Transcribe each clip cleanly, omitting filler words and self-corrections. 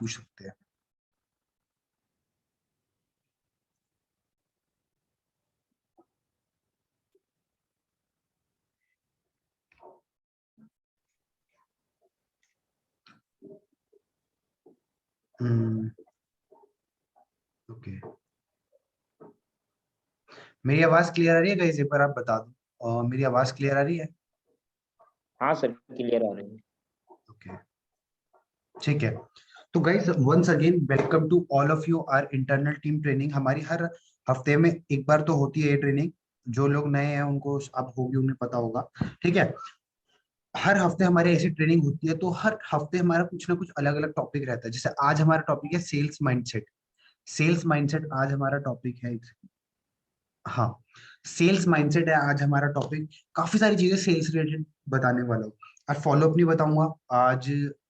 पूछ सकते हैं। ओके, मेरी आवाज क्लियर आ रही है गाइस? एक बार आप बता दो, मेरी आवाज क्लियर आ रही है? हाँ सर, क्लियर आ रही है। ओके, ठीक है। तो guys once again welcome to all of you our internal team training. हमारी हर हफ्ते में एक बार तो होती है ये ट्रेनिंग। जो लोग नए हैं उनको अब होगी, उन्हें पता होगा, ठीक है। हर हफ्ते हमारी ऐसी ट्रेनिंग होती है, तो हर हफ्ते हमारा कुछ ना कुछ अलग अलग टॉपिक रहता है। जैसे आज हमारा टॉपिक है सेल्स माइंडसेट। सेल्स माइंडसेट आज हमारा टॉपिक है। हाँ, सेल्स माइंडसेट है आज हमारा टॉपिक। काफी सारी चीजें सेल्स रिलेटेड बताने वाला हूँ। आज फॉलोअप नहीं बताऊंगा। आज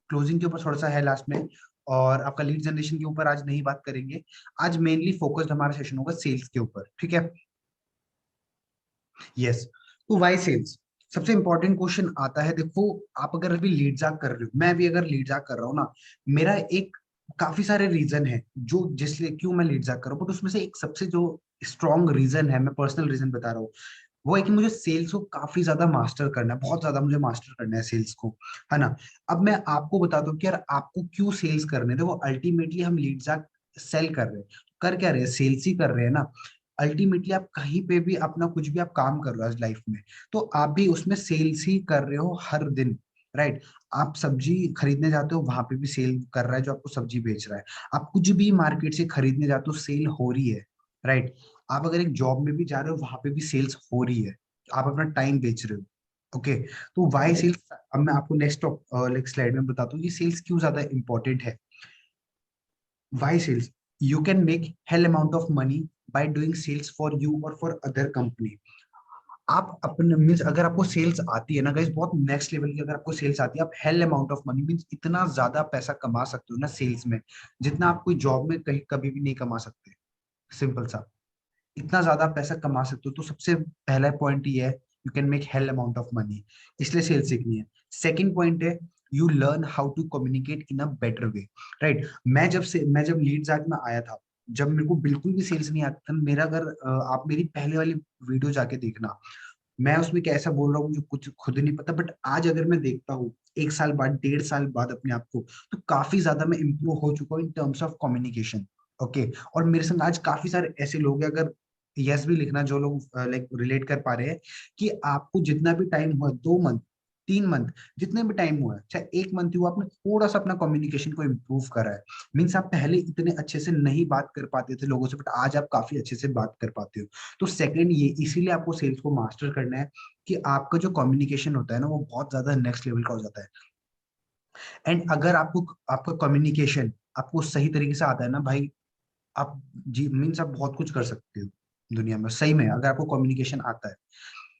क्लोजिंग के ऊपर थोड़ा सा है लास्ट में, और आपका लीड जनरेशन के ऊपर आज नहीं बात करेंगे। आज मेनली फोकस्ड हमारा सेशन होगा सेल्स के ऊपर, ठीक है। यस। तो वाई सेल्स? सबसे इंपॉर्टेंट क्वेश्चन आता है। देखो, आप अगर अभी लीड जाग कर रहे हो, मैं भी अगर लीड जाग कर रहा हूँ ना, मेरा एक काफी सारे रीजन है जो जिसलिए क्यों मैं लीड जाग कर रहा हूँ, बट उसमें से एक सबसे जो स्ट्रॉन्ग रीजन है, मैं पर्सनल रीजन बता रहा हूँ, वो है कि मुझे सेल्स को काफी ज्यादा मास्टर करना है। बहुत ज्यादा मुझे मास्टर करना है सेल्स को, है ना। अब मैं आपको बता दूं कि यार आपको क्यों सेल्स करने, देखो अल्टीमेटली हम लीड जाग सेल कर रहे हैं, कर क्या रहे हैं, सेल्स ही कर रहे हैं ना। अल्टीमेटली आप कहीं पे भी अपना कुछ भी आप काम कर रहे हो आज लाइफ में, तो आप भी उसमें सेल्स ही कर रहे हो हर दिन, राइट। आप सब्जी खरीदने जाते हो, वहां पे भी सेल कर रहा है जो आपको सब्जी बेच रहा है। आप कुछ भी मार्केट से खरीदने जाते हो, सेल हो रही है, राइट। आप अगर एक जॉब में भी जा रहे हो, वहां पे भी सेल्स हो रही है। आप अपना टाइम बेच रहे हो, ओके। तो वाई सेल्स, अब मैं आपको नेक्स्ट स्लाइड में बताता हूँ कि सेल्स क्यों ज्यादा इंपॉर्टेंट है। Why sales? You can make hell amount of money by doing sales for you or for other company. आप अपने मीन्स अगर आपको सेल्स आती है ना गाइस, बहुत नेक्स्ट लेवल की अगर आपको सेल्स आती है, आप hello amount of money means इतना ज्यादा पैसा कमा सकते हो ना सेल्स में, जितना आप कोई जॉब में कहीं कभी भी नहीं कमा सकते। सिंपल सा, इतना ज्यादा पैसा कमा सकते हो। तो सबसे पहला पॉइंट ये है, you can make hell amount of money, इसलिए सेल्स सीखनी है। सेकंड पॉइंट है, you learn how to communicate in a better way, right. मैं जब लीड जाग में आया था, जब मेरे को बिल्कुल भी सेल्स नहीं आता था मेरा, अगर आप मेरी पहले वाली वीडियो जाके देखना, मैं उसमें कैसा बोल रहा हूँ मुझे कुछ खुद नहीं पता। बट आज अगर मैं देखता हूँ, 1 साल बाद, 1.5 साल बाद अपने आप को, तो काफी ज्यादा मैं इम्प्रूव हो चुका हूँ in terms of communication, okay. और मेरे संग आज काफी सारे ऐसे लोग हैं, अगर यस भी लिखना, जो लोग लाइक रिलेट कर पा रहे हैं, कि आपको जितना भी टाइम हुआ, 2 मंथ, 3 मंथ, जितने भी टाइम हुआ है, चाहे 1 मंथ हुआ, आपने थोड़ा सा अपना कम्युनिकेशन को इम्प्रूव करा है। मीन्स आप पहले इतने अच्छे से नहीं बात कर पाते थे लोगों से, बट आज आप काफी अच्छे से बात कर पाते हो। तो सेकंड ये, इसीलिए आपको सेल्स को मास्टर करना है, कि आपका जो कम्युनिकेशन होता है ना, वो बहुत ज्यादा नेक्स्ट लेवल का हो जाता है। एंड अगर आपको आपका कम्युनिकेशन आपको सही तरीके से आता है ना भाई, आप जी मीन्स आप बहुत कुछ कर सकते हो दुनिया में, सही में, अगर आपको कम्युनिकेशन आता है,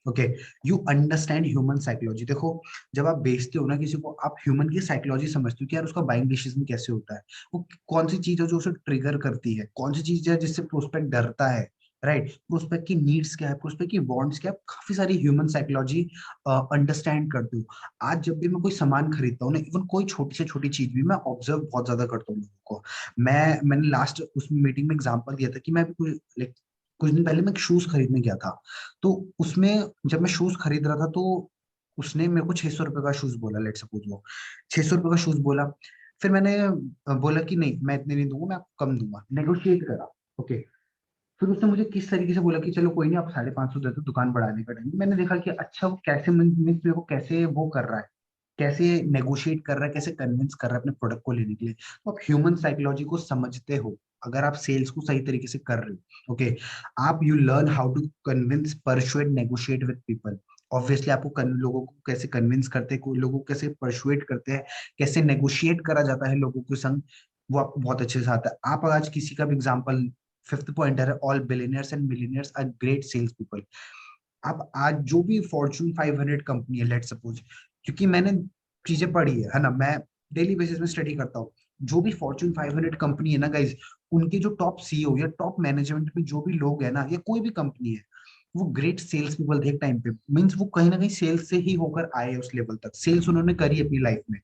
okay. You understand human psychology. देखो, जब आप बेचते हो ना किसी को, आप ह्यूमन की साइकोलॉजी समझते हो कि यार उसका बाइंग डिसीजन कैसे होता है, वो कौन सी चीज है जो उसे ट्रिगर करती है, कौन सी चीज है जिससे प्रोस्पेक्ट डरता है, राइट। प्रोस्पेक्ट की नीड्स क्या है, प्रोस्पेक्ट की वांट्स क्या है, काफी सारी ह्यूमन साइकोलॉजी अंडरस्टैंड करते हो। आज जब भी मैं कोई सामान खरीदता हूँ ना, इवन कोई छोटी से छोटी चीज भी, मैं ऑब्जर्व बहुत ज्यादा करता हूँ लोगों को। मैंने लास्ट उस मीटिंग में एग्जांपल दिया था कि मैं भी लाइक कुछ दिन पहले मैं शूज खरीदने गया था। तो उसमें जब मैं शूज खरीद रहा था, तो उसने मेरे को 600 रुपए का शूज बोला, लेट सपोज वो 600 रुपए का शूज बोला। फिर मैंने बोला कि नहीं, मैं इतने नहीं दूंगा, मैं आपको कम दूंगा, नेगोशिएट करा, ओके। फिर उसने मुझे किस तरीके से बोला कि चलो कोई नहीं, आप 550 दे दो, दुकान बढ़ाने का टाइम। मैंने देखा कि अच्छा वो कैसे मेरे को कैसे वो कर रहा है, कैसे नेगोशिएट कर रहा है, कैसे कन्विंस कर रहा है अपने प्रोडक्ट को लेने के लिए। तो आप ह्यूमन साइकोलॉजी को समझते हो अगर आप सेल्स को सही तरीके से कर रहे हो, ओके। आप you learn how to convince, persuade, negotiate with people. Obviously आपको लोगों को कैसे कन्विंस करते हैं, लोगों को कैसे परसुएट करते हैं, कैसे नेगोशिएट करा जाता है लोगों के संग, वो आपको बहुत अच्छे से आता है। आप आज किसी का भी एग्जाम्पल, फिफ्थ पॉइंटर है, all billionaires and millionaires are great sales people. आप आज जो भी फॉर्च्यून 500 कंपनी है, लेट सपोज, क्योंकि मैंने चीजें पढ़ी है ना, मैं डेली बेसिस में स्टडी करता हूँ। जो भी फॉर्च्यून 500 कंपनी है ना गाइज, उनके जो टॉप सीईओ या टॉप मैनेजमेंट में जो भी लोग है ना, या कोई भी कंपनी है, वो ग्रेट सेल्स पीपल थे एक टाइम पे, मींस वो कहीं ना कहीं सेल्स से ही होकर आए उस लेवल तक, सेल्स उन्होंने करी अपनी लाइफ में।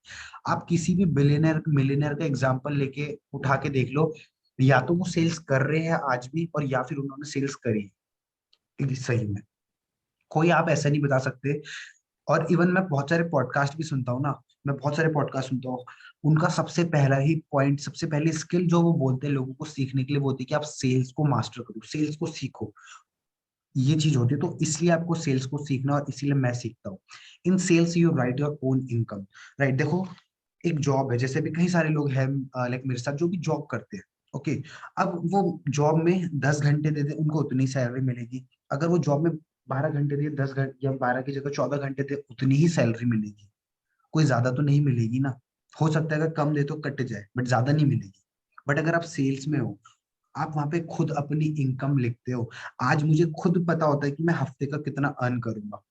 आप किसी भी बिलियनर मिलियनर का एग्जांपल लेके उठा के देख लो, या तो वो सेल्स कर रहे हैं आज भी, और या फिर उन्होंने सेल्स करी है सही में। कोई आप ऐसा नहीं बता सकते। और इवन मैं बहुत सारे पॉडकास्ट भी सुनता हूँ ना, मैं बहुत सारे पॉडकास्ट सुनता हूँ, उनका सबसे पहला ही पॉइंट, सबसे पहली स्किल जो वो बोलते हैं लोगों को सीखने के लिए, वो होती है कि आप सेल्स को मास्टर करो, सेल्स को सीखो। ये चीज होती है, तो इसलिए आपको सेल्स को सीखना, और इसीलिए मैं सीखता हूँ। In sales you write your own income, right. देखो, एक जॉब है, जैसे भी कई सारे लोग हैं लाइक मेरे साथ जो भी जॉब करते हैं, ओके। अब वो जॉब में 10 घंटे दे दे, उनको उतनी सैलरी मिलेगी। अगर वो जॉब में 12 घंटे दे, 10 घंटे या 12 की जगह 14 घंटे दे, उतनी ही सैलरी मिलेगी। कोई ज्यादा तो नहीं मिलेगी ना। हो सकता है अगर कम दे तो कट जाए, बट ज्यादा नहीं मिलेगी। बट अगर आप सेल्स में हो, आप वहां पे खुद अपनी इनकम लिखते हो। आज मुझे खुद पता होता है कि मैं हफ्ते का कितना अर्न करूंगा।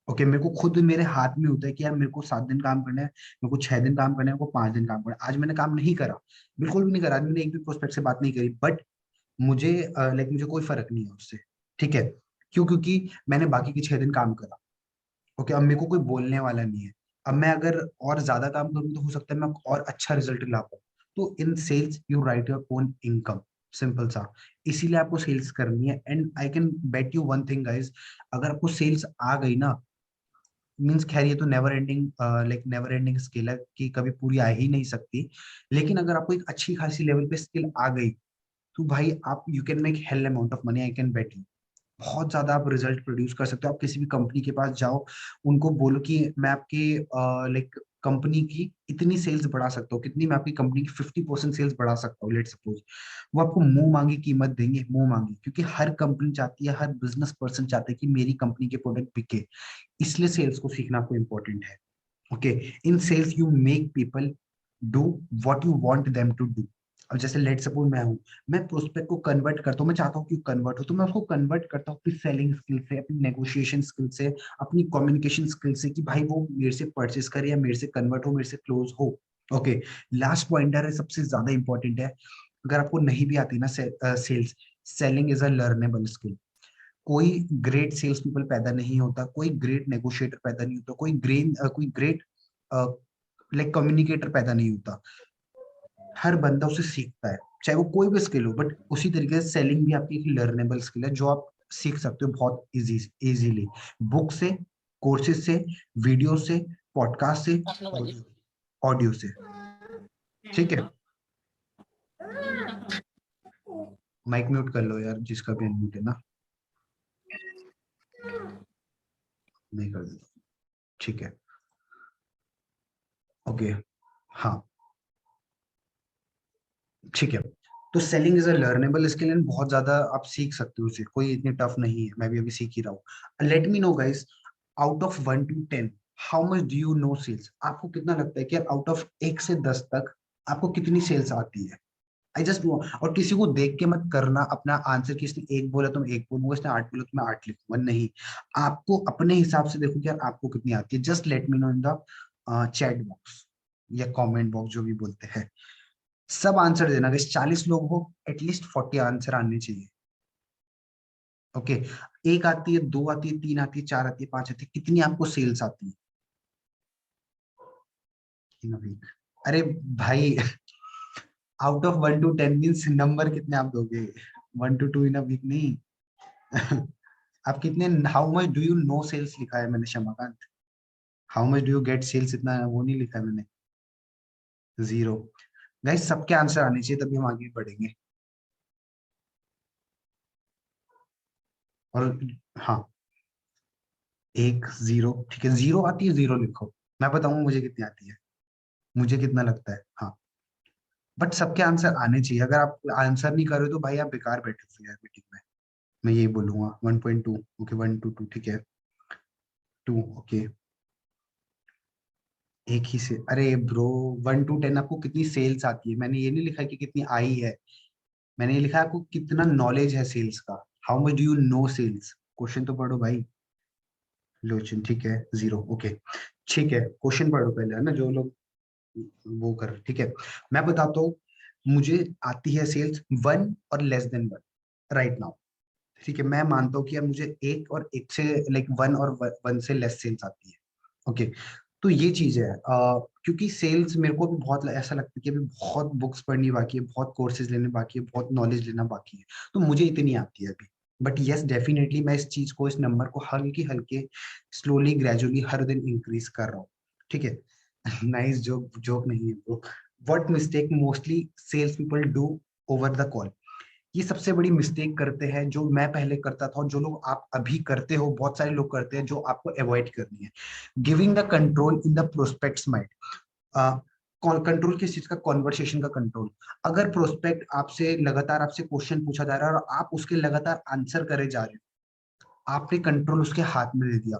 ओके, मेरे को खुद मेरे हाथ में होता है कि यार मेरे को 7 दिन काम करना है, मेरे को 6 दिन काम करना है, मेरे को 5 दिन काम करना है। आज मैंने काम नहीं करा, बिल्कुल भी नहीं करा, आज मैंने एक भी प्रोस्पेक्ट से बात नहीं करी, बट मुझे लाइक मुझे कोई फर्क नहीं है उससे। ठीक है, क्यों? क्योंकि मैंने बाकी के 6 दिन काम करा। ओके, अब मेरे को कोई बोलने वाला नहीं है। अब मैं अगर और ज्यादा काम करूँ तो हो सकता है मैं और अच्छा रिजल्ट ला पाऊँ। तो in sales you write your own income, simple सा। इसीलिए आपको सेल्स करनी है। And I can bet you one thing guys, अगर आपको सेल्स आ गई ना, मीन्स खैर ये तो never ending like never ending skill है कि कभी पूरी आ ही नहीं सकती। लेकिन अगर आपको एक अच्छी खासी लेवल पे स्किल आ गई, तो भाई आप you can make hell amount of money, I can bet you. बहुत ज्यादा आप रिजल्ट प्रोड्यूस कर सकते हो। आप किसी भी कंपनी के पास जाओ, उनको बोलो कि मैं आपके लाइक कंपनी की इतनी सेल्स बढ़ा सकता हूँ, कितनी, मैं आपकी कंपनी की 50% सेल्स बढ़ा सकता हूँ, लेट सपोज। वो आपको मुंह मांगी कीमत देंगे, मुंह मांगी, क्योंकि हर कंपनी चाहती है, हर बिजनेस पर्सन चाहता है कि मेरी कंपनी के प्रोडक्ट बिके। इसलिए सेल्स को सीखना आपको इंपॉर्टेंट है। Okay, in sales you make people do what you want them to do. अब जैसे लेट सपोज मैं हूँ, मैं प्रोस्पेक्ट को कन्वर्ट करता हूँ, मैं चाहता हूँ कि कन्वर्ट हो, तो मैं उसको कन्वर्ट करता हूँ अपनी सेलिंग स्किल से, अपनी नेगोशिएशन स्किल से, अपनी कम्युनिकेशन स्किल से, कि भाई वो मेरे से परचेस करे या मेरे से कन्वर्ट हो, मेरे से क्लोज हो। ओके, लास्ट पॉइंटर है, सबसे ज्यादा इंपॉर्टेंट है। अगर आपको नहीं भी आती ना sales, selling is a learnable skill. कोई ग्रेट सेल्स पीपल पैदा नहीं होता, कोई ग्रेट नेगोशिएटर पैदा नहीं होता, कोई ग्रेट लाइक कम्युनिकेटर पैदा नहीं होता। हर बंदा उसे सीखता है, चाहे वो कोई भी स्किल हो। बट उसी तरीके से सेलिंग भी आपकी एक लर्नेबल स्किल है, जो आप सीख सकते हो बहुत इजीली, बुक से, कोर्सेज से, वीडियो से, पॉडकास्ट से, ऑडियो ऑडियो से। ठीक है, माइक म्यूट कर लो यार, जिसका भी अनम्यूट है ना, नहीं कर दो। ठीक है, ओके, हाँ, ठीक है। तो selling is a learnable skill, and बहुत ज्यादा आप सीख सकते हो उसे, कोई इतनी टफ नहीं है, मैं भी अभी सीख ही रहा हूँ। Let me know guys, out of 1 to 10, how much do you know sales? आपको कितना लगता है कि आउट ऑफ 1 से 10 तक आपको कितनी सेल्स आती है? I just know. और किसी को देख के मत करना अपना आंसर कि इसने 1 बोला तो मैं 1 बोलूंगा, इसने 8 बोला तो मैं 8 लिखूंगा, नहीं। आपको अपने हिसाब से देखो कि यार आपको कितनी आती है। Just let me no in the chat box या कमेंट बॉक्स, जो भी बोलते हैं। सब आंसर देना, अगर 40 लोग हो, एटलीस्ट 40 आंसर आने चाहिए। ओके, एक आती है, दो आती है, तीन आती है, चार आती है, पांच आती है, कितनी आपको सेल्स आती है इन अ वीक? अरे भाई, out of 1 to 10 means number कितने आप दोगे? 1 to 2 इन अ वीक नहीं। आप कितने, how much do you know sales लिखा है मैंने, Kshamakant. How much do you get sales, इतना वो नहीं लिखा है मैंने, 0। गाइस, सबके आंसर आने चाहिए, तभी हम आगे बढ़ेंगे। और हाँ, 1 0, ठीक है, 0 आती है, 0 लिखो। मैं बताऊंगा मुझे कितनी आती है, मुझे कितना लगता है, हाँ। बट सबके आंसर आने चाहिए, अगर आप आंसर नहीं कर रहे हो तो भाई आप बेकार बैठे हो यार मीटिंग में। मैं यही बोलूंगा। 1.2, ओके, 1 to 2, ठीक है, 2, ओके। एक ही से, अरे ब्रो, 1 to 10 आपको कितनी सेल्स आती है? मैंने ये नहीं लिखा कि कितनी आई है, मैंने ये लिखा है आपको कितना नॉलेज है सेल्स का। How much do you know sales? Question तो पढ़ो भाई। लोचन, ठीक है, 0, ओके। ठीक है, क्वेश्चन पढ़ो पहले, है ना, जो लोग वो कर, ठीक है। मैं बताता हूँ, मुझे आती है सेल्स 1 और लेस देन 1 राइट नाउ। ठीक है, मैं मानता हूँ कि यार मुझे एक और एक से लाइक वन और वन से लेस सेल्स आती है। ओके, तो ये चीज है। क्योंकि सेल्स मेरे को भी बहुत ऐसा लगता है कि अभी बहुत बुक्स पढ़नी बाकी है, बहुत कोर्सेज लेने बाकी है, बहुत नॉलेज लेना बाकी है, तो मुझे इतनी आती है अभी। बट यस डेफिनेटली मैं इस चीज को, इस नंबर को हल्की हल्के स्लोली ग्रेजुअली हर दिन इंक्रीज कर रहा हूँ। ठीक है। नाइस जोक, जोक नहीं है वो। What mistake mostly sales people do over the call? ये सबसे बड़ी मिस्टेक करते हैं जो मैं पहले करता था और जो लोग आप अभी करते हो, बहुत सारे लोग करते हैं, जो आपको अवॉइड करनी है। Giving the control in the prospects mind. Control किस चीज का? कॉन्वर्सेशन का कंट्रोल। अगर प्रोस्पेक्ट आपसे लगातार आपसे क्वेश्चन पूछा जा रहा है और आप उसके लगातार आंसर करे जा रहे हो, आपने कंट्रोल उसके हाथ में दे दिया।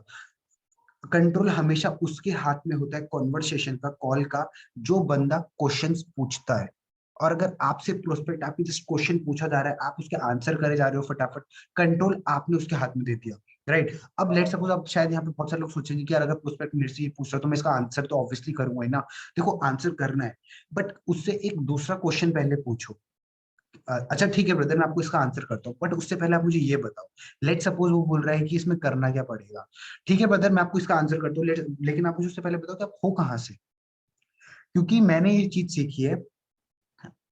कंट्रोल हमेशा उसके हाथ में होता है कॉन्वर्सेशन का, कॉल का, जो बंदा क्वेश्चंस पूछता है। और अगर आपसे प्रोस्पेक्ट आपकी जस्ट क्वेश्चन पूछा जा रहा है, आप उसके आंसर करे जा रहे हो फटाफट, कंट्रोल आपने उसके हाथ में दे दिया। राइट। अब लेट सपोज, अब शायद यहाँ पे बहुत सारे लोग सोचेंगे कि यार अगर प्रोस्पेक्ट मेरे से ये पूछ रहा है तो मैं इसका आंसर तो ऑब्वियसली करूंगा ही ना। देखो, आंसर करना है, बट उससे एक दूसरा क्वेश्चन पहले पूछो। अच्छा ठीक है ब्रदर, मैं आपको इसका आंसर करता हूँ, बट उससे पहले आप मुझे ये बताओ। लेट सपोज वो बोल रहा है कि इसमें करना क्या पड़ेगा। ठीक है ब्रदर, मैं आपको इसका आंसर करता हूँ, लेकिन आप मुझे उससे पहले बताओ कि आप हो कहाँ से। क्योंकि मैंने ये चीज सीखी है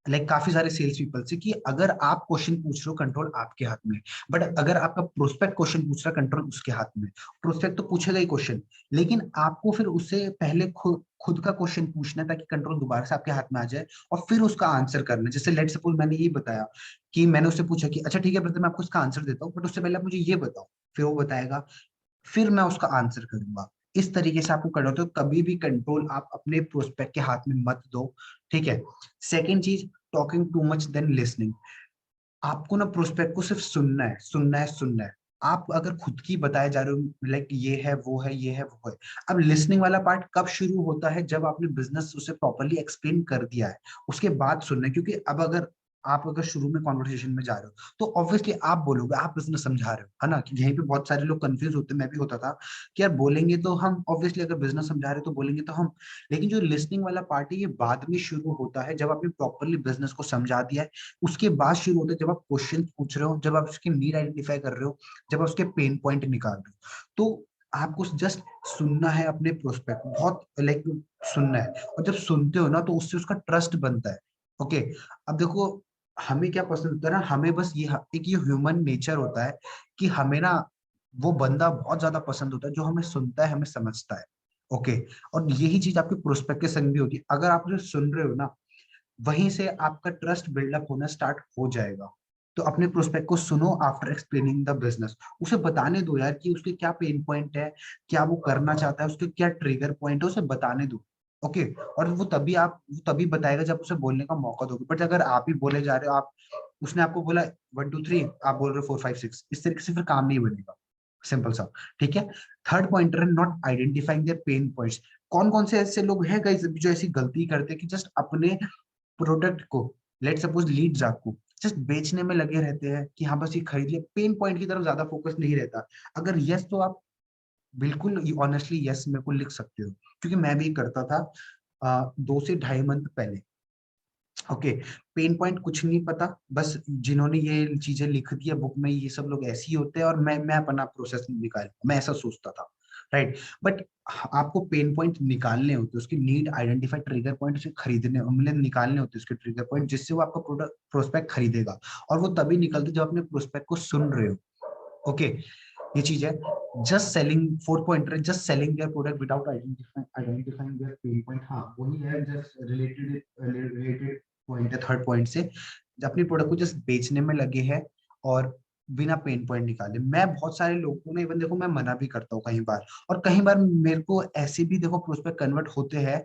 लाइक काफी सारे सेल्स पीपल से, कि अगर आप क्वेश्चन पूछ रहे हो, कंट्रोल आपके हाथ में। बट अगर आपका प्रोस्पेक्ट क्वेश्चन पूछ रहा है, कंट्रोल उसके हाथ में। प्रोस्पेक्ट तो पूछेगा ही क्वेश्चन, लेकिन आपको फिर उससे पहले खुद का क्वेश्चन पूछना है, ताकि कंट्रोल दोबारा से आपके हाथ में आ जाए और फिर उसका आंसर करना है। जैसे लेट सपोज मैंने ये बताया कि मैंने उससे पूछा कि अच्छा ठीक है ब्रदर, मैं आपको इसका आंसर देता हूँ, बट उससे पहले आप मुझे ये बताओ। फिर वो बताएगा, फिर मैं उसका आंसर करूंगा। इस तरीके से आपको करना होता है। तो कभी भी कंट्रोल आप अपने प्रोस्पेक्ट के हाथ में मत दो। ठीक है। सेकेंड चीज, talking too much than listening. आपको ना प्रोस्पेक्ट को सिर्फ सुनना है, सुनना है, सुनना है। आप अगर खुद की बताए जा रहे हो लाइक ये है वो है ये है वो है। अब लिसनिंग वाला पार्ट कब शुरू होता है? जब आपने बिजनेस उसे प्रॉपरली एक्सप्लेन कर दिया है, उसके बाद सुनना है। क्योंकि अब अगर आप अगर शुरू में कॉन्वर्सेशन में जा रहे हो, तो ऑब्वियसली आप बोलोगे, आप बिजनेस समझा रहे हो, है ना? कि यहीं पे बहुत सारे लोग कंफ्यूज होते हैं, मैं भी होता था कि यार बोलेंगे तो हम, ऑब्वियसली अगर बिजनेस समझा रहे हो तो बोलेंगे तो हम। लेकिन जो लिसनिंग वाला पार्ट है, ये बाद में शुरू होता है, जब आपने प्रॉपरली बिजनेस को समझा दिया है। उसके बाद शुरू होता है जब आप क्वेश्चन पूछ रहे हो, जब आप उसकी नीड आइडेंटिफाई कर रहे हो, जब आप उसके पेन पॉइंट निकाल रहे हो। तो आपको जस्ट सुनना है अपने प्रोस्पेक्ट, बहुत लाइक सुनना है। और जब सुनते हो ना, तो उससे उसका ट्रस्ट बनता है। ओके। अब देखो, हमें क्या पसंद होता है ना, हमें बस ये एक ये ह्यूमन नेचर होता है कि हमें ना वो बंदा बहुत ज्यादा पसंद होता है जो हमें सुनता है, हमें समझता है। ओके। और यही चीज आपके प्रोस्पेक्ट के संग भी होती है। अगर आप जो सुन रहे हो ना, वहीं से आपका ट्रस्ट बिल्डअप होना स्टार्ट हो जाएगा। तो अपने प्रोस्पेक्ट को सुनो आफ्टर एक्सप्लेनिंग द बिजनेस। उसे बताने दो यार कि उसके क्या पेन पॉइंट है, क्या वो करना चाहता है, उसके क्या ट्रिगर पॉइंट है, उसे बताने दो। ओके। और वो तभी बताएगा जब उसे बोलने का मौका दोगे। बट अगर आप ही बोले जा रहे हो, आप, उसने आपको बोला 1 2 3, आप बोल रहे हो 4 5 6, इस तरीके से फिर काम नहीं बनेगा। सिंपल सा। ठीक है। थर्ड पॉइंटर है not identifying their pain points. कौन कौन से ऐसे लोग हैं गाइस जो ऐसी गलती करते हैं कि जस्ट अपने प्रोडक्ट को, लेट सपोज लीड आपको, जस्ट बेचने में लगे रहते हैं कि हाँ बस ये खरीद ले, पेन पॉइंट की तरफ ज्यादा फोकस नहीं रहता। अगर यस, तो आप बिल्कुल ऑनेस्टली यस मेरे को लिख सकते हो, क्योंकि मैं भी करता था 2 से 2.5 मंथ पहले। ओके। पेन पॉइंट कुछ नहीं पता, बस जिन्होंने ये चीजें लिख दी है बुक में, ये सब लोग ऐसे ही होते हैं और मैं अपना प्रोसेस निकाल, मैं ऐसा सोचता था। राइट। बट आपको पेन पॉइंट निकालने होते हैं, उसकी नीड आइडेंटिफाई, ट्रिगर पॉइंट उसे खरीदने मतलब निकालने होते हैं, उसके ट्रिगर पॉइंट, जिससे वो आपका प्रोडक्ट प्रोस्पेक्ट खरीदेगा। और वो तभी निकलते जब अपने प्रोस्पेक्ट को सुन रहे हो। ओके। ये चीज है। जस्ट सेलिंग, फोर्थ पॉइंट है just selling their product without identifying their pain point. हाँ वही है, जस्ट रिलेटेड रिलेटेड पॉइंट है थर्ड पॉइंट से। जब अपनी प्रोडक्ट को जस्ट बेचने में लगे हैं और बिना पेन पॉइंट निकाले। मैं बहुत सारे लोगों को ना, इवन देखो मैं मना भी करता हूँ कई बार, और कई बार मेरे को ऐसे भी देखो प्रोस्पेक्ट कन्वर्ट होते हैं।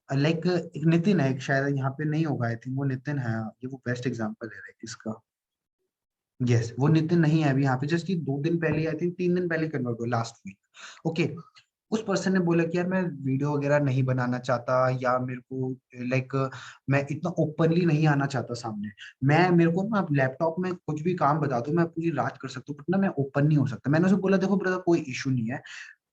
लाइक एक नितिन है, एक शायद यहाँ पे नहीं होगा, आई थिंक वो नितिन है, ये वो बेस्ट एग्जांपल है इसका। यस, वो नितिन नहीं है अभी यहाँ पे, जस्ट 2 दिन पहले, आई थिंक 3 दिन पहले कन्वर्ट हुआ, लास्ट वीक। ओके। उस पर्सन ने बोला कि यार मैं वीडियो वगैरह नहीं बनाना चाहता, या मेरे को लाइक मैं इतना ओपनली नहीं आना चाहता सामने। मैं, मेरे को ना लैपटॉप में कुछ भी काम बता दो, मैं पूरी रात कर सकता हूँ, बट ना मैं ओपन नहीं हो सकता। मैंने उसे बोला देखो ब्रदर, कोई इशू नहीं है,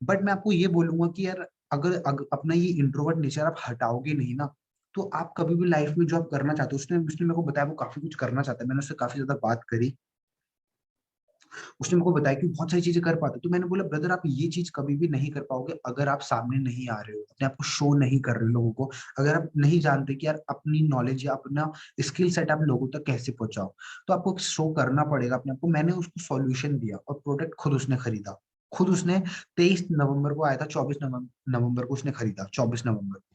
बट मैं आपको ये बोलूंगा कि यार अगर अपना ये इंट्रोवर्ट नेचर आप हटाओगे नहीं ना, तो आप कभी भी लाइफ में जो आप करना चाहते हो, उसने उसने मेरे को बताया वो काफी कुछ करना चाहता है। मैंने उससे काफी ज्यादा बात करी। उसने मेरे को बताया कि बहुत सारी चीजें कर पाते। तो मैंने बोला ब्रदर आप ये चीज कभी भी नहीं कर पाओगे अगर आप सामने नहीं आ रहे हो, अपने आप को शो नहीं कर रहे हो लोगों को, अगर आप नहीं जानते कि यार अपनी नॉलेज या अपना स्किल सेट आप लोगों तक कैसे पहुंचाओ। तो आपको शो करना पड़ेगा अपने आप को। मैंने उसको सॉल्यूशन दिया और प्रोडक्ट खुद उसने खरीदा। खुद उसने 23 नवंबर को आया था, 24 नवंबर को उसने खरीदा, 24 नवंबर को।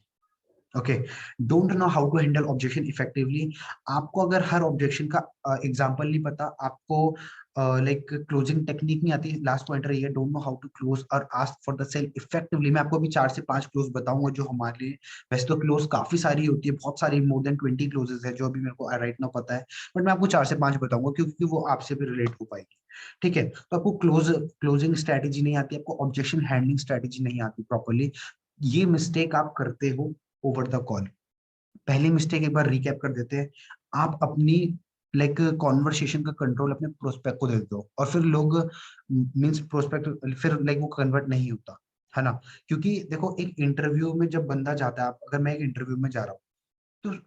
Okay. Don't know how to handle objection effectively. आपको अगर हर ऑब्जेक्शन का एग्जांपल नहीं पता, आपको लाइक क्लोजिंग टेक्निक नहीं आती, लास्ट पॉइंटर ये, don't know how to close और ask for the sale effectively. मैं आपको अभी 4 से 5 क्लोज बताऊंगा जो हमारे लिए, वैसे तो क्लोज काफी सारी होती है, बहुत सारी, मोर देन 20 क्लोजेस है जो अभी मेरे को राइट नाउ पता है, बट मैं आपको 4 से 5 बताऊंगा क्योंकि वो आपसे भी रिलेट हो पाएगी। ठीक है, तो आपको क्लोजिंग स्ट्रेटेजी नहीं आती, आपको ऑब्जेक्शन हैंडलिंग स्ट्रेटेजी नहीं आती प्रॉपरली, ये मिस्टेक आप करते हो ओवर द कॉल। पहली मिस्टेक एक बार रिकैप कर देते हैं। आप अपनी लाइक कॉन्वर्सेशन का कंट्रोल अपने प्रोस्पेक्ट को दे देते हो और फिर लोग मींस प्रोस्पेक्ट फिर लाइक वो कन्वर्ट नहीं होता है ना। क्योंकि देखो एक इंटरव्यू में जब बंदा जाता है, अगर मैं एक इंटरव्यू में जा रहा हूँ, तो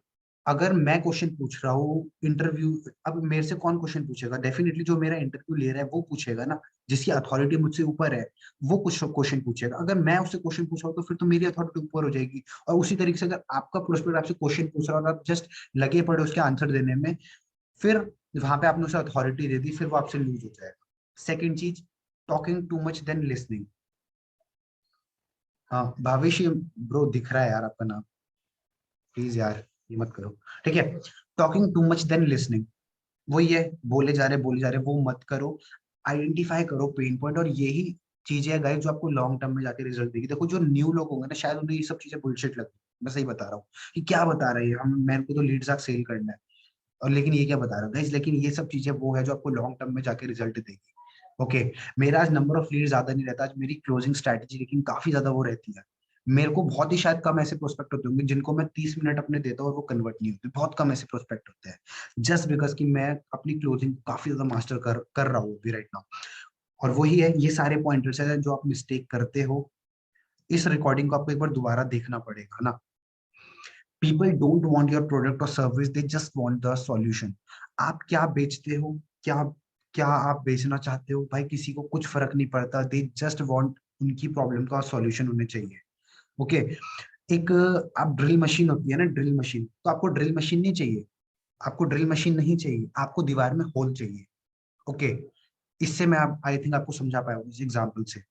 अगर मैं क्वेश्चन पूछ रहा हूँ इंटरव्यू, अब मेरे से कौन क्वेश्चन पूछेगा? डेफिनेटली जो मेरा इंटरव्यू ले रहा है वो पूछेगा ना, जिसकी अथॉरिटी मुझसे ऊपर है, वो कुछ क्वेश्चन पूछेगा। अगर मैं उससे क्वेश्चन पूछ रहा हूँ तो फिर तो मेरी अथॉरिटी ऊपर हो जाएगी। और उसी तरीके से अगर आपका प्रोस्पेक्ट आपसे क्वेश्चन पूछ रहा है और आप जस्ट लगे पड़े उसके आंसर देने में, फिर वहां पे आपने उसे अथॉरिटी दे दी, फिर वो आपसे लूज हो जाएगा। सेकेंड चीज, talking too much than listening. हाँ भावेश ब्रो दिख रहा है यार आपका नाम, प्लीज यार ये मत करो। ठीक है, talking too much than listening, वही है, बोले जा रहे वो मत करो। आइडेंटिफाई करो पेन पॉइंट, और यही चीजें हैं गाइस जो आपको लॉन्ग टर्म में जाके रिजल्ट देगी। देखो जो न्यू लोग होंगे ना, शायद उन्हें ये सब चीजें बुलशिट लगती है, मैं सही बता रहा हूँ कि क्या बता रहे हैं हम, मेरे को तो लीड्स सेल करना है, और लेकिन ये क्या बता रहा है गाइस, लेकिन ये सब चीजें वो है जो आपको लॉन्ग टर्म में जाके रिजल्ट देगी। ओके, मेरा आज नंबर ऑफ लीड ज्यादा नहीं रहता, आज मेरी क्लोजिंग स्ट्रैटेजी लेकिन काफी ज्यादा वो रहती है। मेरे को बहुत ही शायद कम ऐसे प्रोस्पेक्ट होते होंगे जिनको मैं 30 मिनट अपने देता हूँ और वो कन्वर्ट नहीं होते, बहुत कम ऐसे प्रोस्पेक्ट होते हैं, जस्ट बिकॉज कि मैं अपनी क्लोजिंग काफी ज्यादा मास्टर कर रहा हूँ अभी राइट नाउ। और वही है, ये सारे पॉइंटर्स हैं जो आप मिस्टेक करते हो। इस रिकॉर्डिंग को आपको एक बार दोबारा देखना पड़ेगा ना। People don't want your product और service, they just want the solution. आप क्या बेचते हो, क्या क्या आप बेचना चाहते हो, भाई किसी को कुछ फर्क नहीं पड़ता, दे जस्ट वांट उनकी प्रॉब्लम का सॉल्यूशन उन्हें चाहिए। ओके। एक आप ड्रिल मशीन होती है ना, ड्रिल मशीन, तो आपको ड्रिल मशीन नहीं चाहिए, आपको ड्रिल मशीन नहीं चाहिए, आपको दीवार में होल चाहिए। ओके, इससे मैं आप आई थिंक आपको समझा पाया हूँ इस एग्जाम्पल से।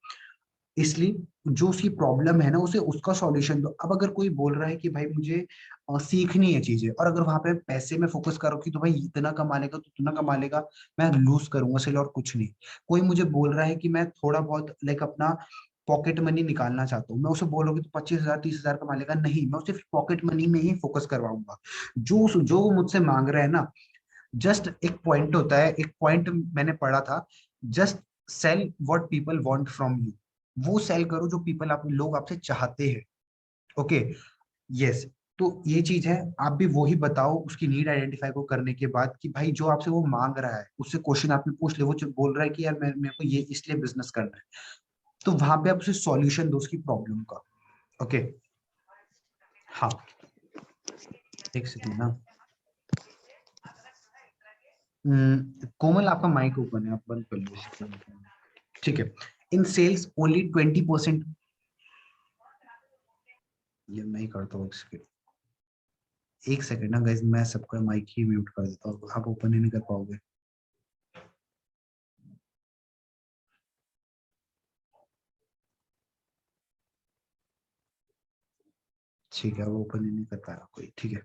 इसलिए जो उसकी प्रॉब्लम है ना, उसे उसका सॉल्यूशन दो। अब अगर कोई बोल रहा है कि भाई मुझे सीखनी है चीजें, और अगर वहां पे पैसे में फोकस करो कि तो भाई इतना कमा लेगा तो इतना कमा लेगा, मैं लूज करूंगा सिर्फ और कुछ नहीं। कोई मुझे बोल रहा है कि मैं थोड़ा बहुत लाइक अपना पॉकेट मनी निकालना चाहता हूँ, मैं उसे बोलोगे तो 25,000 30,000 कमा लेगा, नहीं, मैं उसे पॉकेट मनी में ही फोकस करवाऊंगा। जो वो मुझसे मांग रहा है ना, जस्ट एक पॉइंट होता है, एक पॉइंट मैंने पढ़ा था, just sell what people want from you. वो सेल करो जो पीपल आप लोग आपसे चाहते हैं। Okay, yes. तो ये चीज है, आप भी वही बताओ उसकी नीड आइडेंटिफाई को करने के बाद कि भाई जो आपसे वो मांग रहा है उससे क्वेश्चन आपने पूछ ले, वो जो बोल रहा है कि यार मेरे को ये इसलिए बिजनेस करना है, तो वहां पे आप उसे सॉल्यूशन दो उसकी प्रॉब्लम का। ओके। हाँ, एक सेकंड ना। कोमल आपका माइक ओपन है, आप बंद कर लो इसे। ठीक है। इन सेल्स ओनली 20%, ये मैं ही करता हूँ इसके, एक सेकंड ना गाइस, मैं सबका माइक ही म्यूट कर देता हूँ, आप ओपन ही नहीं कर पाओगे। ठीक है, वो ओपन ही नहीं कर पाया कोई, ठीक है।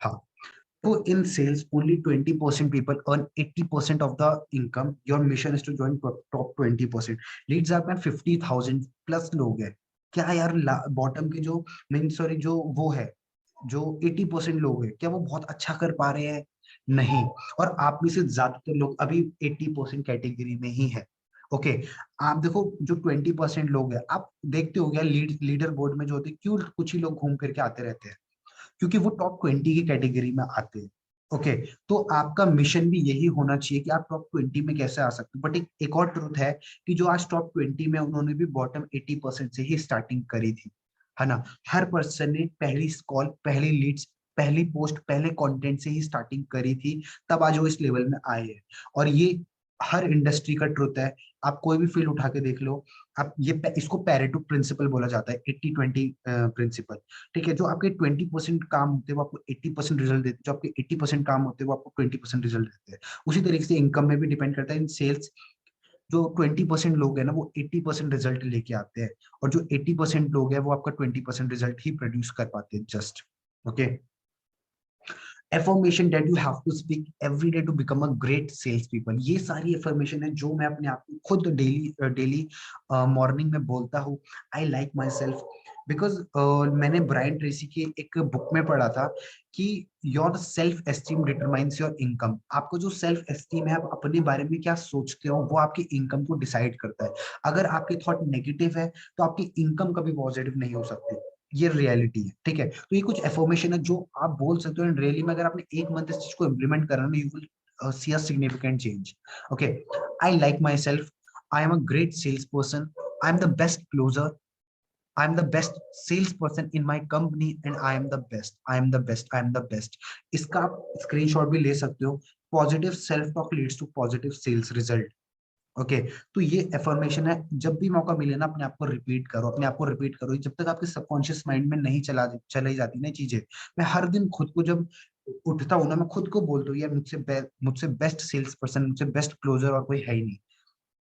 हाँ, तो in sales only 20% people earn 80% of the income. Your mission is to join top 20%. Leeds आप में 50,000 प्लस लोग हैं, क्या यार बॉटम के जो मीन सॉरी जो वो है, जो 80% लोग हैं, क्या वो बहुत अच्छा कर पा रहे हैं? नहीं। और आप में से ज्यादातर लोग अभी 80% कैटेगरी में ही है। ओके। आप देखो जो 20% लोग हैं, आप देखते हो गया लीडर बोर्ड में जो होते हैं, क्यों कुछ ही लोग घूम फिर के आते रहते हैं? क्योंकि वो टॉप 20 की कैटेगरी में आते हैं। ओके। तो आपका मिशन भी यही होना चाहिए कि आप टॉप 20 में कैसे आ सकते हो। बट एक और ट्रुथ है कि जो आज टॉप 20 में, उन्होंने भी बॉटम 80% से ही स्टार्टिंग करी थी, है ना। हर पर्सन ने पहली कॉल, पहली लीड्स, पहली पोस्ट, पहले कंटेंट से ही स्टार्टिंग करी थी, तब आज वो इस लेवल में आए हैं। और ये हर इंडस्ट्री का ट्रुथ है, आप कोई भी फील्ड उठा के देख लो। आप इसको पेरेटो प्रिंसिपल बोला जाता है, 80-20 प्रिंसिपल। ठीक है, जो आपके 20% काम होते हैं वो आपको 80% रिजल्ट देते हैं, जो आपके 80% काम होते हैं वो आपको 20% रिजल्ट देते हैं। उसी तरीके से इनकम में भी डिपेंड करता है। इन सेल्स जो 20% लोग हैं ना वो 80% रिजल्ट लेके आते हैं, और जो 80% लोग हैं वो आपका 20% रिजल्ट ही प्रोड्यूस कर पाते हैं just. Okay, affirmation that you have to speak every day to become a great sales people, ये सारी affirmation है जो मैं अपने आप को खुद डेली डेली मॉर्निंग में बोलता हूँ। आई लाइक माई सेल्फ बिकॉज मैंने ब्रायन ट्रेसी की एक बुक में पढ़ा था कि your self esteem determines your income. आपको जो सेल्फ एस्टीम है, आप अपने बारे में क्या सोचते हो, वो आपकी इनकम को डिसाइड करता है। अगर आपके थॉट नेगेटिव है तो आपकी इनकम कभी पॉजिटिव नहीं हो सकती। ये रियलिटी है, ठीक है। तो ये कुछ एफर्मेशन है जो आप बोल सकते हो, एंड रियली में अगर आपने एक मंथ इस चीज को इम्प्लीमेंट करा ना, you will see a significant change. Okay, I like myself, I am a great sales person, I am the best closer, I am the best sales person in my company, and I am the best, I am the best, I am the best. इसका आप screenshot भी ले सकते हो। Positive self talk leads to positive sales result. Okay, तो ये affirmation है, जब भी मौका मिले ना अपने आप को रिपीट करो, अपने आप को रिपीट करो। जब तक आपके सबकॉन्शियस माइंड में नहीं चलाई जाती ना चीजें। मैं हर दिन खुद को जब उठता हूँ ना, मैं खुद को बोलता हूँ यार मुझसे बेस्ट सेल्स पर्सन, मुझसे बेस्ट क्लोजर और कोई है ही नहीं।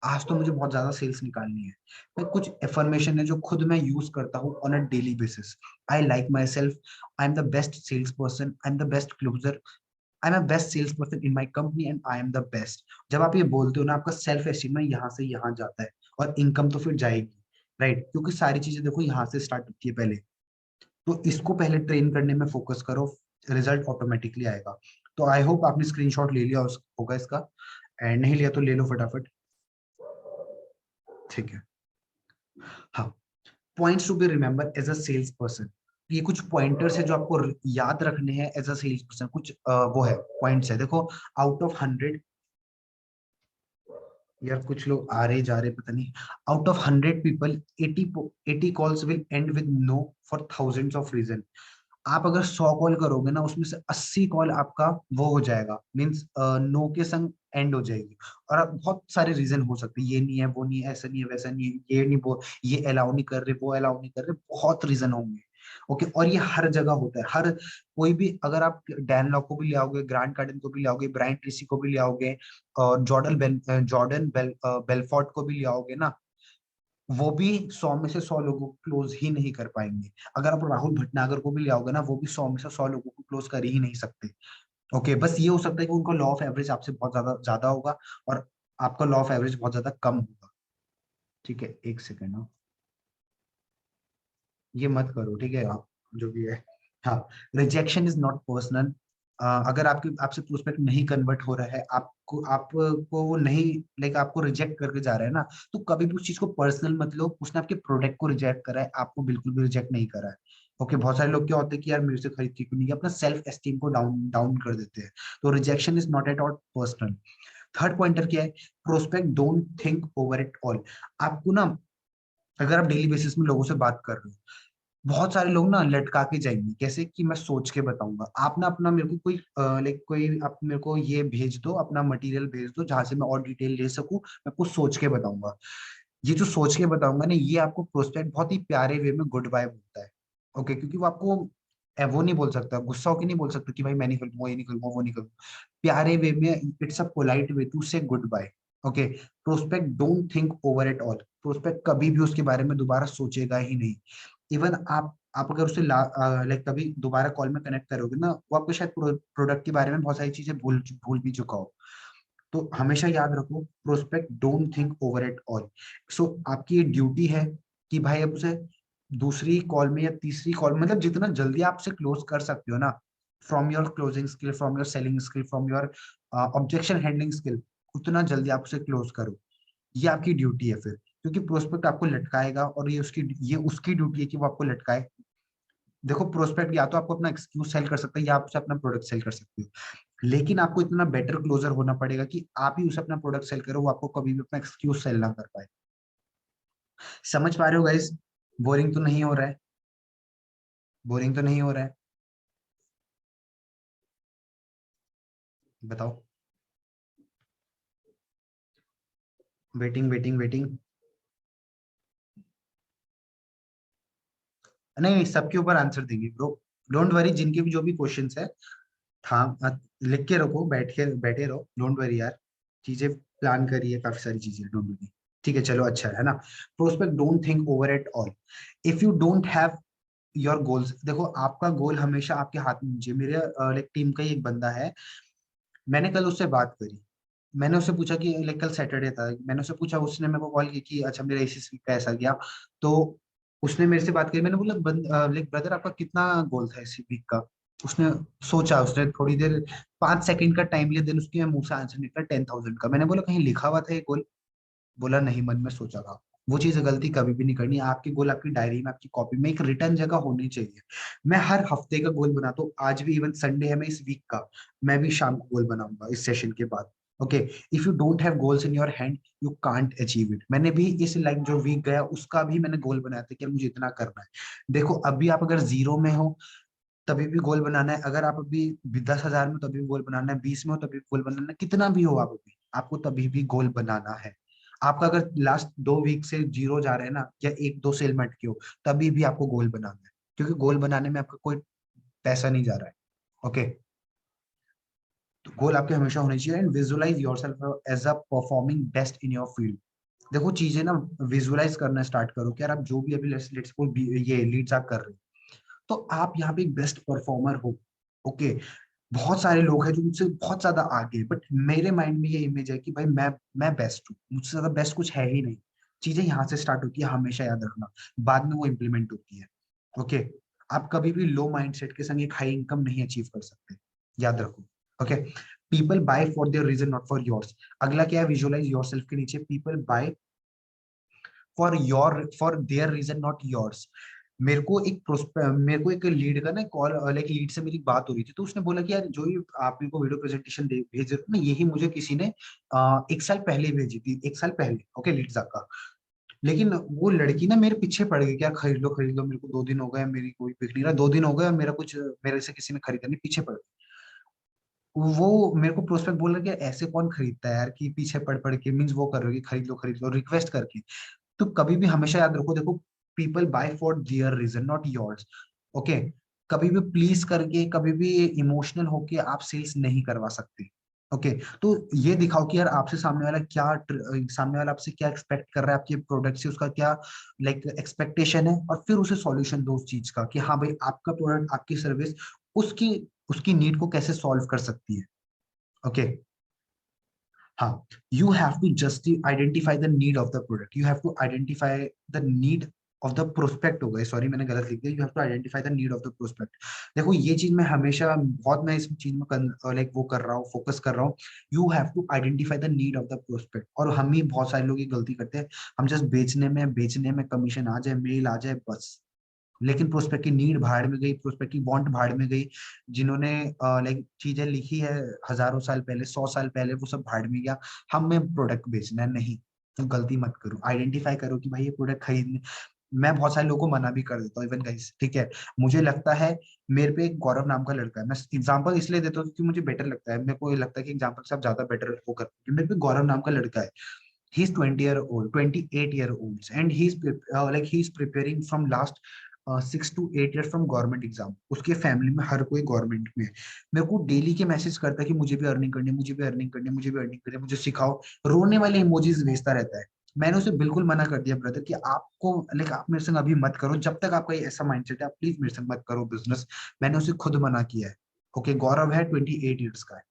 आज तो मुझे बहुत ज्यादा सेल्स निकालनी है। मैं कुछ एफर्मेशन है जो खुद मैं यूज करता हूँ on a daily basis. I like myself, I am the best sales person, I am the best closer, I am best sales person in my company, and I am the best. जब आप ये बोलते हो ना, आपका self esteem यहाँ से यहाँ जाता है, और इनकम तो फिर जाएगी, राइट? क्योंकि सारी चीजें देखो यहाँ से स्टार्ट होती है पहले। तो इसको पहले ट्रेन करने में फोकस करो, रिजल्ट ऑटोमेटिकली आएगा। तो आई होप आपने स्क्रीनशॉट ले लिया होगा इसका, एंड नहीं लिया तो ले लो फटाफट। ठीक है, हाँ। Points to be remember as a sales person, ये कुछ पॉइंटर्स है जो आपको याद रखने हैं एज अ सेल्स पर्सन। कुछ वो है पॉइंट्स है, देखो। आउट ऑफ 100, यार कुछ लोग आ रहे जा रहे पता नहीं। Out of 100 people, 80 calls will end with no for thousands of reason. आप अगर 100 कॉल करोगे ना, उसमें से 80 कॉल आपका वो हो जाएगा, मीन्स नो के संग एंड हो जाएगी। और आप बहुत सारे रीजन हो सकते हैं, ये नहीं है, वो नहीं है, ऐसा नहीं है, वैसा नहीं है, ये नहीं, वो ये अलाउ नहीं कर रहे, वो अलाउ नहीं कर रहे, बहुत रीजन होंगे। ओके, और ये हर जगह होता है। हर कोई भी, अगर आप डैन लॉक को भी ले आओगे, ग्रांट कार्डन को भी ले आओगे, ब्रायन ट्रेसी को भी ले आओगे, और बेलफोर्ट को भी ले आओगे ना, वो भी 100 में से 100 लोगों को क्लोज ही नहीं कर पाएंगे। अगर आप राहुल भटनागर को भी ले आओगे ना, वो भी 100 में से 100 लोगों को क्लोज कर ही नहीं सकते। ओके, बस ये हो सकता है कि उनका लॉ ऑफ एवरेज आपसे बहुत ज्यादा ज्यादा होगा, और आपका लॉ ऑफ एवरेज बहुत ज्यादा कम होगा। ठीक है, एक सेकेंड। ये मत करो, ठीक है, आप जो भी है। हाँ, रिजेक्शन इज नॉट पर्सनल। अगर आपकी आपसे प्रोस्पेक्ट नहीं कन्वर्ट हो रहा है, आपको वो नहीं, लाइक आपको रिजेक्ट करके जा रहा है ना, तो कभी भी उस चीज को पर्सनल मत लो। उसने आपके प्रोडक्ट को रिजेक्ट करा है, आपको बिल्कुल भी रिजेक्ट नहीं करा है। ओके, बहुत सारे लोग क्या होते हैं कि यार मेरे से खरीद के क्यों नहीं, अपना सेल्फ एस्टीम को डाउन डाउन कर देते हैं। तो rejection is not at all personal. Third pointer क्या है? Prospect don't think over it all. आपको ना, अगर आप डेली बेसिस में लोगों से बात कर रहे हो, बहुत सारे लोग ना लटका के जाएंगे, कैसे कि मैं सोच के बताऊंगा। आप ना अपना मेरे को कोई लाइक कोई आप मेरे को ये भेज दो, अपना मटेरियल भेज दो जहां से मैं और डिटेल ले सकूं, मैं आपको सोच के बताऊंगा। ये जो सोच के बताऊंगा ना, ये आपको प्रोस्पेक्ट बहुत ही प्यारे वे में गुड बाय बोलता है। ओके, क्योंकि वो आपको वो नहीं बोल सकता, गुस्सा होकर नहीं बोल सकता कि भाई मैं नहीं करूंगा, ये नहीं करूंगा, वो नहीं करूंगा। प्यारे वे में, it's a polite way to say goodbye. Okay, prospect don't think over it all. Prospect कभी भी उसके बारे में दोबारा सोचेगा ही नहीं। इवन आप अगर उसे लाइक कभी दोबारा कॉल में कनेक्ट करोगे ना, वो आपको शायद प्रोडक्ट के बारे में बहुत सारी चीजें भूल भूल भी चुका हो। तो हमेशा याद रखो, prospect don't think over it all. So आपकी ये ड्यूटी है कि भाई अब उसे दूसरी कॉल में या तीसरी कॉल, मतलब जितना जल्दी आप उसे क्लोज कर सकते हो ना, from your closing skill, from your selling skill, from your objection handling skill, उतना जल्दी आप उसे क्लोज करो। ये आपकी ड्यूटी है फिर, क्योंकि प्रोस्पेक्ट आपको लटकाएगा, और ये उसकी ड्यूटी है कि वो आपको लटकाए। देखो, प्रोस्पेक्ट या तो आपको अपना एक्सक्यूज सेल कर सकता है, या आप उसे अपना प्रोडक्ट सेल कर सकते हो, लेकिन आपको इतना बेटर क्लोजर होना पड़ेगा कि आप ही उसे अपना प्रोडक्ट सेल करो, वो आपको कभी भी अपना एक्सक्यूज सेल ना कर पाए। समझ पा रहे हो गाइस? बोरिंग तो नहीं हो रहा है? बोरिंग तो नहीं हो रहा है? बताओ। Waiting waiting waiting. नहीं नहीं, सबके ऊपर आंसर देंगे ब्रो, डोंट वरी, जिनके भी जो भी क्वेश्चंस है लिख के रखो, बैठे रहो, डोंट वरी यार, चीजें प्लान करिए, काफी सारी चीजें, डोंट वरी। ठीक है चलो, अच्छा है ना। Prospect, don't think over at all, if you don't have your goals. देखो आपका गोल हमेशा आपके हाथ में होना चाहिए। मेरे लाइक टीम का ही एक बंदा है, मैंने कल उससे बात करी, मैंने उससे पूछा कि लाइक कल सैटरडे था, मैंने उससे पूछा, उसने मेरे को कॉल की कि अच्छा मेरा एसीसी का ऐसा गया, तो उसने मेरे से बात करी, मैंने बोला लाइक ब्रदर आपका कितना गोल था इसी वीक का। उसने सोचा, उसने थोड़ी देर 5 सेकंड का टाइम लिया, देन उसके मुंह से आंसर निकला 10,000 का। मैंने बोला कहीं लिखा हुआ था ये गोल? बोला नहीं, मन में सोचा था। वो चीज गलती कभी भी नहीं करनी। आपकी गोल आपकी डायरी में, आपकी कॉपी में एक रिटर्न जगह होनी चाहिए। मैं हर हफ्ते का गोल बनाता हूँ, आज भी इवन संडे है, मैं इस वीक का मैं भी शाम को गोल बनाऊंगा इस सेशन के बाद। Okay, if you don't have goals in your hand you can't achieve it. मैंने भी इस लाइक जो वीक गया उसका भी मैंने गोल बनाया था कि मुझे इतना करना है। देखो अभी आप अगर जीरो में हो तभी भी गोल बनाना है, अगर आप अभी 10,000 में हो, तभी भी गोल बनाना है, 20 में हो तभी भी गोल बनाना है, कितना भी हो आप अभी, आपको तभी भी गोल बनाना है। आपका अगर लास्ट 2 वीक से जीरो जा रहे हैं ना, या 1-2 सेल मट के हो, तभी भी आपको गोल बनाना है, क्योंकि गोल बनाने में आपका कोई पैसा नहीं जा रहा है। ओके, तो गोल आपके हमेशा होने चाहिए। And visualize yourself as a performing best in your field. देखो चीजें ना विजुअलाइज करना स्टार्ट करो कि यार आप जो भी अभी लेट्स सपोज ये लीड्स आप कर रहे हो, तो आप यहाँ पे एक बेस्ट परफॉर्मर हो। ओके, बहुत सारे लोग हैं जो मुझसे बहुत ज्यादा आगे हैं, बट मेरे माइंड में ये इमेज है कि भाई मैं बेस्ट हूँ, मुझसे ज्यादा बेस्ट कुछ है ही नहीं। चीजें यहाँ से स्टार्ट होती है, हमेशा याद रखना, बाद में वो इम्प्लीमेंट होती है। ओके, आप कभी भी लो माइंडसेट के संग एक हाई इनकम नहीं अचीव कर सकते, याद रखो। Okay, people buy for their reason not for yours. अगला क्या है, विजुअलाइज योरसेल्फ के नीचे people buy for their reason not yours. मेरे को एक लीड का ना कॉल, लाइक लीड से मेरी बात हो रही थी, तो उसने बोला कि यार जो ये आप मेरे को वीडियो प्रेजेंटेशन भेज रहे हो ना, यही मुझे किसी ने 1 साल पहले भेजी थी, 1 साल पहले। ओके, लीड का, लेकिन वो लड़की ना मेरे पीछे पड़ गई, क्या खरीद लो, मेरे को 2 दिन हो गए, मेरी कोई बिक नहीं रहा, 2 दिन हो गए और मेरा कुछ मेरे से किसी ने खरीदा नहीं, पीछे पड़ गई। वो मेरे को प्रोस्पेक्ट बोल रहा है कि ऐसे कौन खरीदता है यार, कि पीछे पड़ पड़ के मीन्स वो कर रहे हो कि खरीद लो रिक्वेस्ट करके। तो कभी भी हमेशा याद रखो, देखो people buy for their reason not yours. Okay, कभी भी प्लीज करके, कभी भी इमोशनल होके आप सेल्स नहीं करवा सकते। ओके, तो ये दिखाओ कि यार आपसे सामने वाला आपसे क्या एक्सपेक्ट कर रहा है, आपके प्रोडक्ट से उसका क्या लाइक एक्सपेक्टेशन है, और फिर उसे सॉल्यूशन दो उस चीज का कि हाँ भाई आपका प्रोडक्ट, आपकी सर्विस उसकी उसकी नीड को कैसे सॉल्व कर सकती है। ओके, हाँ, you have to just identify the need of the product, you have to identify the need of the prospect. हो गए, सॉरी मैंने गलत लिख दिया, you have to identify the need of the prospect. देखो ये चीज मैं हमेशा बहुत, मैं इस चीज में लाइक वो कर रहा हूँ, फोकस कर रहा हूँ। You have to identify the need of the prospect, और हम ही बहुत सारे लोग ये गलती करते हैं, हम जस्ट बेचने में कमीशन आ जाए, मेल आ जाए, बस। लेकिन प्रोस्पेक्ट की नीड भाड़ में गई, प्रोस्पेक्ट की वांट भाड़ में गई, जिन्होंने लाइक चीजें लिखी है हजारों साल पहले, 100 साल पहले, वो सब भाड़ में गया। हमें प्रोडक्ट बेचना है, नहीं, तो गलती मत करो, आइडेंटिफाई करो कि भाई ये प्रोडक्ट खरीदने। मैं बहुत सारे लोगों को मना भी कर देता हूँ, इवन गाइस, ठीक है। मुझे लगता है, मेरे पे एक गौरव नाम का लड़का है, मैं एग्जांपल इसलिए देता हूँ क्योंकि मुझे बेटर लगता है, मेरे को ये लगता है कि एग्जांपल से आप ज्यादा बेटर वो करते हैं। मेरे पे गौरव नाम का लड़का है, he is 28 year old and he is preparing from last 6 to 8 years from government exam. उसके फैमिली में हर कोई गवर्नमेंट में है। मेरे को डेली के मैसेज करता है कि मुझे भी अर्निंग करनी है, मुझे भी अर्निंग करनी है, मुझे भी अर्निंग करनी है, मुझे सिखाओ, रोने वाले इमोजीज भेजता रहता है। मैंने उसे बिल्कुल मना कर दिया ब्रदर कि आपको लाइक आप मेरे संग अभी मत करो, जब तक आपका ये ऐसा माइंडसेट है आप प्लीज मेरे संग मत करो बिजनेस। मैंने उसे खुद मना किया है। ओके, गौरव है 28 ईयर्स का है,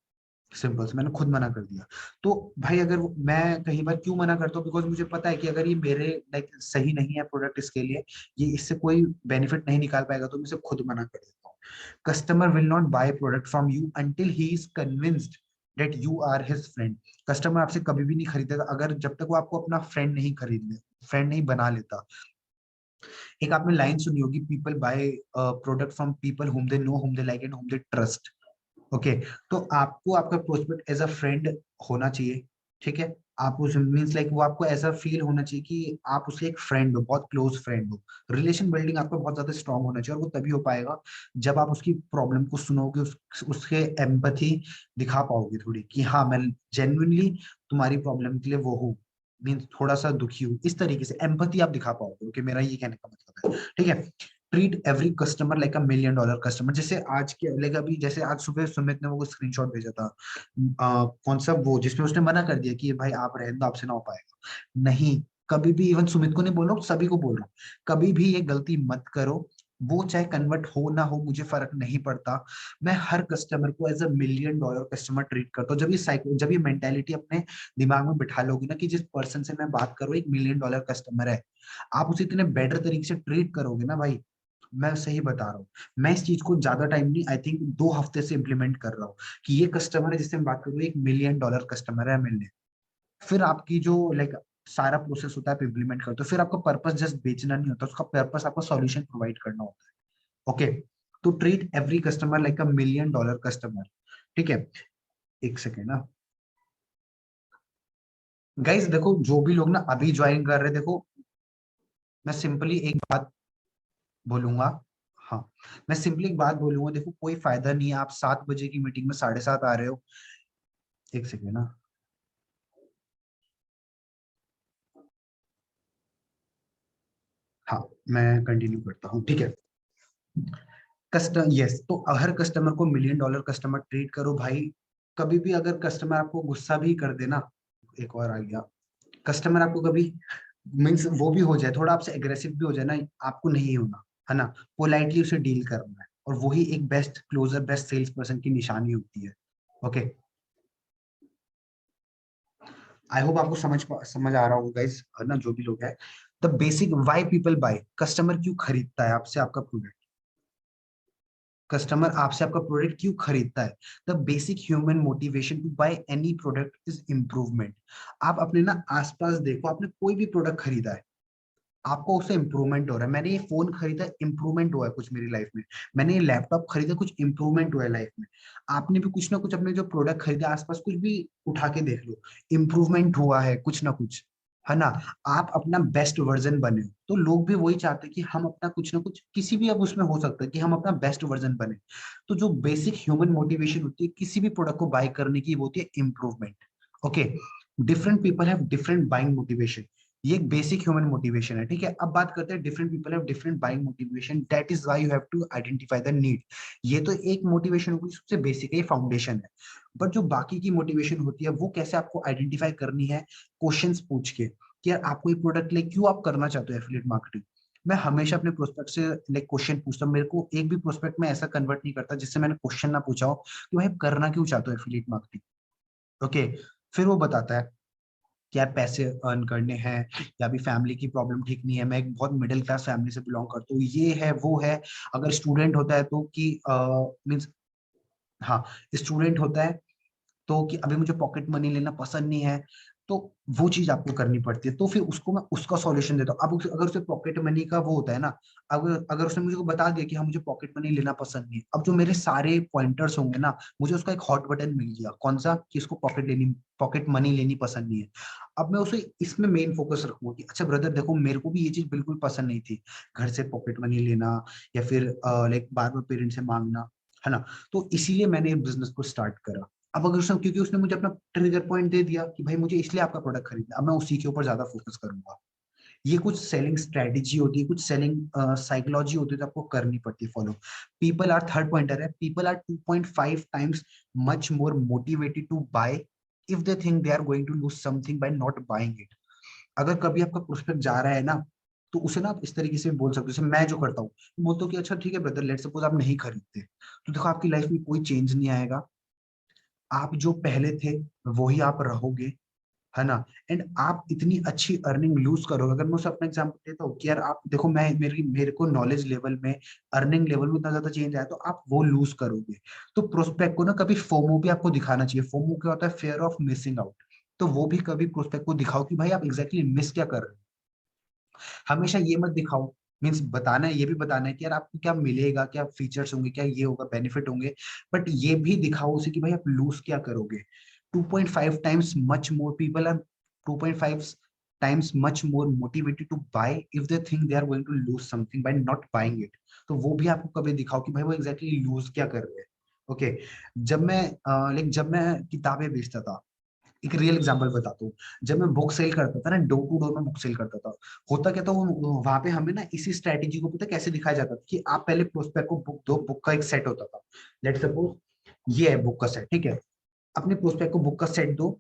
सिंपल से मैंने खुद मना कर दिया। तो भाई अगर मैं कहीं बार क्यों मना करता हूँ, बिकॉज मुझे पता है कि अगर ये मेरे लाइक सही नहीं है प्रोडक्ट इसके लिए, ये इससे कोई बेनिफिट नहीं निकाल पाएगा, तो मैं इसे खुद मना कर देता हूँ। Customer will not buy product from you until he is convinced that you are his friend. Customer आपसे कभी भी नहीं खरीदेगा अगर जब तक वो आपको अपना फ्रेंड नहीं बना लेता। एक आपने लाइन सुनी होगी, people bye product from people whom they know, हुम दे लाइक एंड हुम दे ट्रस्ट। ओके, तो आपको आपका प्रोस्पेक्ट एज अ फ्रेंड होना चाहिए, ठीक है। आप उस मीन्स लाइक वो आपको ऐसा फील होना चाहिए कि आप उसके एक फ्रेंड हो, बहुत क्लोज फ्रेंड हो। रिलेशन बिल्डिंग आपका बहुत ज्यादा स्ट्रांग होना चाहिए, और वो तभी हो पाएगा जब आप उसकी प्रॉब्लम को सुनोगे, उसके एम्पैथी दिखा पाओगे थोड़ी, कि हाँ मैं जेन्युइनली तुम्हारी प्रॉब्लम के लिए वो हूँ, मीन्स थोड़ा सा दुखी हूँ, इस तरीके से एम्पैथी आप दिखा पाओगे। ओके, मेरा ये कहने का मतलब है, ठीक है। ट्रीट एवरी कस्टमर लाइक अ मिलियन डॉलर कस्टमर। जैसे आज के लाइक अभी जैसे आज सुबह सुमित ने वो स्क्रीनशॉट भेजा था, कौन सा वो जिसमें उसने मना कर दिया कि भाई आप रहने दो, आपसे ना हो पाएगा। नहीं, कभी भी, इवन सुमित को नहीं बोल रहा हूँ, सभी को बोल रहा हूँ, कभी भी ये गलती मत करो। वो चाहे कन्वर्ट हो ना हो मुझे फर्क नहीं पड़ता। मैं हर कस्टमर को as a million dollar customer treat करता हूँ। जब ये मेंटेलिटी अपने दिमाग में बिठा लोगे ना कि जिस पर्सन से मैं बात करूँ एक मिलियन डॉलर कस्टमर है, आप उसे इतने बेटर तरीके से ट्रीट करोगे ना भाई, मैं सही बता रहा हूँ। मैं इस चीज को ज्यादा टाइम नहीं, आई थिंक 2 हफ्ते से इम्प्लीमेंट कर रहा हूँ कि ये कस्टमर है जिससे मैं बात करूँ एक मिलियन डॉलर कस्टमर है मिलने। फिर आपकी जो लाइक सारा प्रोसेस होता है आप इम्प्लीमेंट करते हो, फिर आपका पर्पस जस्ट बेचना नहीं होता, उसका पर्पस आपको सॉल्यूशन प्रोवाइड करना होता है। ओके, तो ट्रीट एवरी कस्टमर लाइक अ मिलियन डॉलर कस्टमर, ठीक है। एक सेकेंड ना गाइस, देखो जो भी लोग ना अभी ज्वाइन कर रहे हैं, देखो मैं सिंपली एक बात बोलूंगा। हाँ, मैं सिंपली एक बात बोलूंगा, देखो कोई फायदा नहीं है आप 7 बजे की मीटिंग में 7:30 आ रहे हो। एक सेकेंड ना, हाँ मैं कंटिन्यू करता हूँ, ठीक है। कस्टमर, यस, तो हर कस्टमर को मिलियन डॉलर कस्टमर ट्रीट करो भाई। कभी भी अगर कस्टमर आपको गुस्सा भी कर देना, एक और आ गया, कस्टमर आपको कभी मीन्स वो भी हो जाए, थोड़ा आपसे एग्रेसिव भी हो जाए ना, आपको नहीं होना है ना, पोलाइटली उसे डील करना है, और वही एक best closer, best sales person की निशानी होती है। ओके, आई होप आपको समझ आ रहा होगा गाइस, है ना, जो भी लोग है। The basic why people buy, customer क्यों खरीदता है आपसे आपका प्रोडक्ट, कस्टमर आपसे आपका प्रोडक्ट क्यों खरीदता है। The basic human motivation to buy any product is improvement. आप अपने ना आसपास देखो, आपने कोई भी प्रोडक्ट खरीदा है, आपको उससे इंप्रूवमेंट हो रहा है। मैंने ये फोन खरीदा, इंप्रूवमेंट हुआ है कुछ मेरी लाइफ में। मैंने ये लैपटॉप खरीदा, कुछ इंप्रूवमेंट हुआ है लाइफ में। आपने भी कुछ ना कुछ अपने जो प्रोडक्ट खरीदा, आसपास कुछ भी उठा के देख लो, इंप्रूवमेंट हुआ है कुछ ना कुछ, है ना। आप अपना बेस्ट वर्जन बने हो, तो लोग भी वही चाहते हैं कि हम अपना कुछ ना कुछ, किसी भी अब उसमें हो सकता है कि हम अपना बेस्ट वर्जन बने। तो जो बेसिक ह्यूमन मोटिवेशन होती है किसी भी प्रोडक्ट को बाय करने की, वो होती है improvement. Okay, different people have different buying motivation, ये एक बेसिक ह्यूमन मोटिवेशन है, ठीक है। अब बात करते हैं different people have different buying motivation, that is why you have to identify the need. ये तो एक मोटिवेशन होगी, सबसे बेसिक है, फाउंडेशन है। बट जो बाकी की मोटिवेशन होती है वो कैसे आपको आइडेंटिफाई करनी है, क्वेश्चंस पूछ के कि यार आपको ये प्रोडक्ट ले क्यों आप करना चाहते हो एफिलिएट मार्केटिंग। मैं हमेशा अपने प्रोस्पेक्ट से लाइक क्वेश्चन पूछता हूँ, मेरे को एक भी प्रोस्पेक्ट में ऐसा कन्वर्ट नहीं करता जिससे मैंने क्वेश्चन ना पूछा हो कि भाई आप करना क्यों चाहते हो एफिलिएट मार्केटिंग। ओके, फिर वो बताता है कि यार पैसे अर्न करने हैं, या भी फैमिली की प्रॉब्लम ठीक नहीं है, मैं एक बहुत मिडिल क्लास फैमिली से बिलोंग करता हूँ, ये है वो है। अगर स्टूडेंट होता है तो कि मीन्स, हाँ, स्टूडेंट होता है तो कि अभी मुझे पॉकेट मनी लेना पसंद नहीं है, तो वो चीज आपको करनी पड़ती है। तो फिर उसको मैं उसका सॉल्यूशन देता हूँ। अब अगर उसे पॉकेट मनी का वो होता है ना, अगर अगर उसने मुझे को बता दिया कि हाँ मुझे पॉकेट मनी लेना पसंद नहीं है, अब जो मेरे सारे पॉइंटर्स होंगे ना, मुझे उसका एक हॉट बटन मिल गया, कौन सा, कि इसको पॉकेट मनी लेनी पसंद नहीं है। अब मैं उसे इसमें मेन फोकस रखूंगा कि अच्छा ब्रदर देखो, मेरे को भी ये चीज बिल्कुल पसंद नहीं थी, घर से पॉकेट मनी लेना, या फिर लाइक बार बार पेरेंट्स से मांगना, है ना। तो इसीलिए मैंने बिजनेस को स्टार्ट करा। अब अगर उसने, क्योंकि उसने मुझे अपना ट्रिगर पॉइंट दे दिया कि भाई मुझे इसलिए आपका प्रोडक्ट खरीदना, अब मैं उसी के ऊपर ज्यादा फोकस करूंगा। ये कुछ सेलिंग स्ट्रेटेजी होती है, कुछ सेलिंग साइकोलॉजी होती है, तो आपको करनी पड़ती है follow. People are, third pointer है, people are 2.5 times much more motivated to buy if they think they are going to lose something by not buying it. अगर कभी आपका प्रोस्पेक्ट जा रहा है ना, तो उसे ना आप इस तरीके से बोल सकते हो, जैसे मैं जो करता हूँ, बोलता हूँ कि अच्छा ठीक है ब्रदर, लेट सपोज आप नहीं खरीदते, तो देखो आपकी लाइफ में कोई चेंज नहीं आएगा, आप जो पहले थे वही आप रहोगे, है ना। एंड आप इतनी अच्छी अर्निंग लूज करोगे। अगर मैं उसे अपना एग्जांपल देता हूँ कि यार आप देखो, मैं मेरे को नॉलेज लेवल में, अर्निंग लेवल में इतना ज्यादा चेंज आया, तो आप वो लूज करोगे। तो प्रोस्पेक्ट को ना कभी फोमो भी आपको दिखाना चाहिए। फोमो क्या होता है, फेयर ऑफ मिसिंग आउट। तो वो भी कभी प्रोस्पेक्ट को दिखाओ कि भाई आप एग्जैक्टली मिस क्या कर रहे हो। हमेशा ये मत दिखाओ, मीन्स बताना है, ये भी बताना है कि यार आपको क्या मिलेगा, क्या फीचर्स होंगे, क्या ये होगा, बेनिफिट होंगे, बट ये भी दिखाओ उसे कि भाई आप लूज क्या करोगे। 2.5 times much more people are 2.5 times much more motivated to buy if they think they are going to lose something by not buying it. तो वो भी आपको कभी दिखाओ कि भाई वो एग्जैक्टली लूज क्या कर रहे हैं। ओके, जब मैं किताबें बेचता था, एक रियल एग्जांपल बताता हूँ। जब मैं बुक सेल करता था ना, डोर टू डोर में बुक सेल करता था, होता क्या था, वहां पे हमें ना इसी स्ट्रेटेजी को पता है कैसे दिखाया जाता था कि आप पहले प्रोस्पेक्ट को बुक दो, बुक का एक सेट होता था। लेट सपोज ये है बुक का सेट, ठीक है, अपने प्रोस्पेक्ट को बुक का सेट दो,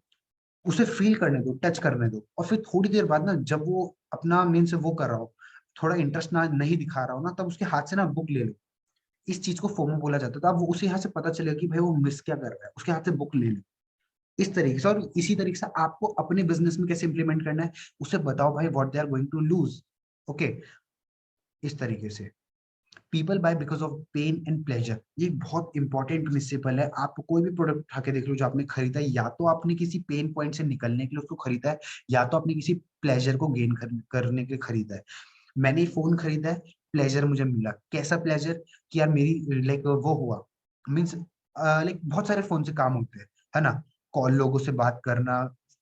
उसे फील करने दो, टच करने दो, और फिर थोड़ी देर बाद ना जब वो अपना मीन से वो कर रहा हो, थोड़ा इंटरेस्ट ना नहीं दिखा रहा हो ना, तब उसके हाथ से ना बुक ले लो। इस चीज को फोमो बोला जाता था। अब वो उसे यहाँ से पता चलेगा कि भाई वो मिस क्या कर रहा है, उसके हाथ से बुक ले लो। इस तरीके से, और इसी तरीके से आपको अपने बिजनेस में कैसे इंप्लीमेंट करना है, उसे बताओ भाई what they are going to lose. Okay, इस तरीके से people buy because of pain and pleasure, ये बहुत इंपॉर्टेंट प्रिंसिपल है। आप कोई भी प्रोडक्ट उठा के देख लो जो आपने खरीदा है, या तो आपने किसी पेन पॉइंट से निकलने के लिए उसको खरीदा है, या तो आपने किसी प्लेजर को गेन करने के लिए खरीदा है। मैंने फोन खरीदा है, प्लेजर मुझे मिला, कैसा प्लेजर, कि यार मेरी लाइक वो हुआ, मीन्स लाइक बहुत सारे फोन से काम होते हैं, है ना, कॉल, लोगों से बात करना,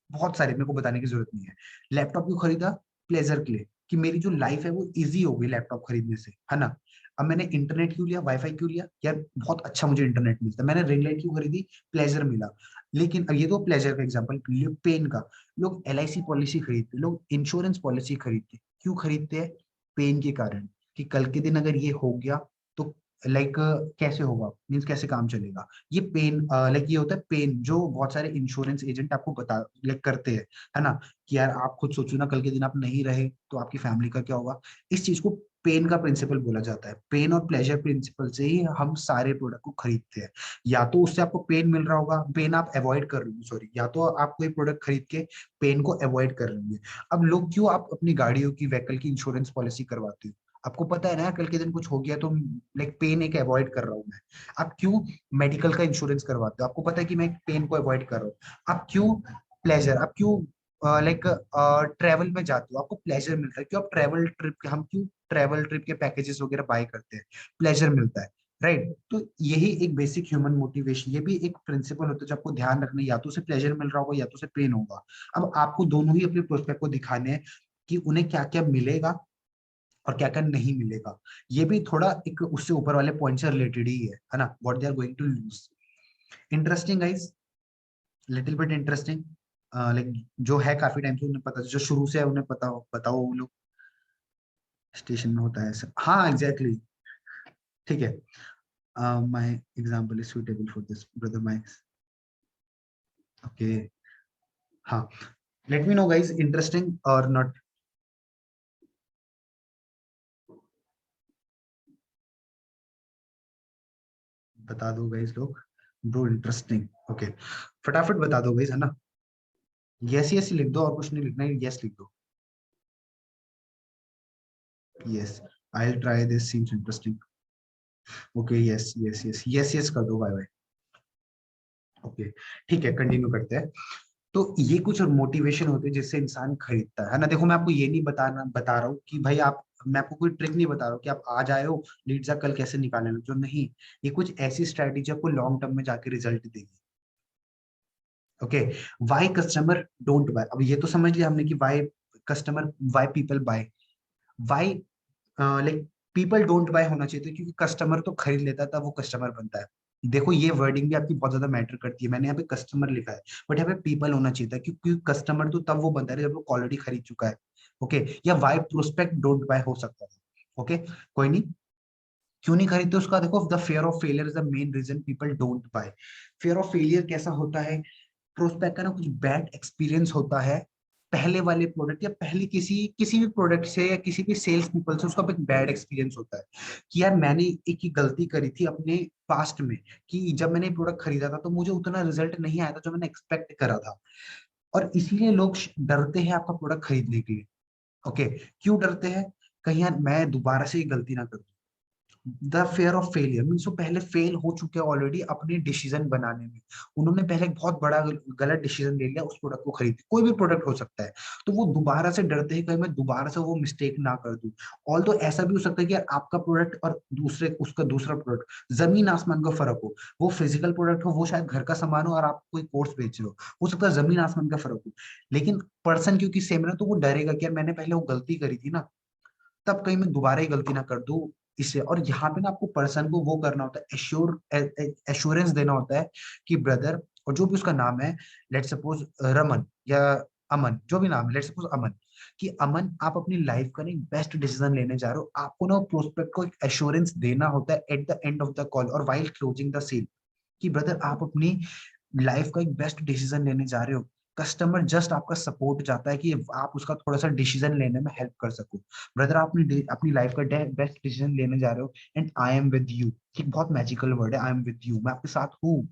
बहुत सारे, मेरे को बताने की जरूरत नहीं है। लैपटॉप क्यों खरीदा, प्लेजर के लिए, कि मेरी जो लाइफ है वो इजी हो गई लैपटॉप खरीदने से, है ना। अब मैंने इंटरनेट क्यों लिया, वाईफाई क्यों लिया, यार बहुत अच्छा मुझे इंटरनेट मिलता है। मैंने रिंग लाइट क्यों खरीदी, प्लेजर मिला। लेकिन अब ये तो प्लेजर का एग्जांपल, पेन का, लोग एलआईसी पॉलिसी खरीदते, लोग इंश्योरेंस पॉलिसी खरीदते, क्यों खरीदते हैं, पेन के कारण, कि कल के दिन अगर ये हो गया तो लाइक कैसे होगा, मीन्स कैसे काम चलेगा। ये पेन लाइक ये होता है पेन, जो बहुत सारे इंश्योरेंस एजेंट आपको बता लाइक करते हैं, है ना, कि यार आप खुद सोचो ना, कल के दिन आप नहीं रहे तो आपकी फैमिली का क्या होगा। इस चीज को पेन का प्रिंसिपल बोला जाता है। पेन और प्लेजर प्रिंसिपल से ही हम सारे प्रोडक्ट को खरीदते हैं। या तो उससे आपको पेन मिल रहा होगा, पेन आप अवॉइड कर रहे हो, सॉरी, या तो आप कोई प्रोडक्ट खरीद के पेन को अवॉइड कर रहे हैं। अब लोग क्यों आप अपनी गाड़ियों की, व्हीकल की इंश्योरेंस पॉलिसी करवाते हो, आपको पता है ना कल के दिन कुछ हो गया तो लाइक पेन एक अवॉइड कर रहा हूं मैं। आप क्यों मेडिकल का इंश्योरेंस करवाते हो, आपको पता है कि मैं पेन को अवॉइड कर रहा हूँ। आप क्यों प्लेजर, आप क्यों लाइक ट्रेवल में जाते हो, आपको प्लेजर मिलता है, क्यों आप ट्रेवल ट्रिप, हम क्यों ट्रेवल ट्रिप के पैकेजेस वगैरह बाय करते हैं, प्लेजर मिलता है, राइट। तो यही एक बेसिक ह्यूमन मोटिवेशन, ये भी एक प्रिंसिपल होता है जो आपको ध्यान रखना है, या तो उसे प्लेजर मिल रहा होगा या तो उसे पेन होगा। अब आपको दोनों ही अपने प्रोस्पेक्ट को दिखाने हैं कि उन्हें क्या क्या मिलेगा और क्या क्या नहीं मिलेगा। ये भी थोड़ा एक उससे ऊपर वाले पॉइंट से रिलेटेड ही है ना, what they are going to lose. Interesting guys, little bit interesting, like जो है काफी टाइम से उन्हें पता, जो शुरू से है उन्हें पता हो, बताओ वो लोग स्टेशन में होता है ऐसा, हाँ एग्जैक्टली exactly. ठीक है, my example is suitable for this brother my, okay, हाँ, let me know guys, interesting और नॉट, बता दो गाइस लोग, ब्रो इंटरेस्टिंग, ओके, फटाफट बता दो गाइस, है ना। यस यस लिख दो, और कुछ नहीं लिखना है, यस लिख दो, yes, I will try, this seems interesting, okay, yes yes yes yes yes कर दो, बाय बाय, ओके, ठीक है, कंटिन्यू करते हैं। तो ये कुछ मोटिवेशन होते हैं जिससे इंसान खरीदता है ना। देखो मैं आपको ये नहीं बता रहा हूँ कि भाई आप, मैं आपको कोई ट्रिक नहीं बता रहा हूँ कि आप आज आए हो लीड जा कल कैसे निकालने जो नहीं, ये कुछ ऐसी स्ट्रैटेजी आपको लॉन्ग टर्म में जाके रिजल्ट देगी। Okay, why customer don't buy, अब ये तो समझ लिया हमने कि why customer, why people buy, why like people don't buy होना चाहिए था, क्योंकि कस्टमर तो खरीद लेता था, वो कस्टमर बनता है। देखो ये वर्डिंग भी आपकी बहुत ज्यादा मैटर करती है, मैंने यहाँ पे कस्टमर लिखा है, बट यहाँ पे पीपल होना चाहिए था, क्योंकि कस्टमर तो तब वो बनता है जब वो ऑलरेडी खरीद चुका है। ओके, या वाई प्रोस्पेक्ट डोंट बाय हो सकता था। ओके, कोई नहीं, क्यों नहीं खरीदते उसका देखो, the fear of failure is the main reason people don't buy. Fear of failure कैसा होता है, प्रोस्पेक्ट का ना कुछ बैड एक्सपीरियंस होता है पहले वाले प्रोडक्ट, या पहले किसी किसी भी प्रोडक्ट से, या किसी भी सेल्स पीपल से उसका एक बैड एक्सपीरियंस होता है, कि यार मैंने एक ही गलती करी थी अपने पास्ट में, कि जब मैंने प्रोडक्ट खरीदा था तो मुझे उतना रिजल्ट नहीं आया था जो मैंने एक्सपेक्ट करा था, और इसलिए लोग डरते हैं आपका प्रोडक्ट खरीदने के लिए। ओके, क्यों डरते हैं, कहीं यार मैं दोबारा से ये गलती ना करूं। The fair of failure means वो पहले फेल हो चुके हैं ऑलरेडी अपने डिसीजन बनाने में, उन्होंने पहले एक बहुत बड़ा गलत डिसीजन ले लिया उस प्रोडक्ट को खरीद, कोई भी प्रोडक्ट हो सकता है, तो वो दोबारा से डरते हैं कहीं मैं दोबारा से वो मिस्टेक ना कर दूं। ऑल तो ऐसा भी हो सकता है कि यार आपका प्रोडक्ट और दूसरे उसका दूसरा प्रोडक्ट जमीन आसमान का फर्क हो, वो फिजिकल प्रोडक्ट हो, वो शायद घर का सामान हो, और आप कोई कोर्स बेच रहे हो सकता है जमीन आसमान का फर्क हो, लेकिन पर्सन क्योंकि सेम है ना, तो वो डरेगा कि यार मैंने पहले वो गलती करी थी ना, तब कहीं मैं दोबारा ही गलती ना कर दूं इससे। और यहाँ पे ना आपको पर्सन को वो करना होता है, एश्योरेंस देना होता है कि ब्रदर और जो भी उसका नाम है, लेट्स सपोज रमन या अमन, जो भी नाम है, लेट्स सपोज अमन, कि अमन आप अपनी लाइफ का एक बेस्ट डिसीजन लेने जा रहे हो, आपको ना प्रोस्पेक्ट को एक एश्योरेंस देना होता है eight the end of the call और वाइल क्लोजिंग द सेल, कि ब्रदर आप अपनी लाइफ का एक बेस्ट डिसीजन लेने जा रहे हो। कस्टमर जस्ट आपका सपोर्ट चाहता है कि आप उसका थोड़ा सा डिसीजन लेने में हेल्प कर सको। ब्रदर आप अपनी लाइफ का बेस्ट डिसीजन लेने जा रहे हो, and I am with you, एक बहुत मैजिकल वर्ड है, आई एम विद यू, मैं आपके साथ हूँ,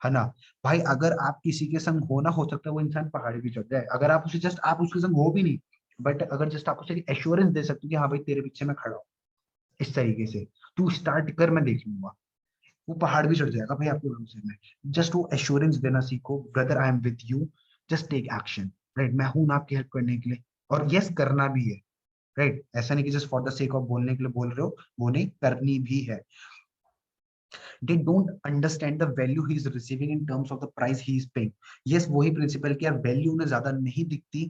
है ना। भाई अगर आप किसी के संग हो ना, हो सकता है वो इंसान पहाड़ी भी चढ़ जाए, अगर आप उसे जस्ट आप उसके संग हो भी नहीं, बट अगर जस्ट आप उसे एश्योरेंस दे सकते हो कि हाँ भाई तेरे पीछे मैं खड़ा हूँ, इस तरीके से तू स्टार्ट कर, मैं देख लूंगा, वो पहाड़ भी चढ़ जाएगा भाई आपके भरोसे में। जस्ट वो एश्योरेंस देना सीखो, brother I am with you, just take action, right, मैं हूं ना आपकी हेल्प करने के लिए, और यस करना भी है, राइट, ऐसा नहीं कि just for the sake of बोलने के लिए बोल रहे हो, वो नहीं, करनी भी है। they don't understand the value he is receiving in terms of the price he is paying। yes वही प्रिंसिपल कि यार वैल्यू उन्हें ज्यादा नहीं दिखती,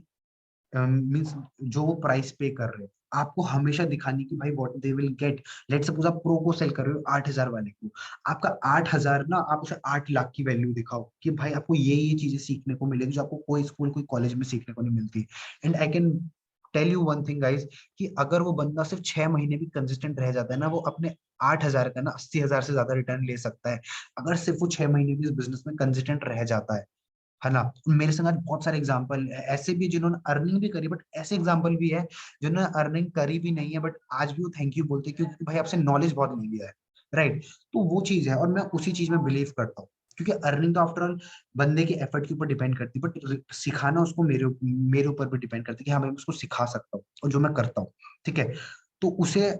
मींस जो वो प्राइस पे कर रहे हैं, आपको हमेशा दिखानी कि भाई what they will get. Let's suppose आप प्रो को सेल कर रहे हो 8,000 वाले को, आपका 8,000 ना, आप उसे 8 लाख की वैल्यू दिखाओ कि भाई आपको ये चीजें सीखने को मिलेगी जो आपको कोई स्कूल कोई कॉलेज में सीखने को नहीं मिलती। And I can tell you one thing guys, कि अगर वो बंदा सिर्फ 6 महीने भी कंसिस्टेंट रह जाता है ना, वो अपने 8,000 का ना 80,000 से ज्यादा रिटर्न ले सकता है, अगर सिर्फ वो 6 महीने भी इस बिजनेस में कंसिस्टेंट रह जाता है ना। मेरे संग आज बहुत सारे एग्जांपल ऐसे भी जिन्होंने अर्निंग भी करी, बट ऐसे एग्जांपल भी है जिन्होंने अर्निंग करी भी नहीं है, बट आज भी वो थैंक यू बोलते हैं क्योंकि भाई आपसे नॉलेज बहुत ले लिया है, राइट। तो वो चीज है, और मैं उसी चीज में बिलीव करता हूँ, क्योंकि अर्निंग तो आफ्टर ऑल बंदे के एफर्ट के ऊपर डिपेंड करती है, बट सिखाना उसको मेरे ऊपर भी डिपेंड करती है कि हाँ मैं उसको सिखा सकता हूँ, और जो मैं करता हूँ, ठीक है। तो उसे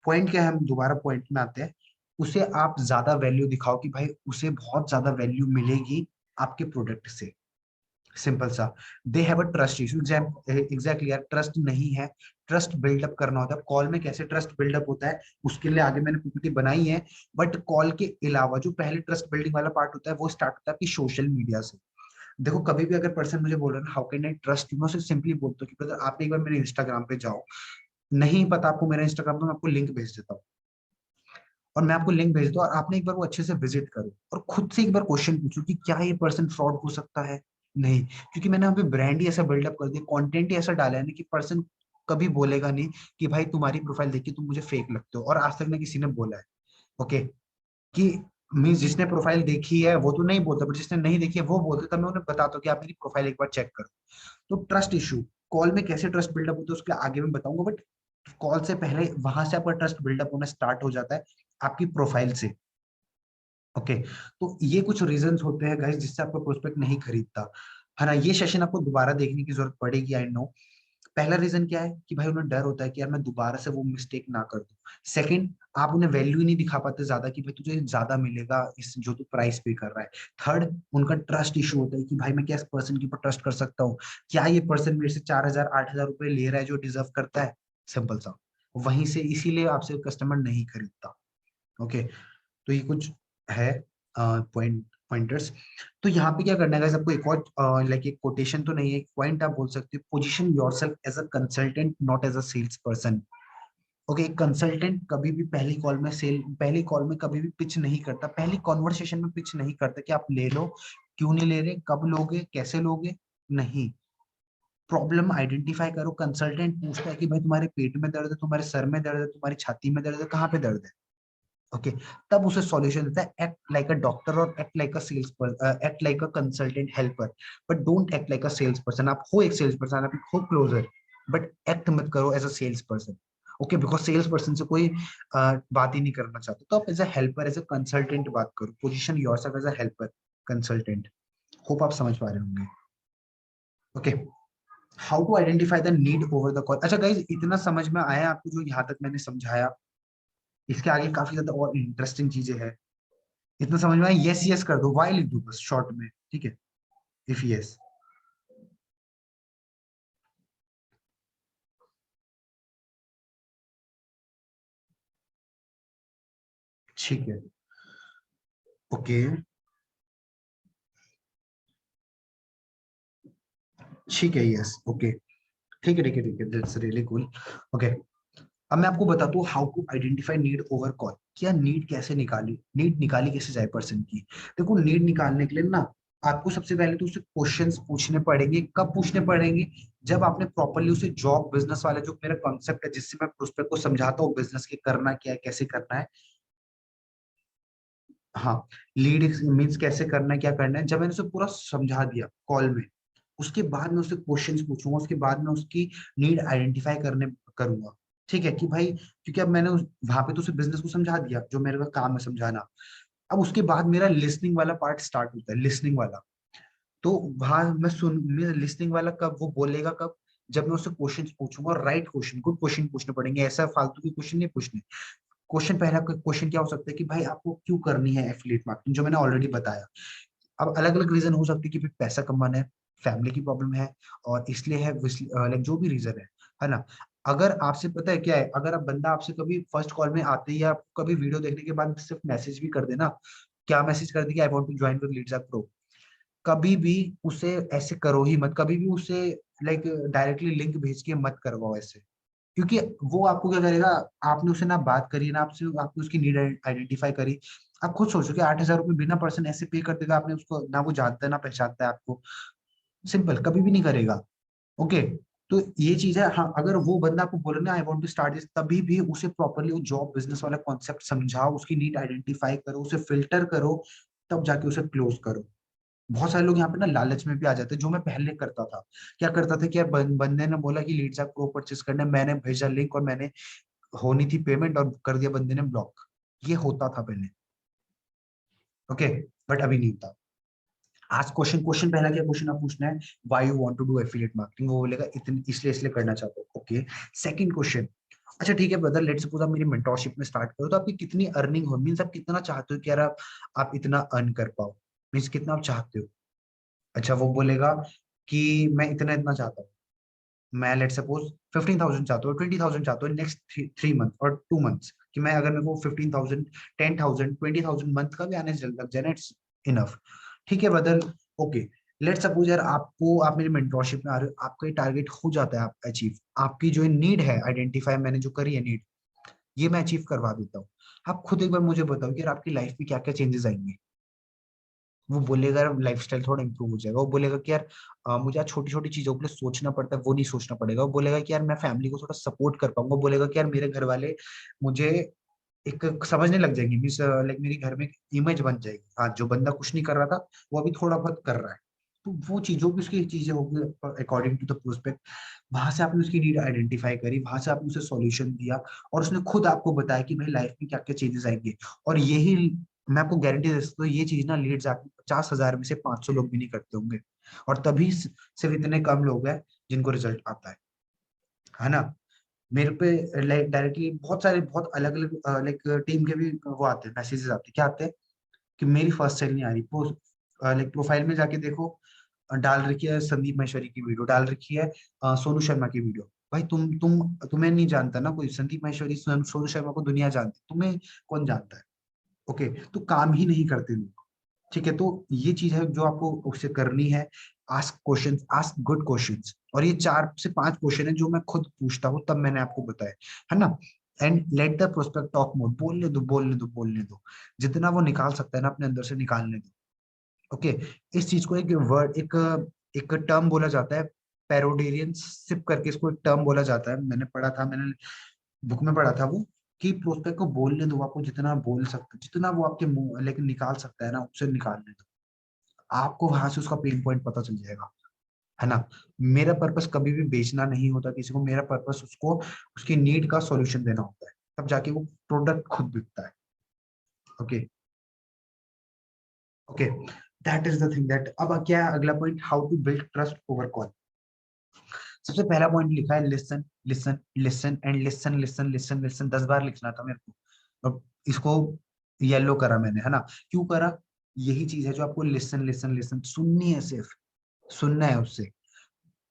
पॉइंट क्या है, हम दोबारा पॉइंट में आते हैं, उसे आप ज्यादा वैल्यू दिखाओ कि भाई उसे बहुत ज्यादा वैल्यू मिलेगी आपके प्रोडक्ट से, सिंपल सा। They have a trust issue, exactly यार, ट्रस्ट नहीं है, ट्रस्ट बिल्डअप करना होता है। कॉल में कैसे ट्रस्ट बिल्डअप होता है उसके लिए आगे मैंने पीपीटी बनाई है, बट कॉल के अलावा जो पहले ट्रस्ट बिल्डिंग वाला पार्ट होता है वो स्टार्ट होता है आपकी सोशल मीडिया से। देखो कभी भी अगर पर्सन मुझे बोल रहा है how can I trust you, मैं उसे सिंपली बोलता हूँ कि ब्रदर आप एक बार मेरे इंस्टाग्राम पे जाओ, नहीं पता आपको मेरा इंस्टाग्राम, तो मैं आपको लिंक भेज देता हूँ, और मैं आपको लिंक भेज दूँ और आपने एक बार वो अच्छे से विजिट करो, और खुद से एक बार क्वेश्चन पूछो कि क्या ये पर्सन फ्रॉड हो सकता है, नहीं, क्योंकि मैंने अभी ब्रांड ही ऐसा बिल्डअप कर दिया, कंटेंट ही ऐसा डाला है ना कि पर्सन कभी बोलेगा नहीं कि भाई तुम्हारी प्रोफाइल देख के तुम मुझे फेक लगते हो, और आज तक ना किसी ने बोला है, ओके, कि मीन्स जिसने प्रोफाइल देखी है वो तो नहीं बोलता, बट जिसने नहीं देखी है वो बोलता, तब मैं उन्हें बताता हूँ कि आप मेरी प्रोफाइल एक बार चेक करो। तो ट्रस्ट इशू, कॉल में कैसे ट्रस्ट बिल्डअप होता है उसके आगे मैं बताऊंगा, बट कॉल से पहले वहां से आपका ट्रस्ट बिल्डअप होना स्टार्ट हो जाता है आपकी प्रोफाइल से, ओके। तो ये कुछ रीजंस होते हैं गाइस जिससे आपका प्रोस्पेक्ट नहीं खरीदता, है ना। ये सेशन आपको दोबारा देखने की जरूरत पड़ेगी, आई नो। पहला रीजन क्या है कि भाई उन्हें डर होता है कि यार मैं दोबारा से वो मिस्टेक ना कर दूं। सेकंड, आप उन्हें वैल्यू ही नहीं दिखा पाते ज्यादा कि भाई तुझे ज्यादा मिलेगा इस जो तू प्राइस पे कर रहा है। थर्ड, उनका ट्रस्ट इशू होता है कि भाई मैं क्या इस पर्सन के ऊपर ट्रस्ट कर सकता हूँ, क्या ये पर्सन मेरे से 4,000 8,000 रुपए ले रहा है जो डिजर्व करता है, सिंपल सा। वहीं से इसीलिए आपसे कस्टमर नहीं खरीदता, ओके। तो ये कुछ है पॉइंटर्स। तो यहाँ पे क्या करना है guys, आपको एक और लाइक एक कोटेशन तो नहीं है, एक पॉइंट आप बोल सकते हो, position yourself as a consultant not as a sales person. Okay, एक कंसल्टेंट कभी भी पहली कॉल में कभी भी पिच नहीं करता, पहली कॉन्वर्सेशन में पिच नहीं करता कि आप ले लो, क्यों नहीं ले रहे, कब लोगे, कैसे लोगे, नहीं। प्रॉब्लम आइडेंटिफाई करो, कंसल्टेंट पूछता है कि भाई तुम्हारे पेट में दर्द है, तुम्हारे सर में दर्द है, तुम्हारी छाती में दर्द है, कहाँ पे दर्द है, ओके। तब उसे सॉल्यूशन देता है, एक्ट लाइक अ डॉक्टर और act like a sales act like a consultant helper, but don't act like a sales person. आप हो एक सेल्स पर्सन, आप हो क्लोजर, बट एक्ट मत करो as a sales person, okay, because sales person से कोई बात ही नहीं करना चाहता, तो आप as a helper as a consultant बात करो, position yourself as a helper consultant. Hope आप समझ पा रहे होंगे, okay. How to identify the need over the call. अच्छा गाइज, इतना समझ में आया आपको जो यहाँ तक मैंने समझाया? इसके आगे काफी ज्यादा और इंटरेस्टिंग चीजें हैं, इतना समझ में आया? यस यस कर दो, वाई लिख दो बस शॉर्ट में, ठीक है, इफ यस। ठीक है, ओके, ठीक है, यस, ओके, ठीक है, ठीक है, ठीक है, दैट्स रियली कूल, ओके। अब मैं आपको बताता हूँ how to identify need over call, क्या नीड कैसे निकाली, नीड निकाली कैसे जाए पर्सन की। देखो नीड निकालने के लिए ना आपको सबसे पहले तो उसे क्वेश्चंस पूछने पड़ेंगे। कब पूछने पड़ेंगे? जब आपने प्रॉपरली उसे जॉब बिजनेस वाला जो मेरा कॉन्सेप्ट है, जिससे मैं प्रोस्पेक्ट को समझाता हूँ बिजनेस के करना क्या है, कैसे करना है। हाँ, लीड मीन्स कैसे करना है, क्या करना है, जब मैंने उसे पूरा समझा दिया कॉल में, उसके बाद मैं उससे क्वेश्चंस पूछूंगा, उसके बाद मैं उसकी नीड आइडेंटिफाई करने करूंगा। ठीक है कि भाई, क्योंकि अब मैंने वहां पे तो उसे बिजनेस को समझा दिया, जो मेरे का काम है समझाना। अब उसके बाद मेरा लिसनिंग वाला पार्ट स्टार्ट होता है, लिसनिंग वाला। तो वहां मैं लिसनिंग वाला कब वो बोलेगा, कब? जब मैं उससे क्वेश्चंस पूछूंगा, राइट क्वेश्चन, गुड क्वेश्चन पूछने पड़ेंगे, ऐसा फालतू के क्वेश्चन नहीं पूछने। क्वेश्चन, पहला क्वेश्चन क्या हो सकता है कि भाई आपको क्यों करनी है एफिलिएट मार्केटिंग, जो मैंने ऑलरेडी बताया। अब अलग अलग रीजन हो सकती है कि भाई पैसा कमाना है, फैमिली की प्रॉब्लम है, और इसलिए है, लाइक जो भी रीजन है ना। अगर आपसे पता है क्या है, अगर आप बंदा आपसे कभी फर्स्ट कॉल में आते ही, या कभी वीडियो देखने के बाद सिर्फ मैसेज भी कर देना, क्या मैसेज कर दी, I want to join with Leads Pro, कभी भी उसे ऐसे करो ही मत, कभी भी उसे लाइक डायरेक्टली लिंक भेज के मत करवाओ ऐसे। क्योंकि वो आपको क्या करेगा, आपने उससे ना बात करी ना, आपसे आपने उसकी नीड आइडेंटिफाई करी। आप खुद सोचो कि 8,000 रुपये बिना पर्सन ऐसे पे कर देगा, आपने उसको ना, वो जानता है ना पहचानता है आपको, सिंपल, कभी भी नहीं करेगा। ओके, तो ये चीज है। हाँ, अगर वो बंदा आपको बोले ना I want to start this, तभी भी उसे प्रॉपरली वो जॉब बिजनेस वाला कॉन्सेप्ट समझाओ, उसकी नीड आइडेंटिफाई करो, उसे फिल्टर करो, तब जाके उसे क्लोज करो। बहुत सारे लोग यहाँ पे ना लालच में भी आ जाते हैं, जो मैं पहले करता था। क्या करता था कि यार बंदे ने बोला कि लीड्स ऐप प्रो परचेस करना है, मैंने भेजा लिंक, और मैंने होनी थी पेमेंट, और कर दिया बंदे ने ब्लॉक। ये होता था पहले। ओके, बट अभी नहीं होता। आज क्वेश्चन, पहला क्या क्वेश्चन आप पूछना है, why you want to do affiliate marketing, वो बोलेगा इतनी, इसलिए करना चाहते हो। ओके, सेकंड क्वेश्चन, अच्छा ठीक है ब्रदर, लेट्स सपोज आप मेरी मेंटोरशिप में स्टार्ट करो, तो आपकी कितनी अर्निंग हो, मीन्स आप कितना चाहते हो कि यार आप इतना अर्न कर पाओ, मीन्स कितना आप चाहते हो। अच्छा, वो बोलेगा कि मैं इतना इतना चाहता हूँ, मैं लेट सपोज 15,000 चाहता हूँ, 20,000 चाहता हूँ नेक्स्ट 3 मंथ और 2 मंथ्स, कि मैं अगर मेरे को 15,000, 10,000, 20,000 मंथ का भी आने लग जाए ना, इट्स इनफ। ठीक है ब्रदर, ओके। लेट सपोज यार आपको, आप मेरी मेंटोरशिप में आ रहे हो, आपका ये टारगेट हो जाता है, आप अचीव, आपकी जो नीड है आइडेंटिफाई मैंने जो करी है नीड, ये मैं अचीव करवा देता हूँ। आप खुद एक बार मुझे बताओ कि यार आपकी लाइफ में क्या क्या चेंजेस आएंगे। वो बोलेगा लाइफस्टाइल थोड़ा इंप्रूव हो जाएगा, वो बोलेगा कि यार मुझे आज छोटी छोटी चीजों के लिए सोचना पड़ता है, वो नहीं सोचना पड़ेगा। वो बोलेगा कि यार मैं फैमिली को थोड़ा सपोर्ट कर पाऊंगा। वो बोलेगा कि यार मेरे घर वाले मुझे एक समझने लग जाएंगे, मीन्स लाइक मेरी घर में एक इमेज बन जाएगी, हाँ जो बंदा कुछ नहीं कर रहा था वो अभी थोड़ा बहुत कर रहा है। तो वो चीजों की, उसकी चीजें होगी अकॉर्डिंग टू द प्रोस्पेक्ट। वहां से आपने उसकी नीड आइडेंटिफाई करी, वहां से आपने उसे सॉल्यूशन दिया, और उसने खुद आपको बताया कि भाई लाइफ में क्या क्या चेंजेस आएंगे। और यही, मैं आपको गारंटी दे सकता हूँ, ये चीज ना लीड्स आपको 50,000 में से 500 लोग भी नहीं करते होंगे, और तभी सिर्फ इतने कम लोग हैं जिनको रिजल्ट आता है ना। मेरे पे लाइक डायरेक्टली बहुत सारे, बहुत अलग अलग लाइक टीम के भी वो आते हैं, मैसेजेस आते हैं, क्या आते हैं कि मेरी फर्स्ट सेल नहीं आ रही। लाइक प्रोफाइल में जाके देखो, डाल रखी है संदीप महेश्वरी की वीडियो, डाल रखी है सोनू शर्मा की वीडियो। भाई तुम्हें नहीं जानता ना कोई, संदीप महेश्वरी, सोनू शर्मा को दुनिया जानती, तुम्हें कौन जानता है। ओके, तो काम ही नहीं करते लोग। ठीक है, तो ये चीज है जो आपको उससे करनी है। Ask questions, ask good questions, और ये 4 से 5 क्वेश्चन है जो मैं खुद पूछता हूँ, तब मैंने आपको बताया, है ना। And let the prospect talk more, बोलने दो, बोलने दो, बोलने दो, जितना वो निकाल सकता है ना अपने अंदर से, निकालने दो। ओके, इस चीज को एक वर्ड, एक एक टर्म बोला जाता है, पैरोडेरियन सिप करके इसको एक टर्म बोला जाता है, मैंने पढ़ा था, मैंने बुक में पढ़ा था वो, कि प्रोस्पेक्ट को बोलने दो, आपको जितना बोल सकते, जितना वो आपके मुंह लेकिन निकाल सकता है ना, उससे निकालने दो। आपको वहां से उसका पेन पॉइंट पता चल जाएगा, है ना। मेरा पर्पस कभी भी बेचना नहीं होता किसी को, मेरा पर्पस उसको उसकी नीड का सॉल्यूशन देना होता है, तब जाके वो प्रोडक्ट खुद बिकता है। Okay, okay, that is the thing that. अब क्या है अगला point, how to build trust over call. सबसे पहला पॉइंट लिखा है listen, listen, listen and listen, listen, listen, listen, 10 बार लिखना था मेरे को। अब इसको येलो करा मैंने, है ना। क्यों करा? यही चीज है जो आपको लिसन, लिसन, लिसन सुननी है, सिर्फ सुनना है उससे।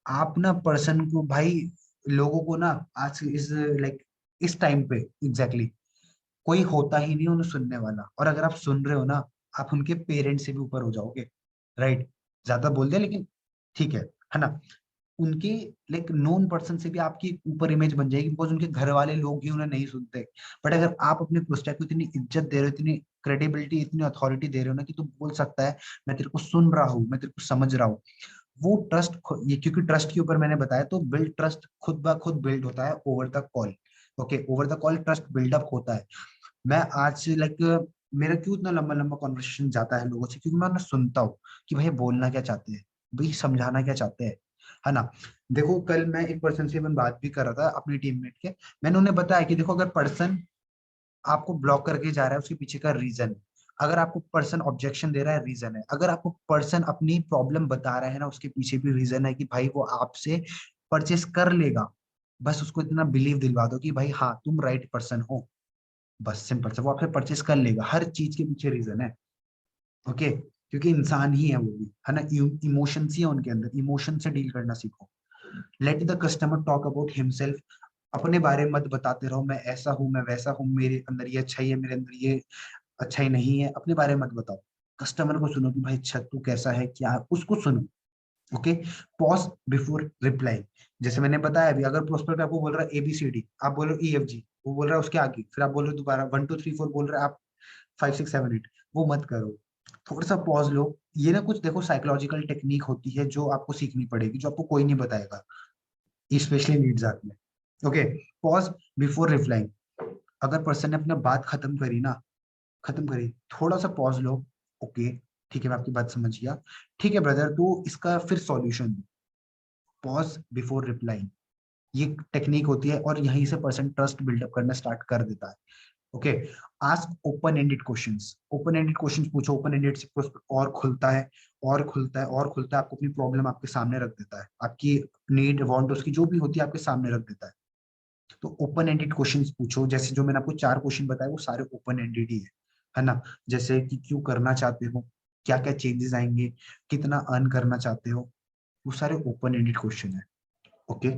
आप ना पर्सन को भाई, लोगों को ना, आज इस लाइक इस टाइम पे एग्जैक्टली exactly, कोई होता ही नहीं उन्हें सुनने वाला। और अगर आप सुन रहे हो ना, आप उनके पेरेंट्स से भी ऊपर हो जाओगे, राइट। ज्यादा बोल दिया लेकिन ठीक है ना। उनके लाइक नोन पर्सन से भी आपकी ऊपर इमेज बन जाएगी, बिकॉज उनके घर वाले लोग ही उन्हें नहीं सुनते। बट अगर आप अपने प्रोस्पेक्ट को इतनी इज्जत दे रहे हो, इतनी क्रेडिबिलिटी, इतनी अथॉरिटी दे रहे हो ना कि तू बोल सकता है मैं तेरे को सुन रहा हूँ, मैं तेरे को समझ रहा हूँ, वो ट्रस्ट, ये क्योंकि ट्रस्ट के ऊपर मैंने बताया, तो बिल्ड ट्रस्ट खुद ब खुद बिल्ड होता है over the call. Okay, over the call trust buildup होता है। मैं आज से लाइक मेरा क्यों इतना लंबा लंबा कॉन्वर्सेशन जाता है लोगों से, क्योंकि मैं उन्हें सुनता हूँ कि भाई बोलना क्या चाहते हैं, भाई समझाना क्या चाहते हैं, है ना। देखो कल मैं एक पर्सन से बात भी कर रहा था अपनी टीममेट के, मैंने उन्हें बताया कि देखो अगर पर्सन आपको ब्लॉक करके जा रहा है उसके पीछे का रीजन, अगर आपको पर्सन ऑब्जेक्शन दे रहा है रीजन है, अगर आपको पर्सन अपनी प्रॉब्लम बता रहा है ना उसके पीछे भी रीजन है कि भाई वो आपसे परचेस कर लेगा। बस उसको इतना बिलीव दिलवा दो कि भाई हाँ तुम राइट पर्सन हो, बस सिंपल से वो आपसे परचेस कर लेगा। हर चीज के पीछे रीजन है। ओके, क्योंकि इंसान ही है वो भी, है ना, इमोशंस ही है उनके अंदर, इमोशन से डील करना सीखो। Let the customer talk about himself, अपने बारे में मत बताते रहो मैं ऐसा हूँ मैं वैसा हूँ, मेरे अंदर ये अच्छाई है, मेरे अंदर ये अच्छाई नहीं है, अपने बारे में मत बताओ। कस्टमर को सुनो कि भाई अच्छा तू कैसा है क्या है, उसको सुनो। Okay, pause before reply. जैसे मैंने बताया अभी, अगर प्रोस्पेक्ट आपको बोल रहा है ABCD, आप बोल रहे हो EFG, वो बोल रहा है उसके आगे, फिर आप बोल रहे हो दोबारा 1 2 3 4, बोल रहे हैं आप 5 6 7 8, वो मत करो। थोड़ा सा पॉज लो। ये ना कुछ देखो साइकोलॉजिकल टेक्निक होती है जो आपको सीखनी पड़ेगी, जो आपको कोई नहीं बताएगा, स्पेशली नीड्स आर्ट में। Okay, pause before replying. अगर पर्सन ने अपना बात खत्म करी ना, खत्म करी, थोड़ा सा पॉज लो। ओके, ठीक है मैं आपकी बात समझ गया, ठीक है ब्रदर, तो इसका फिर सॉल्यूशन दो। पॉज बिफोर रिप्लाइंग, ये टेक्निक होती है और यहीं से पर्सन ट्रस्ट बिल्डअप करना स्टार्ट कर देता है। Okay, ask open ended questions, open ended questions पूछो। ओपन एंडेड से prospect और खुलता है और खुलता है और खुलता है, आपको अपनी प्रॉब्लम आपके सामने रख देता है, आपकी नीड वांट उसकी जो भी होती है आपके सामने रख देता है। तो ओपन एंडेड क्वेश्चंस पूछो, जैसे जो मैंने आपको 4 क्वेश्चन बताए वो सारे ओपन एंडेड ही है ना। जैसे कि क्यों करना चाहते हो, क्या क्या चेंजेस आएंगे, कितना अर्न करना चाहते हो, वो सारे ओपन एंडेड क्वेश्चन है। ओके,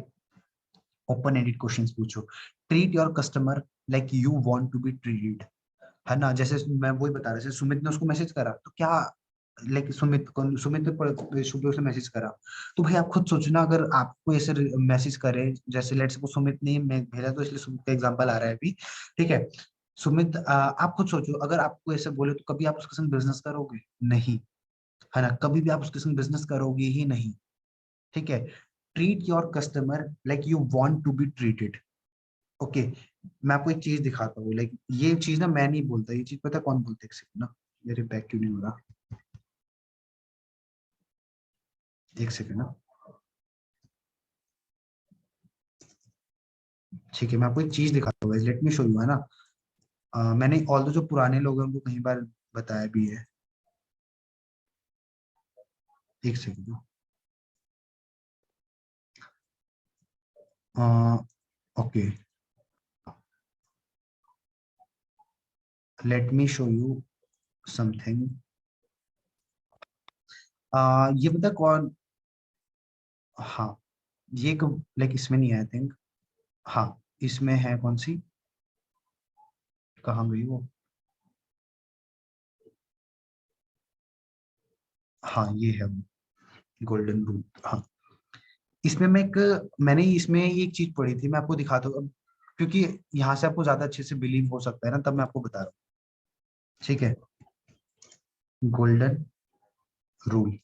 ओपन एंडेड क्वेश्चंस पूछो। Treat your customer like you want to be treated, है ना। जैसे मैं वही बता रहा, जैसे सुमित ने उसको मैसेज करा तो क्या, लाइक सुमित ने सुबह उसे मैसेज करा, तो भाई आप खुद सोचना अगर आपको ऐसे मैसेज करे, जैसे लेट्स सपोज सुमित ने मैं भेजा तो इसलिए सुमित का एग्जांपल आ रहा है अभी, ठीक है। सुमित आप खुद सोचो अगर आपको ऐसे बोले तो कभी आप उसके संग बिजनेस करोगे? नहीं, है ना, कभी भी आप उसके संग बिजनेस करोगे ही नहीं। ठीक है, treat your customer like you want to be treated. Okay, मैं आपको एक चीज दिखाता हूँ, लाइक ये चीज ना मैं नहीं बोलता, ये चीज पता है कौन बोलता है, एक सेकंड ना, मेरे बैक क्यों नहीं हो रहा, एक सेकंड ना। ठीक है, मैं आपको एक चीज दिखाता हूँ, लेट मी शो यू, है ना। मैंने ऑल दो जो पुराने लोग हैं उनको कई बार बताया भी है, एक सेकंड ना। Okay, let me show you something. ये पता है कौन, हाँ, ये लाइक इसमें नहीं है आई थिंक, हाँ इसमें है, कौन सी, कहाँ गई वो, हाँ ये है वो, गोल्डन रूल, हाँ। इसमें मैंने इसमें ये एक चीज पढ़ी थी, मैं आपको दिखाता हूँ अब, क्योंकि यहाँ से आपको ज्यादा अच्छे से बिलीव हो सकता है ना, तब मैं आपको बता रहा हूँ। ठीक है, गोल्डन रूल,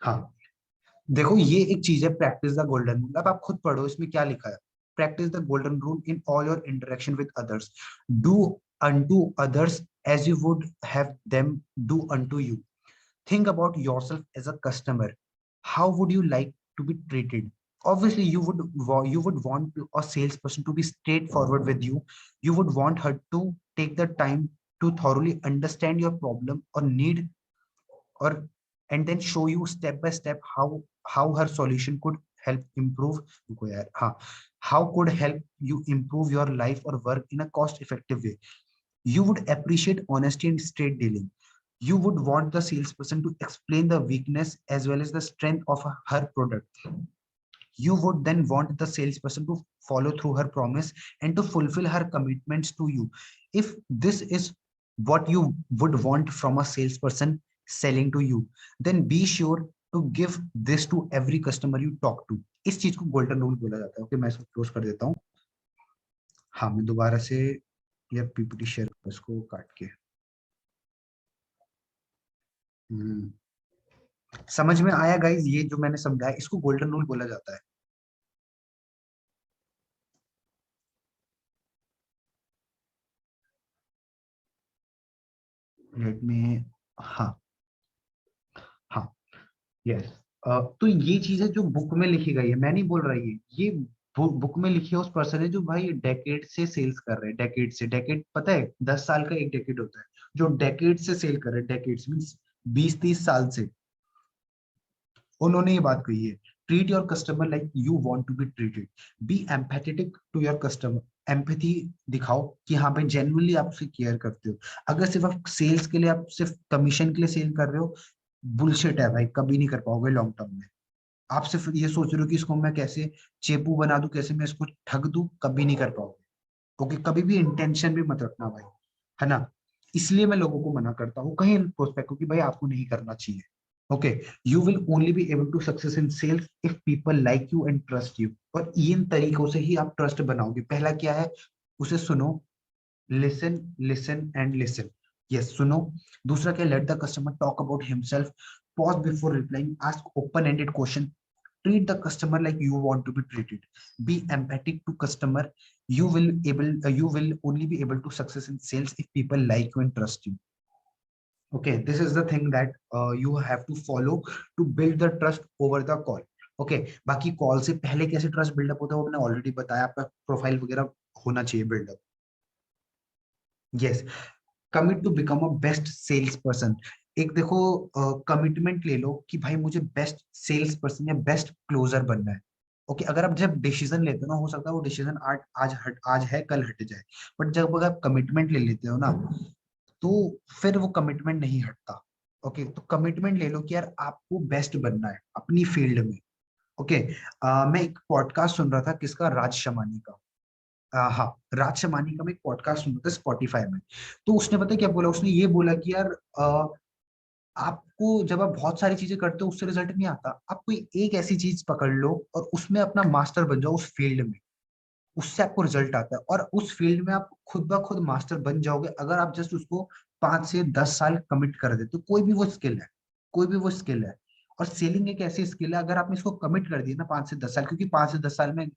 हाँ देखो ये एक चीज है, प्रैक्टिस द गोल्डन रूल। अब आप खुद पढ़ो इसमें क्या लिखा है। Practice the golden rule in all your interaction with others, do unto others as you would have them do unto you. Think about yourself as a customer. How would you like to be treated? Obviously you would want a salesperson to be straightforward with you. You would want her to take the time to thoroughly understand your problem or need, or and then show you step by step how her solution could help improve, रुको यार, हाँ, how could help you improve your life or work in a cost effective way. You would appreciate honesty and straight dealing. You would want the salesperson to explain the weakness as well as the strength of her product. You would then want the salesperson to follow through her promise and to fulfill her commitments to you. If this is what you would want from a salesperson, selling to you, then be sure to give this to every customer you talk to. इस चीज को golden rule बोला जाता है। Okay, मैं इसको close कर देता हूँ। हाँ, मैं दोबारा से ये पीपीटी शेयर इसको काट के समझ में आया गाइज? ये जो मैंने समझाया इसको गोल्डन रूल बोला जाता है। लेट मी, हाँ हाँ, यस। तो ये चीज है जो बुक में लिखी गई है, मैं नहीं बोल रहा ये बुक में लिखी है उस पर्सन है जो भाई डेकेड से सेल्स कर रहे हैं। डेकेड से, डेकेड पता है 10 साल का एक डेकेड होता है, जो डेकेड से सेल कर रहे हैं, डेकेड्स मींस 20-30 साल से, उन्होंने ये बात कही है। Treat your customer like you want to be treated, be empathetic to your customer. Empathy दिखाओ कि हाँ भाई जेन्युइनली आप उससे केयर करते हो। अगर सिर्फ आप सेल्स के लिए, आप सिर्फ कमीशन के लिए सेल कर रहे हो, बुलशिट है भाई, कभी नहीं कर पाओगे लॉन्ग टर्म में। आप सिर्फ ये सोच रहे हो कि इसको मैं कैसे चेपू बना दूं, कैसे मैं इसको ठग दूं, कभी नहीं कर पाओगे। ओके, कभी भी इंटेंशन भी मत रखना भाई, है ना। इसलिए मैं लोगों को मना करता हूँ कहीं प्रोस्पेक्ट को कि भाई आपको नहीं करना चाहिए। Okay, you will only be able to success in sales if people like you and trust you. और इन तरीकों से ही आप ट्रस्ट बनाओगे। पहला क्या है, उसे सुनो, listen listen and listen, yes सुनो। दूसरा क्या, let the customer talk about himself, pause before replying, ask open ended question, treat the customer like you want to be treated, be empathic to customer. You will only be able to success in sales if people like you and trust you. Okay, this is the thing that you have to follow to build the trust over the call. Okay, बाकी call से पहले कैसे trust buildup होता है वो मैंने already बताया, आपका प्रोफाइल वगैरह होना चाहिए buildup. Yes, commit to become a best sales person. एक देखो, कमिटमेंट ले लो कि भाई मुझे बेस्ट सेल्स पर्सन या बेस्ट क्लोजर बनना है। ओके, अगर आप जब डिसीजन लेते हो ना, हो सकता है वो डिसीजन आज है कल हट जाए, बट जब अगर आप कमिटमेंट ले लेते हो ना, तो फिर वो कमिटमेंट नहीं हटता। ओके, तो कमिटमेंट ले लो कि यार आपको बेस्ट बनना है अपनी फील्ड में। ओके, मैं एक पॉडकास्ट सुन रहा था, किसका, राज शमानी का। हाँ, राज शमानी का मैं एक पॉडकास्ट सुन रहा था स्पॉटिफाई में। तो उसने पता है क्या बोला, उसने ये बोला कि यार आपको जब आप बहुत सारी चीजें करते हो उससे रिजल्ट नहीं आता, आप कोई एक ऐसी चीज पकड़ लो और उसमें अपना मास्टर बन जाओ उस फील्ड में, उससे आपको रिजल्ट आता है। और उस फील्ड में आप खुद ब खुद मास्टर बन जाओगे अगर आप जस्ट उसको 5 से 10 साल कमिट कर देते हो। कोई भी वो स्किल है, कोई भी वो स्किल है। और सेलिंग एक ऐसी स्किल है, अगर आपने इसको कमिट कर दिया ना 5 से 10 साल, क्योंकि 5 से 10 साल में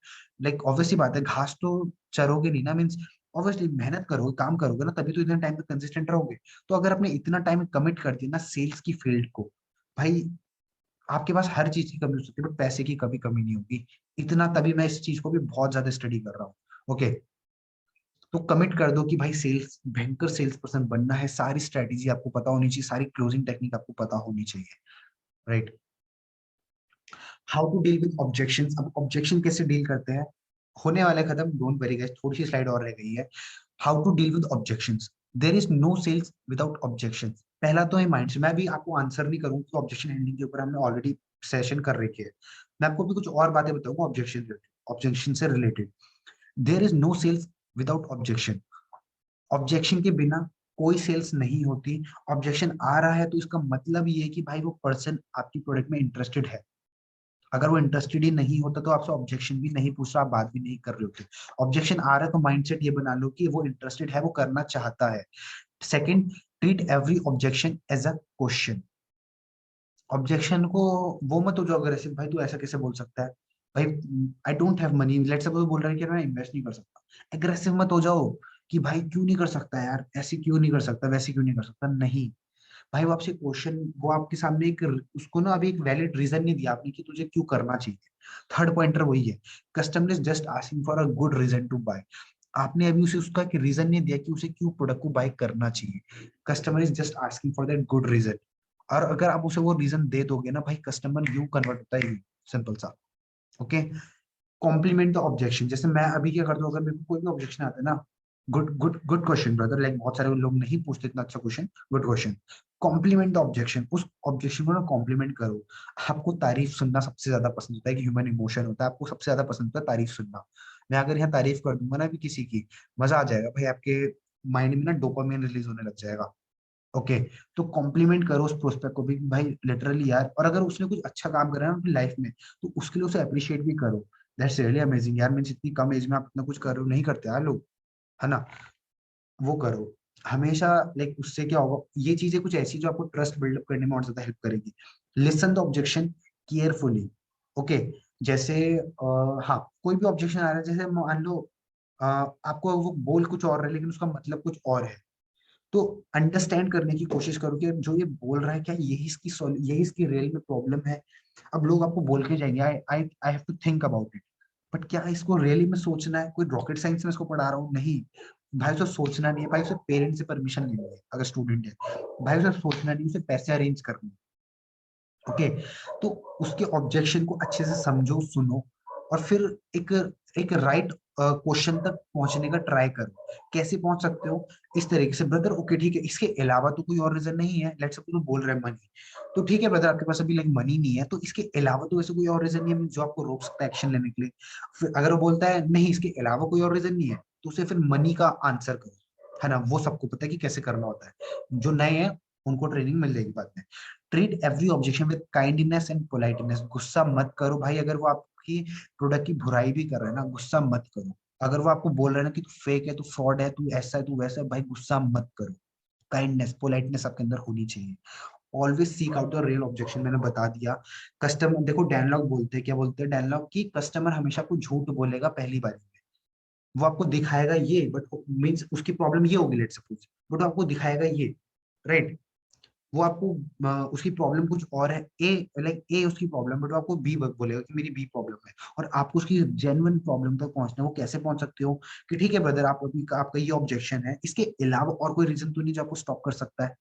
लाइक ऑब्वियसली बात है, घास तो चरोगे नहीं ना, मीन्स ऑब्वियसली मेहनत करोगे, काम करोगे ना, तभी तो इतना टाइम तक कंसिस्टेंट रहोगे। तो अगर आपने इतना टाइम कमिट कर दिया ना सेल्स की फील्ड को, भाई आपके पास हर चीज की कमी हो सकती है बट पैसे की कभी कमी नहीं होगी। इतना तभी मैं इस चीज को भी बहुत ज्यादा स्टडी कर रहा हूँ। ओके, तो कमिट कर दो कि भाई सेल्स, भयंकर सेल्स पर्सन बनना है, सारी स्ट्रेटेजी आपको पता होनी चाहिए, सारी क्लोजिंग टेक्निक आपको पता होनी चाहिए, right. How to deal with objection. अब ऑब्जेक्शन कैसे डील करते हैं, होने वाला है खत्म, डोंट वरी गाइस, थोड़ी सी स्लाइड और रह गई है। How to deal with objections, there is no sales without objections. पहला तो है माइंड से, मैं भी आपको आंसर नहीं करूंगा कि ऑब्जेक्शन हैंडलिंग के ऊपर हमने ऑलरेडी सेशन कर रखी है। मैं आपको भी कुछ और बातें बताऊंगा ऑब्जेक्शन से related. There is no sales without objection, objection के बिना कोई सेल्स नहीं होती। ऑब्जेक्शन आ रहा है तो इसका मतलब ये है कि भाई वो पर्सन आपकी प्रोडक्ट में इंटरेस्टेड है। अगर वो इंटरेस्टेड ही नहीं होता तो आपसे ऑब्जेक्शन भी नहीं पूछ रहा, आप बात भी नहीं कर रहे होते। ऑब्जेक्शन आ रहा है तो माइंडसेट ये बना लो कि वो इंटरेस्टेड है, वो करना चाहता है। Second, treat every objection as a question. Objection को वो मत हो जो अग्रेसिव, भाई तू ऐसा कैसे बोल सकता है, भाई I don't have money, let suppose बोल रहा है कि मैं इन्वेस्ट नहीं कर सकता, एग्रेसिव मत हो जाओ कि भाई क्यों नहीं कर सकता यार, ऐसे क्यों नहीं कर सकता, वैसे क्यों नहीं कर सकता, नहीं। भाई वो आपसे क्वेश्चन, वो आपके सामने एक, उसको ना अभी एक वैलिड रीजन नहीं दिया आपने कि तुझे क्यों करना चाहिए। थर्ड पॉइंटर वही है, customer is just asking for a good reason to buy. आपने अभी उसे उसका एक रीजन नहीं दिया कि उसे क्यों प्रोडक्ट को बाय करना चाहिए। Customer is just asking for that good reason. और अगर आप उसे वो रीजन दे दोगे ना भाई, कस्टमर यू कन्वर्ट होता है, सिंपल सा। Okay, compliment the objection. जैसे मैं अभी क्या करता हूँ, अगर मेरे को कोई भी ऑब्जेक्शन आता है ना, good good good question brother, like बहुत सारे लोग नहीं पूछते इतना अच्छा question, good question. Compliment the objection, उस ऑब्जेक्शन को ना कॉम्प्लीमेंट करो। आपको तारीफ सुनना सबसे ज्यादा पसंद होता है, कि ह्यूमन इमोशन होता है, आपको सबसे ज्यादा पसंद होता है तारीफ सुनना। मैं अगर यहाँ तारीफ कर दूंगा ना भी किसी की, मजा आ जाएगा भाई, आपके माइंड में ना डोपामिन रिलीज होने लग जाएगा। ओके, तो कॉम्प्लीमेंट करो उस प्रोस्पेक्ट को भी भाई, लिटरली यार। और अगर उसने कुछ अच्छा काम करा है ना अपनी लाइफ में, तो उसके लिए उसे अप्रिशिएट भी करो। दैट्स रियली अमेजिंग यार, मीन्स इतनी कम एज में आप इतना कुछ कर रहे हो, नहीं करते यार लोग, है ना। वो करो हमेशा। लाइक उससे क्या होगा, ये चीजें कुछ ऐसी जो आपको ट्रस्ट बिल्डअप करने में और ज्यादा हेल्प करेगी। Listen the objection carefully. Okay, जैसे हाँ, कोई भी ऑब्जेक्शन आ रहा है, जैसे मान लो आपको वो बोल कुछ और रहा है लेकिन उसका मतलब कुछ और है, तो अंडरस्टैंड करने की कोशिश करो कि जो ये बोल रहा है क्या यही इसकी रियल में प्रॉब्लम है। अब लोग आपको बोल के जाएंगे I I I have to think about it, but क्या इसको रियली में सोचना है? कोई रॉकेट साइंस में इसको पढ़ा रहा हूँ? नहीं भाई, उसे सोचना नहीं है भाई, उसे पेरेंट्स से परमिशन लेनी है अगर स्टूडेंट है। भाई उसे सोचना नहीं, उसे पैसे अरेंज करने हैं। ओके, तो उसके ऑब्जेक्शन को अच्छे से समझो, सुनो, और फिर एक एक राइट क्वेश्चन तक पहुंचने का ट्राई करो। कैसे पहुंच सकते हो? इस तरीके से, ब्रदर ओके ठीक है, इसके अलावा तो कोई और रीजन नहीं है, लेट्स सपोज बोल रहे हैं मनी, तो ठीक है ब्रदर, आपके पास अभी लाइक मनी नहीं है, तो इसके अलावा तो वैसे कोई और रीजन नहीं है जो आपको रोक सकता है एक्शन लेने के लिए। फिर अगर वो बोलता है नहीं इसके अलावा कोई और रीजन नहीं है, तो उसे फिर मनी का आंसर करो, है ना। वो सबको पता है कि कैसे करना होता है, जो नए हैं उनको ट्रेनिंग मिल जाएगी बाद में। Treat every objection with kindness and politeness. गुस्सा मत करो भाई, अगर वो आपकी प्रोडक्ट की बुराई भी कर रहे हैं ना, गुस्सा मत करो। अगर वो आपको बोल रहे हैं ना कि तू फेक है, तू फ्रॉड है, तू ऐसा है, तू वैसा है, भाई गुस्सा मत करो। काइंडनेस पोलाइटनेस आपके अंदर होनी चाहिए। Always seek out the real objection, मैंने बता दिया। कस्टमर देखो, डायलॉग बोलते हैं, क्या बोलते हैं डायलॉग की, कस्टमर हमेशा आपको झूठ बोलेगा पहली बार में। वो आपको दिखाएगा ये, बट मीन्स उसकी प्रॉब्लम ये होगी, लेट सपोज, बट वो आपको दिखाएगा ये, राइट। वो आपको उसकी प्रॉब्लम कुछ और है, ए, लाइक ए उसकी प्रॉब्लम, बट वो आपको बी बोलेगा कि मेरी बी प्रॉब्लम है। और आपको उसकी जेन्युइन प्रॉब्लम तक पहुंचना है, वो कैसे पहुंच सकते हो? कि ठीक है ब्रदर, आप अभी आपका ये ऑब्जेक्शन है, इसके अलावा और कोई रीजन तो नहीं जो आपको स्टॉप कर सकता है?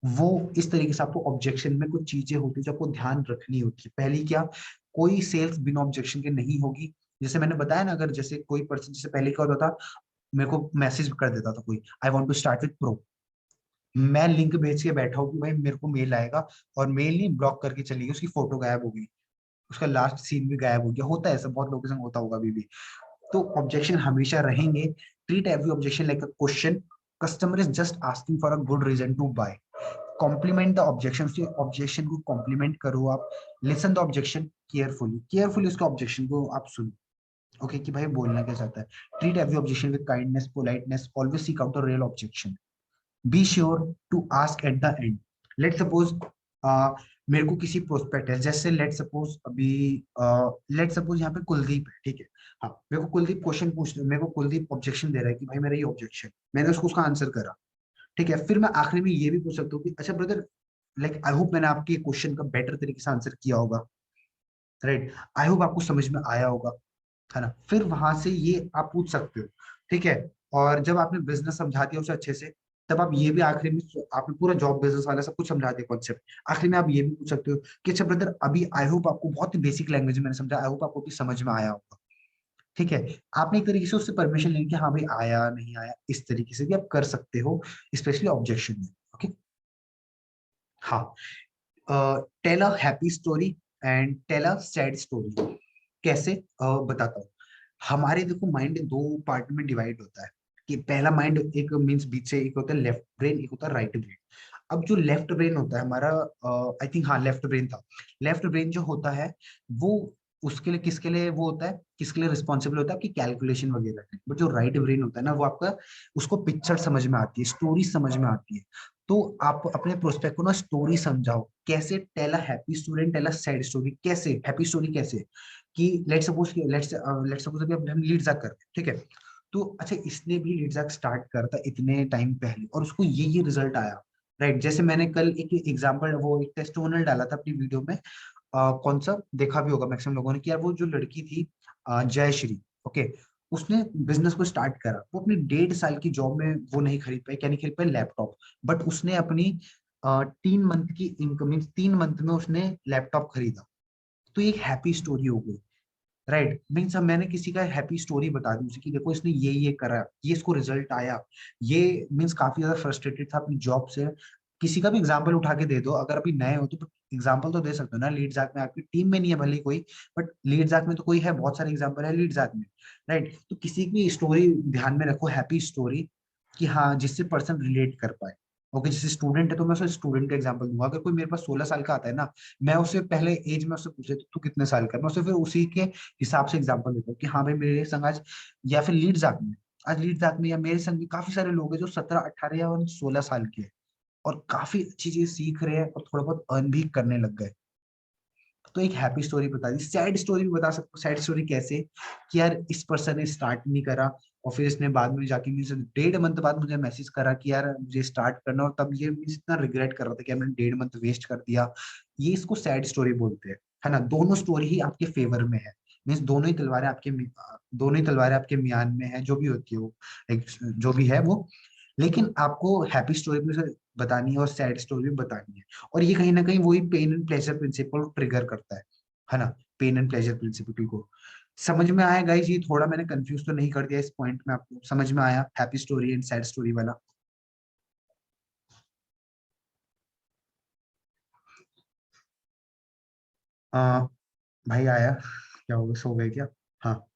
वो इस तरीके से आपको ऑब्जेक्शन में कुछ चीजें होती है जो आपको ध्यान रखनी होती है। पहली क्या, कोई सेल्स बिना ऑब्जेक्शन के नहीं होगी। जैसे मैंने बताया ना, अगर जैसे कोई पर्सन, जैसे पहले क्या होता था, मेरे को मैसेज कर देता था कोई, I want to start with pro, मैं लिंक भेज के बैठा हूँ कि भाई मेरे को मेल आएगा, और मेल नहीं, ब्लॉक करके चली गई, उसकी फोटो गायब हो गई, उसका लास्ट सीन भी गायब हो गया। होता है ऐसा, बहुत लोगों के संग होता होगा अभी भी। तो ऑब्जेक्शन हमेशा रहेंगे। Treat every objection like a question. Customer is just asking for a good reason to buy. Compliment the objection, objection को कॉम्प्लीमेंट करो आप। Listen the objection carefully, carefully उसके ऑब्जेक्शन को आप सुनो। ओके, कि भाई बोलना क्या चाहता है। Treat every objection with kindness politeness, always seek out the real objection. Be sure to ask at the end. Let suppose मेरे को किसी प्रोस्पेक्ट है, जैसे लेट सपोज अभी लेट सपोज यहाँ पे कुलदीप है, ठीक है। हाँ, मेरे को कुलदीप क्वेश्चन पूछ, मेरे को कुलदीप ऑब्जेक्शन दे रहा है कि भाई मेरा ये ऑब्जेक्शन, मैंने उसको उसका आंसर करा, ठीक है। फिर मैं आखिरी में ये भी पूछ सकता हूँ कि अच्छा ब्रदर, लाइक आई होप मैंने आपके क्वेश्चन का बेटर तरीके से आंसर किया होगा, राइट। आई होप आपको समझ में आया होगा, है ना। फिर वहां से ये आप पूछ सकते हो, ठीक है। और जब आपने बिजनेस समझा दिया उसे अच्छे से, तब आप ये भी आखिरी में, आपने पूरा जॉब बिजनेस वाला सब कुछ समझा दिया कॉन्सेप्ट, आखिरी में आप ये भी पूछ सकते हो कि अच्छा ब्रदर, अभी आई होप आपको बहुत ही बेसिक लैंग्वेज में मैंने समझा, आई होप आपको भी समझ में आया होगा, ठीक है। आपने एक तरीके से उससे परमिशन लेनी कि हाँ भाई आया नहीं आया, इस तरीके से भी आप कर सकते हो, स्पेशली ऑब्जेक्शन में। ओके, हाँ। Tell a happy story and tell a sad story. कैसे? बताता हूँ। हमारे देखो, माइंड दो पार्ट में डिवाइड होता है। कि पहला माइंड एक मीन्स बीच से, एक होता है लेफ्ट ब्रेन, एक होता है राइट ब्रेन। अब जो लेफ्ट ब्रेन होता है हमारा, आई थिंक हाँ लेफ्ट ब्रेन था। लेफ्ट ब्रेन जो होता है वो, उसके लिए किसके लिए वो होता है, किसके लिए रिस्पॉन्सिबल होता है, आपकी कैलकुलेशन वगैरह के। बट जो राइट ब्रेन होता है ना, वो आपका, उसको पिक्चर समझ में आती है, स्टोरी समझ में आती है। तो आप अपने प्रोस्पेक्ट को ना स्टोरी समझाओ, कैसे tell a happy story and tell a sad story. कैसे हैप्पी स्टोरी? कैसे कि लेट्स सपोज अभी हम लीड कर रहे हैं, ठीक है। तो अच्छा, इसने भी लीड स्टार्ट करा था इतने टाइम पहले, और उसको ये रिजल्ट आया, राइट। जैसे मैंने कल एक एग्जांपल, वो एक टेस्टिमोनियल डाला था अपनी वीडियो में, कौन सा देखा भी होगा मैक्सिमम लोगों ने, कि यार वो जो लड़की थी जयश्री, ओके, उसने बिजनेस को स्टार्ट करा, वो अपनी 1.5 साल की जॉब में वो नहीं खरीद पाई, क्या नहीं खरीद पाई, लैपटॉप। बट उसने अपनी 3 मंथ की इनकम, 3 मंथ में उसने लैपटॉप खरीदा। तो ये एक हैप्पी स्टोरी हो गई, राइट। मीन्स अब मैंने किसी का हैप्पी स्टोरी बता दी उसे कि देखो इसने ये करा, ये इसको रिजल्ट आया। ये मीन्स काफी ज्यादा फ्रस्ट्रेटेड था अपनी जॉब से। किसी का भी एग्जाम्पल उठा के दे दो, अगर अभी नए हो तो एग्जाम्पल तो दे सकते हो ना। लीड जैक में आपकी टीम में नहीं है भले ही कोई, बट लीड जैक में तो कोई है, बहुत सारे एग्जाम्पल है लीड जैक में, राइट। तो किसी की स्टोरी ध्यान में रखो, हैप्पी स्टोरी, कि हाँ जिससे पर्सन रिलेट कर पाए। ओके, जैसे स्टूडेंट है तो मैं उसे स्टूडेंट का एग्जांपल दूंगा। अगर कोई मेरे पास 16 साल का आता है ना, मैं उससे पहले एज में उससे पूछे तू कितने साल का है, मैं उसे फिर उसी के हिसाब से एग्जांपल देता हूँ कि हाँ भाई मेरे संग आज, या फिर लीड जात में, आज लीड जात में या मेरे संग भी काफी सारे लोग हैं जो 17 18 या 16 साल के हैं और काफी अच्छी चीज सीख रहे हैं और थोड़ा बहुत अर्न भी करने लग गए। तो एक हैप्पी स्टोरी बता दी, सैड स्टोरी भी बता सकते हो। सैड स्टोरी कैसे कि यार इस पर्सन ने स्टार्ट नहीं करा और फिर इसने बाद में जाके मीन्स 1.5 मंथ बाद मुझे मैसेज करा कि यार मुझे स्टार्ट करना, और तब ये मीन्स इतना रिग्रेट कर रहा था कि यार मैंने 1.5 मंथ वेस्ट कर दिया। ये इसको सैड स्टोरी बोलते हैं, है ना। दोनों स्टोरी ही आपके फेवर में है, मीन्स दोनों ही तलवारें आपके म्यान में है, जो भी होती है वो, जो भी है वो। लेकिन आपको हैप्पी स्टोरी भी बतानी है और सैड स्टोरी भी बतानी है। और ये कहीं ना कहीं वही pain and pleasure principle trigger करता है ना। पेन एंड प्लेजर प्रिंसिपल को समझ में आया गाइस? ये थोड़ा मैंने कंफ्यूज तो नहीं कर दिया इस पॉइंट में? आपको समझ में आया happy story and sad story वाला? आ, भाई आया? क्या होगा, सो गए क्या? हाँ,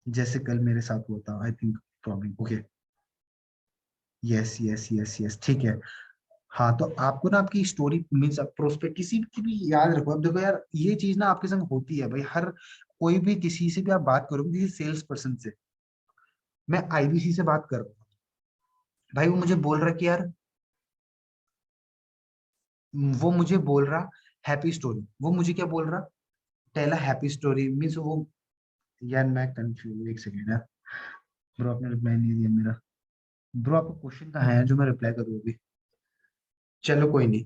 जैसे कल मेरे साथ हुआ था, I think problem. Okay, yes yes yes yes, ठीक है। हाँ, तो आपको ना आपकी स्टोरी मीन्स प्रोस्पेक्ट किसी की भी याद रखो। अब देखो यार, ये चीज ना आपके संग होती है भाई, हर कोई भी किसी से भी आप बात करोगे, किसी सेल्स पर्सन से, मैं आईबीसी से बात कर रहा हूँ भाई, वो मुझे बोल रहा है कि यार, वो मुझे बोल रहा हैप्पी स्टोरी, वो मुझे क्या बोल रहा, tell a happy story means वो। यार मैं कंफ्यूज, एक सेकेंड यार। ब्रो आपने रिप्लाई नहीं दिया मेरा। ब्रो आपका क्वेश्चन कहाँ है जो मैं रिप्लाई करूँ अभी? चलो कोई नहीं।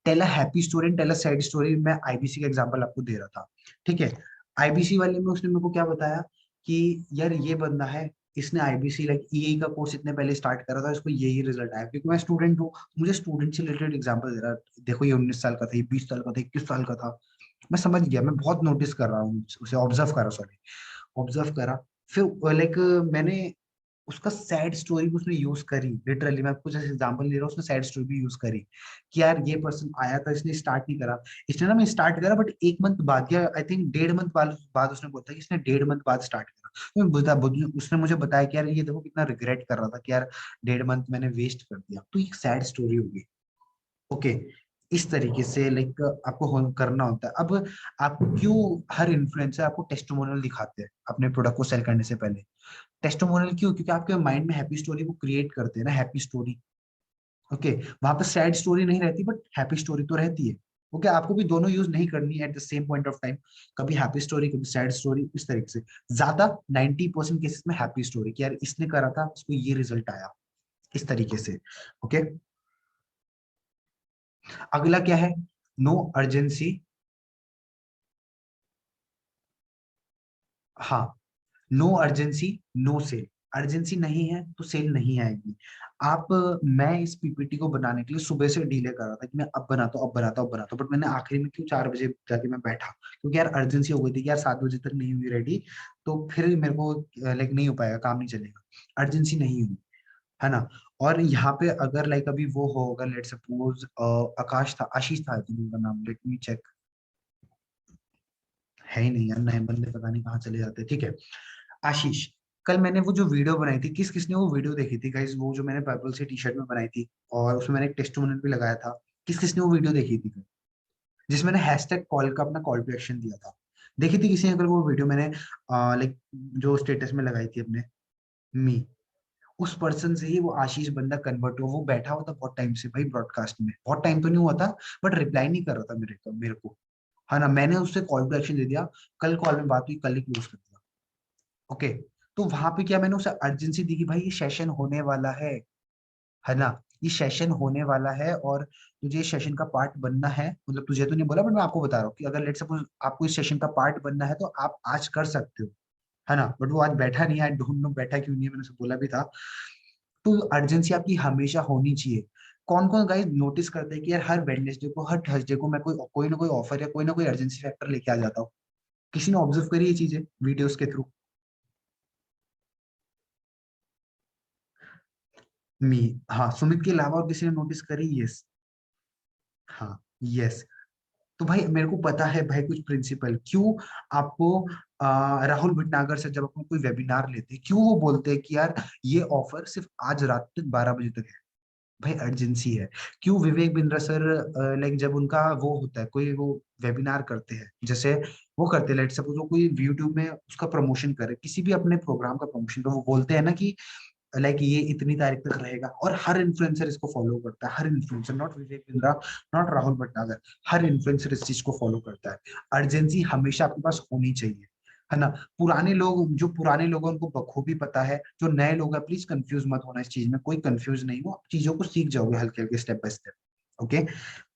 Tell a happy story, tell a sad story, मैं आईबीसी का एग्जांपल आपको दे रहा था, ठीक है। आईबीसी वाले में उसने मेरे को क्या बताया कि यार ये बंदा है, इसने आईबीसी लाइक ईए का कोर्स इतने पहले स्टार्ट करा था, इसको यही रिजल्ट आया। क्योंकि मैं स्टूडेंट हूँ, मुझे स्टूडेंट से रिलेटेड एग्जांपल दे रहा है। देखो ये 19 साल का था, ये 20 साल का था, 21 साल का था। मैं समझ गया, मैं बहुत नोटिस कर रहा हूँ उसे, ऑब्जर्व कर रहा, सॉरी, ऑब्जर्व करा। फिर लाइक मैंने उसका सैड स्टोरी भी उसने यूज करी, लिटरली मैं आपको जैसे एग्जांपल दे रहा हूँ, उसने सैड स्टोरी भी यूज करी कि यार ये पर्सन आया था, इसने स्टार्ट नहीं करा। इसने ना मैं स्टार्ट करा बट 1 मंथ बाद या आई थिंक 1.5 मंथ बाद उसने बोला था कि इसने 1.5 मंथ बाद स्टार्ट करा। तो उसने मुझे बताया कि यार ये देखो कितना रिग्रेट कर रहा था कि यार 1.5 मंथ मैंने वेस्ट कर दिया। तो एक सैड स्टोरी होगी। ओके, इस तरीके से लाइक आपको करना होता है। अब आपको क्यों हर इन्फ्लुएंसर आपको टेस्टिमोनियल दिखाते हैं अपने प्रोडक्ट को सेल करने से पहले? टेस्टिमोनियल क्यों? क्योंकि आपके माइंड में हैप्पी स्टोरी को क्रिएट करते हैं ना, हैप्पी स्टोरी। ओके, वहां पर सैड स्टोरी नहीं रहती बट हैप्पी स्टोरी तो रहती है। ओके, आपको भी दोनों यूज नहीं करनी है at the same point of time, कभी हैप्पी स्टोरी कभी सैड स्टोरी, इस तरीके से। ज्यादा 90% केसेस में हैप्पी स्टोरी कि यार इसने करा था, उसको ये रिजल्ट आया, इस तरीके से। ओके, अगला क्या है? No urgency. हाँ, no urgency, no sale. Urgency नहीं है तो सेल नहीं आएगी। आप मैं इस पीपीटी को बनाने के लिए सुबह से डिले कर रहा था कि मैं अब बनाता हूँ, अब बनाता हूँ, बनाता हूँ, बट मैंने आखिरी में क्यों 4 बजे जाके मैं बैठा, क्योंकि यार अर्जेंसी हो गई थी कि यार 7 बजे तक नहीं हुई रेडी, तो फिर मेरे को लाइक नहीं हो पाएगा, काम नहीं चलेगा, अर्जेंसी नहीं हुई, है ना। और यहाँ पे अगर लाइक अभी वो होगा, लेट सपोज आकाश था, आशीष था, I think उनका नाम, लेट मी चेक। है ही नहीं यार, नए बंदे पता नहीं कहाँ चले जाते हैं, ठीक है। आशीष, कल मैंने वो जो वीडियो बनाई थी, किस किसने वो वीडियो देखी थी गाइस, वो जो मैंने पर्पल से टी शर्ट में बनाई थी और उसमें मैंने एक टेस्टिमोनियल भी लगाया था, किस किसने वो वीडियो देखी थी? जिसमें मैंने हैशटैग कॉल का अपना कॉल टू एक्शन दिया था, देखी थी किसी ने? अगर वो वीडियो मैंने लाइक जो स्टेटस में लगाई थी अपने, मी, उस पर्सन से ही वो आशीष बंदा कन्वर्ट हुआ। वो बैठा हुआ था बहुत टाइम से भाई ब्रॉडकास्ट में, बहुत टाइम तो नहीं हुआ था बट रिप्लाई नहीं कर रहा था मेरे को, है ना। मैंने उससे कॉल टू एक्शन दे दिया, कल कॉल में बात हुई, कल ही क्लोज कर दिया। ओके, तो वहां पे क्या मैंने उसे अर्जेंसी दी कि भाई ये सेशन होने वाला है ना, ये सेशन होने वाला है और तुझे इस सेशन का पार्ट बनना है। मतलब तुझे तो नहीं बोला बट मैं आपको बता रहा हूँ कि अगर लेट सपोज आपको इस सेशन का पार्ट बनना है तो आप आज कर सकते हो, है ना। बट वो आज बैठा नहीं है, आई डोंट नो बैठा क्यों नहीं है, मैंने उसे बोला भी था। तो अर्जेंसी आपकी हमेशा होनी चाहिए। कौन कौन गाइस नोटिस करते हैं कि यार हर वेडनेसडे को, हर थर्सडे को मैं कोई कोई ना कोई ऑफर या कोई ना कोई अर्जेंसी फैक्टर लेके आ जाता हूँ? किसी ने ऑब्जर्व करी ये चीजें वीडियोस के थ्रू? मी, हाँ, सुमित के अलावा और किसी ने नोटिस करी? यस, हाँ, यस। तो भाई मेरे को पता है भाई कुछ प्रिंसिपल क्यों आपको, राहुल भटनागर से जब अपन कोई वेबिनार लेते हैं, क्यों वो बोलते हैं कि यार ये ऑफर सिर्फ आज रात तक 12 बजे तक है? भाई अर्जेंसी है। क्यों विवेक बिंद्रा सर लाइक जब उनका वो होता है कोई वो वेबिनार करते हैं, जैसे वो करते हैं, लेट सपोज वो कोई यूट्यूब में उसका प्रमोशन करे, किसी भी अपने प्रोग्राम का प्रमोशन करे, वो बोलते हैं ना कि लाइक ये इतनी तारीख तक रहेगा, और हर इन्फ्लुएंसर इसको फॉलो करता है, हर influencer, not Vivek Bindra, not Rahul Bhattagar, हर इन्फ्लुएंसर इस चीज को फॉलो करता है। अर्जेंसी हमेशा आपके पास होनी चाहिए, है ना। पुराने लोग, जो पुराने लोग हैं उनको बखूबी पता है, जो नए लोग हैं प्लीज कंफ्यूज मत होना इस चीज में, कोई कंफ्यूज नहीं हो, आप चीजों को सीख जाओगे हल्के हल्के स्टेप बाय स्टेप। ओके,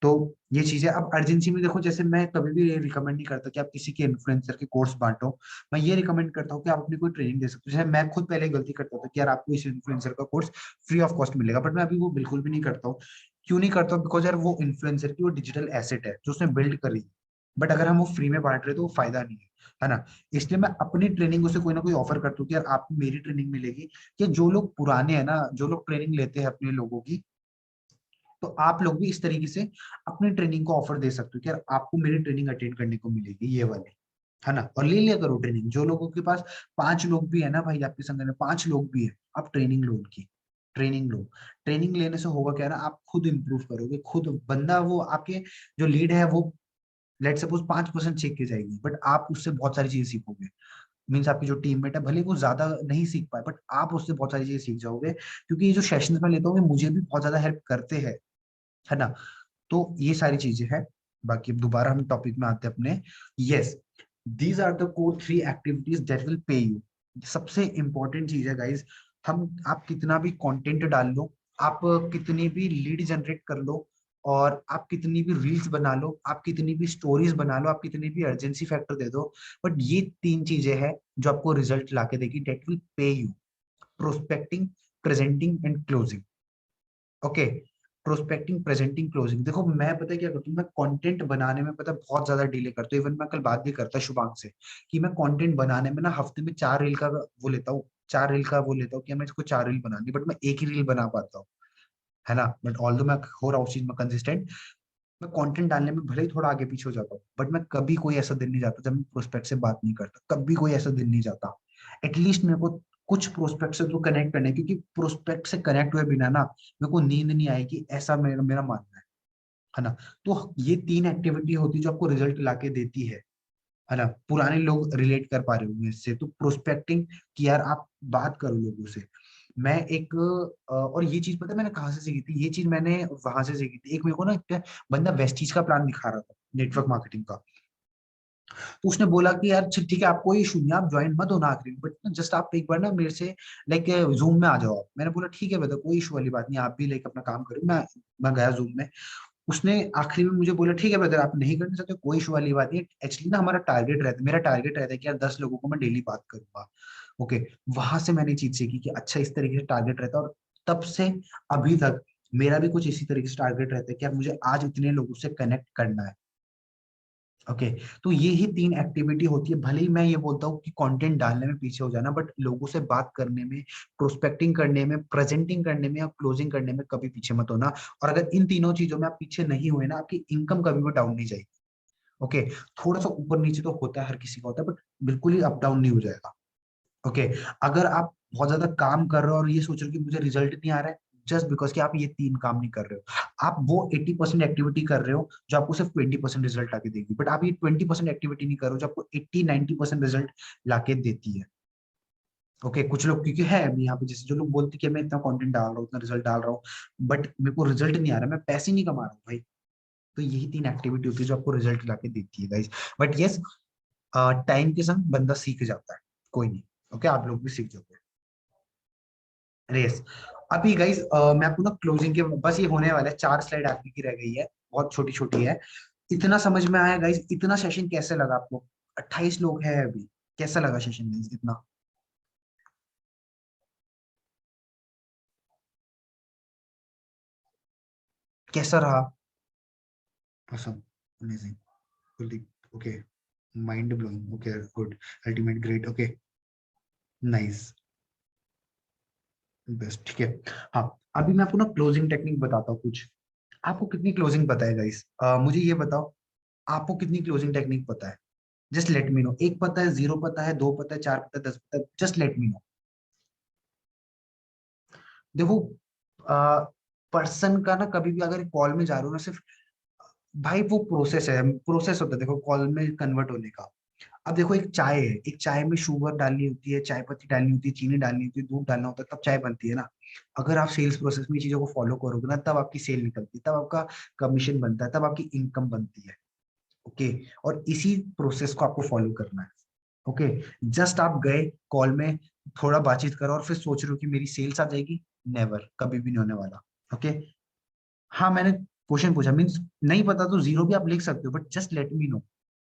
तो ये चीज है। अब अर्जेंसी में देखो, जैसे मैं कभी भी ये रिकमेंड नहीं करता कि आप किसी के इन्फ्लुएंसर के कोर्स बांटो, मैं ये रिकमेंड करता हूँ कि आप अपनी कोई ट्रेनिंग दे सकते हो। जैसे मैं खुद पहले गलती करता था कि यार आपको इस इन्फ्लुएंसर का कोर्स फ्री ऑफ कॉस्ट मिलेगा, बट मैं अभी वो बिल्कुल भी नहीं करता हूँ। क्यों नहीं करता हूँ? बिकॉज यार वो इन्फ्लुएंसर की वो डिजिटल एसेट है जो उसने बिल्ड करी, बट अगर हम वो फ्री में बांट रहे तो वो फायदा नहीं है ना। इसलिए मैं अपनी ट्रेनिंग उसे कोई ना कोई ऑफर करता हूँ कि यार आपको मेरी ट्रेनिंग मिलेगी, कि जो लोग पुराने हैं ना, जो लोग ट्रेनिंग लेते हैं अपने लोगों की, तो आप लोग भी इस तरीके से अपनी ट्रेनिंग को ऑफर दे सकते हो कि यार आपको मेरी ट्रेनिंग अटेंड करने को मिलेगी ये वाली, है ना। और ले लिया करो ट्रेनिंग। जो लोगों के पास 5 लोग भी है ना भाई, आपके संग में 5 लोग भी है, आप ट्रेनिंग लो उनकी, ट्रेनिंग लो। ट्रेनिंग लेने से होगा क्या ना, आप खुद इंप्रूव करोगे, खुद बंदा वो आपके जो लीड है वो लेट सपोज 5% सीख के जाएगी, बट आप उससे बहुत सारी चीजें सीखोगे। मीन्स आपकी जो टीममेट है भले वो ज्यादा नहीं सीख पाए, बट आप उससे बहुत सारी चीजें सीख जाओगे, क्योंकि ये जो सेशंस में लेता हूँ ये मुझे भी बहुत ज्यादा हेल्प करते हैं, है ना। तो ये सारी चीजें हैं। बाकी अब दोबारा हम टॉपिक में आते हैं अपने। Yes, these are the core 3 activities that will pay you. सबसे इंपॉर्टेंट चीज है गाइज, हम आप कितना भी कंटेंट डाल लो, आप कितनी भी लीड जनरेट कर लो, और आप कितनी भी रील्स बना लो, आप कितनी भी स्टोरीज बना लो, आप कितनी भी अर्जेंसी फैक्टर दे दो, बट ये 3 चीजें हैं जो आपको रिजल्ट लाके देगी, that will pay you. Prospecting, presenting and closing. Okay, prospecting, presenting, closing. देखो मैं पता है क्या करता हूँ, मैं कंटेंट बनाने में पता है बहुत ज्यादा डिले करता हूँ। इवन मैं कल बात भी करता शुभांग से कि मैं कंटेंट बनाने में ना हफ्ते में 4 रील का वो लेता हूँ, 4 रील का वो लेता हूँ कि मैं इसको 4 रील बनानी, बट मैं एक ही रील बना पाता हूँ, है ना। बट ऑल दो मैं हो रहा हूँ उस चीज में कंसिस्टेंट, मैं कंटेंट डालने में भले ही थोड़ा आगे पीछे हो जाता हूँ, बट मैं कभी कोई ऐसा दिन नहीं जाता जब मैं प्रोस्पेक्ट से बात नहीं करता, कभी कोई ऐसा दिन नहीं जाता। एटलीस्ट मेरे को कुछ प्रोस्पेक्ट से तो कनेक्ट करना है, क्योंकि प्रोस्पेक्ट से कनेक्ट हुए बिना ना मेरे को नींद नहीं आएगी, ऐसा मेरा मेरा मानना है ना। तो ये 3 एक्टिविटी होती है जो आपको रिजल्ट लाके देती है ना। पुराने लोग रिलेट कर पा रहे होंगे इससे, तो प्रोस्पेक्टिंग कि यार आप बात करो लोगों से। मैं एक और ये चीज पता है मैंने कहाँ से सीखी थी, ये चीज मैंने वहां से सीखी थी। एक मेरे को ना एक बंदा वेस्टीज का प्लान दिखा रहा था, नेटवर्क मार्केटिंग का। तो उसने बोला कि यार ठीक है, आप कोई इशू नहीं, आप ज्वाइन मत होना आखिरी में, बट जस्ट आप एक बार ना मेरे से लाइक जूम में आ जाओ आप। मैंने बोला ठीक है बेटा, कोई इशू वाली बात नहीं, आप भी लाइक अपना काम करो। मैं गया जूम में। उसने आखिरी में मुझे बोला ठीक है ब्रदर, आप नहीं करना चाहते कोई इशू वाली बात नहीं। एक्चुअली ना हमारा टारगेट रहता है, मेरा टारगेट रहता है कि यार 10 लोगों को मैं डेली बात करूंगा। ओके, वहां से मैंने चीज सीखी कि अच्छा इस तरीके से टारगेट रहता है, और तब से अभी तक मेरा भी कुछ इसी तरीके से टारगेट रहता है कि यार मुझे आज इतने लोगों से कनेक्ट करना है। ओके, तो ये ही 3 एक्टिविटी होती है। भले ही मैं ये बोलता हूँ कि कंटेंट डालने में पीछे हो जाना, बट लोगों से बात करने में, प्रोस्पेक्टिंग करने में, प्रेजेंटिंग करने में, या क्लोजिंग करने में कभी पीछे मत होना। और अगर इन तीनों चीजों में आप पीछे नहीं हुए ना, आपकी इनकम कभी भी डाउन नहीं जाएगी। ओके, थोड़ा सा ऊपर नीचे तो होता है, हर किसी का होता है, बट बिल्कुल ही अप डाउन नहीं हो जाएगा। ओके, अगर आप बहुत ज्यादा काम कर रहे हो और ये सोच रहे हो कि मुझे रिजल्ट नहीं आ रहा है, जस्ट बिकॉज कि आप ये 3 काम नहीं कर रहे हो, आप वो 80% एक्टिविटी कर रहे हो जो आपको सिर्फ 20% रिजल्ट लाके देगी, बट आप ये 20% एक्टिविटी नहीं कर रहे हो जो आपको 80-90% रिजल्ट लाके देती है। ओके, कुछ लोग क्योंकि है अभी यहाँ पे, जैसे जो लोग बोलते हैं कि मैं इतना कंटेंट डाल रहा हूँ, इतना रिजल्ट डाल रहा हूँ, बट मेरे को रिजल्ट नहीं आ रहा, मैं पैसे नहीं कमा रहा हूँ भाई। तो यही 3 एक्टिविटी होती है जो आपको रिजल्ट लाके देती है गाइस। बट यस, टाइम के संग बंदा सीख जाता है, कोई नहीं। ओके, आप लोग भी सीख जाओगे। रेस, अभी गाइस मैं आपको ना क्लोजिंग के बस ये होने वाला है, 4 स्लाइड आगे की रह गई है, बहुत छोटी छोटी है। इतना समझ में आया गाइस? इतना सेशन कैसे लगा आपको? 28 लोग हैं अभी, कैसा लगा सेशन गाइस इतना? कैसा रहा? awesome, amazing, okay, mind blowing, okay, good, ultimate, great, okay, nice, best, ठीक है। हाँ, अभी मैं आपको ना क्लोजिंग टेक्निक बताता हूँ कुछ। आपको कितनी क्लोजिंग पता है गाइस? मुझे ये बताओ, आपको कितनी क्लोजिंग टेक्निक पता है? Just let me no. एक पता है, 0 पता है, 2 पता है, 4 पता है, 10 पता है, जस्ट लेट मी नो। देखो, पर्सन का ना कभी भी अगर कॉल में जा रहे हो ना, सिर्फ भाई वो प्रोसेस है, प्रोसेस होता है देखो कॉल में कन्वर्ट होने का। अब देखो एक चाय है, एक चाय में शुगर डालनी होती है, चाय पत्ती डालनी होती है, चीनी डालनी होती है, दूध डालना होता है, तब चाय बनती है ना। अगर आप सेल्स प्रोसेस में ये चीजों को फॉलो करोगे ना, तब आपकी सेल निकलती है, तब आपका कमीशन बनता है, तब आपकी इनकम बनती है। ओके, और इसी प्रोसेस को आपको फॉलो करना है। ओके, जस्ट आप गए कॉल में, थोड़ा बातचीत करो और फिर सोच रहे हो कि मेरी सेल्स आ जाएगी, नेवर, कभी भी नहीं होने वाला। ओके, हाँ मैंने क्वेश्चन पूछा, मीन्स नहीं पता तो जीरो भी आप लिख सकते हो, but just let me no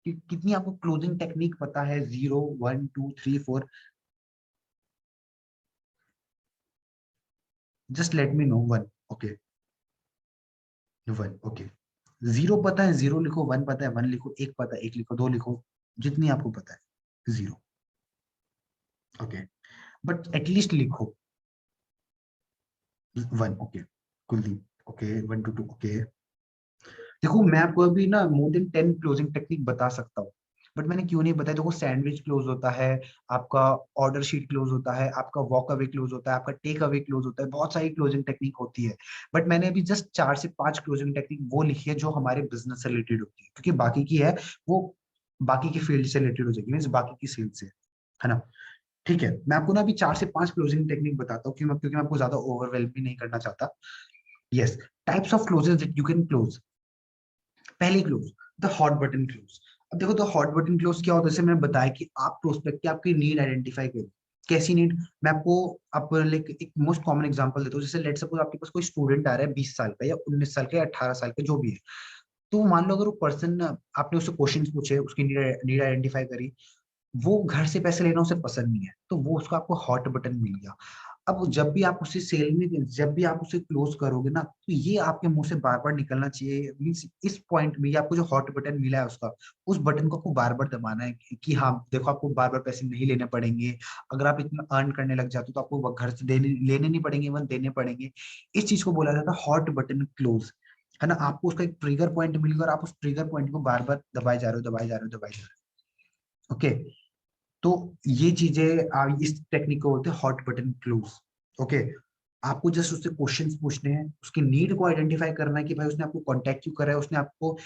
कि कितनी आपको क्लोजिंग टेक्निक पता है, 0 1 2 3 4। Just let me no one. Okay, one. Okay, zero पता है जीरो लिखो, वन पता है वन लिखो, एक पता है एक लिखो, दो लिखो, जितनी आपको पता है जीरो। ओके, बट एटलीस्ट लिखो one. Okay, Kuldeep. Okay, 1 to 2। Okay, देखो मैं आपको अभी ना मोर देन 10 क्लोजिंग टेक्निक बता सकता हूँ, बट मैंने क्यों नहीं बताया। देखो सैंडविच क्लोज होता है, आपका ऑर्डर शीट क्लोज होता है, आपका वॉक अवे क्लोज होता है, आपका टेक अवे क्लोज होता है, बहुत सारी क्लोजिंग टेक्निक होती है। बट मैंने अभी जस्ट 4 से 5 क्लोजिंग टेक्निक वो लिखी है जो हमारे बिजनेस से रिलेटेड होती है, क्योंकि बाकी की है वो बाकी की फील्ड से रिलेटेड हो जाएगी, मीन्स बाकी की सेल से, है ना। ठीक है, मैं आपको ना अभी 4 से 5 क्लोजिंग टेक्निक बताता हूँ, क्योंकि मैं आपको ज्यादा ओवरवेल्म भी नहीं करना चाहता। Yes, types of closes that you can close. पहली close, the hot button close. अब देखो द हॉट बटन क्लोज क्या होता है, जैसे मैंने बताया कि आप प्रोस्पेक्ट की आपकी नीड आइडेंटिफाई करें। कैसी नीड, मैं आपको आप लाइक एक मोस्ट कॉमन एग्जांपल देता हूँ। जैसे लेट सपोज आपके पास कोई स्टूडेंट आ रहा है 20 साल का या 19 साल का या 18 साल का जो भी है। तो मान लो अगर वो पर्सन, आपने उससे क्वेश्चंस पूछे, उसकी नीड आइडेंटिफाई करी, वो घर से पैसे लेना उसे पसंद नहीं है, तो वो उसको आपको हॉट बटन मिल गया। अब जब भी आप उसे सेल में, जब भी आप उसे क्लोज करोगे ना, तो ये आपके मुंह से बार बार निकलना चाहिए, मीन्स इस पॉइंट में ये आपको जो हॉट बटन मिला है उसका, उस बटन को आपको बार बार दबाना है कि हाँ देखो आपको बार बार पैसे नहीं लेने पड़ेंगे। अगर आप इतना अर्न करने लग जाते हो तो आपको वो घर से लेने नहीं पड़ेंगे, इवन देने पड़ेंगे। इस चीज को बोला जाता है हॉट बटन क्लोज, है ना। आपको उसका एक ट्रिगर पॉइंट मिलेगा और आप उस ट्रिगर पॉइंट को बार बार दबाए जा रहे हो, दबाए जा रहे हो, दबाए जा रहे हो। ओके, तो ये चीजें इस टेक्निक को बोलते हैं हॉट बटन क्लोज। ओके, आपको जस्ट उससे क्वेश्चंस पूछने हैं, उसकी नीड को आइडेंटिफाई करना है कि भाई उसने आपको कांटेक्ट क्यों करा है, उसने आपको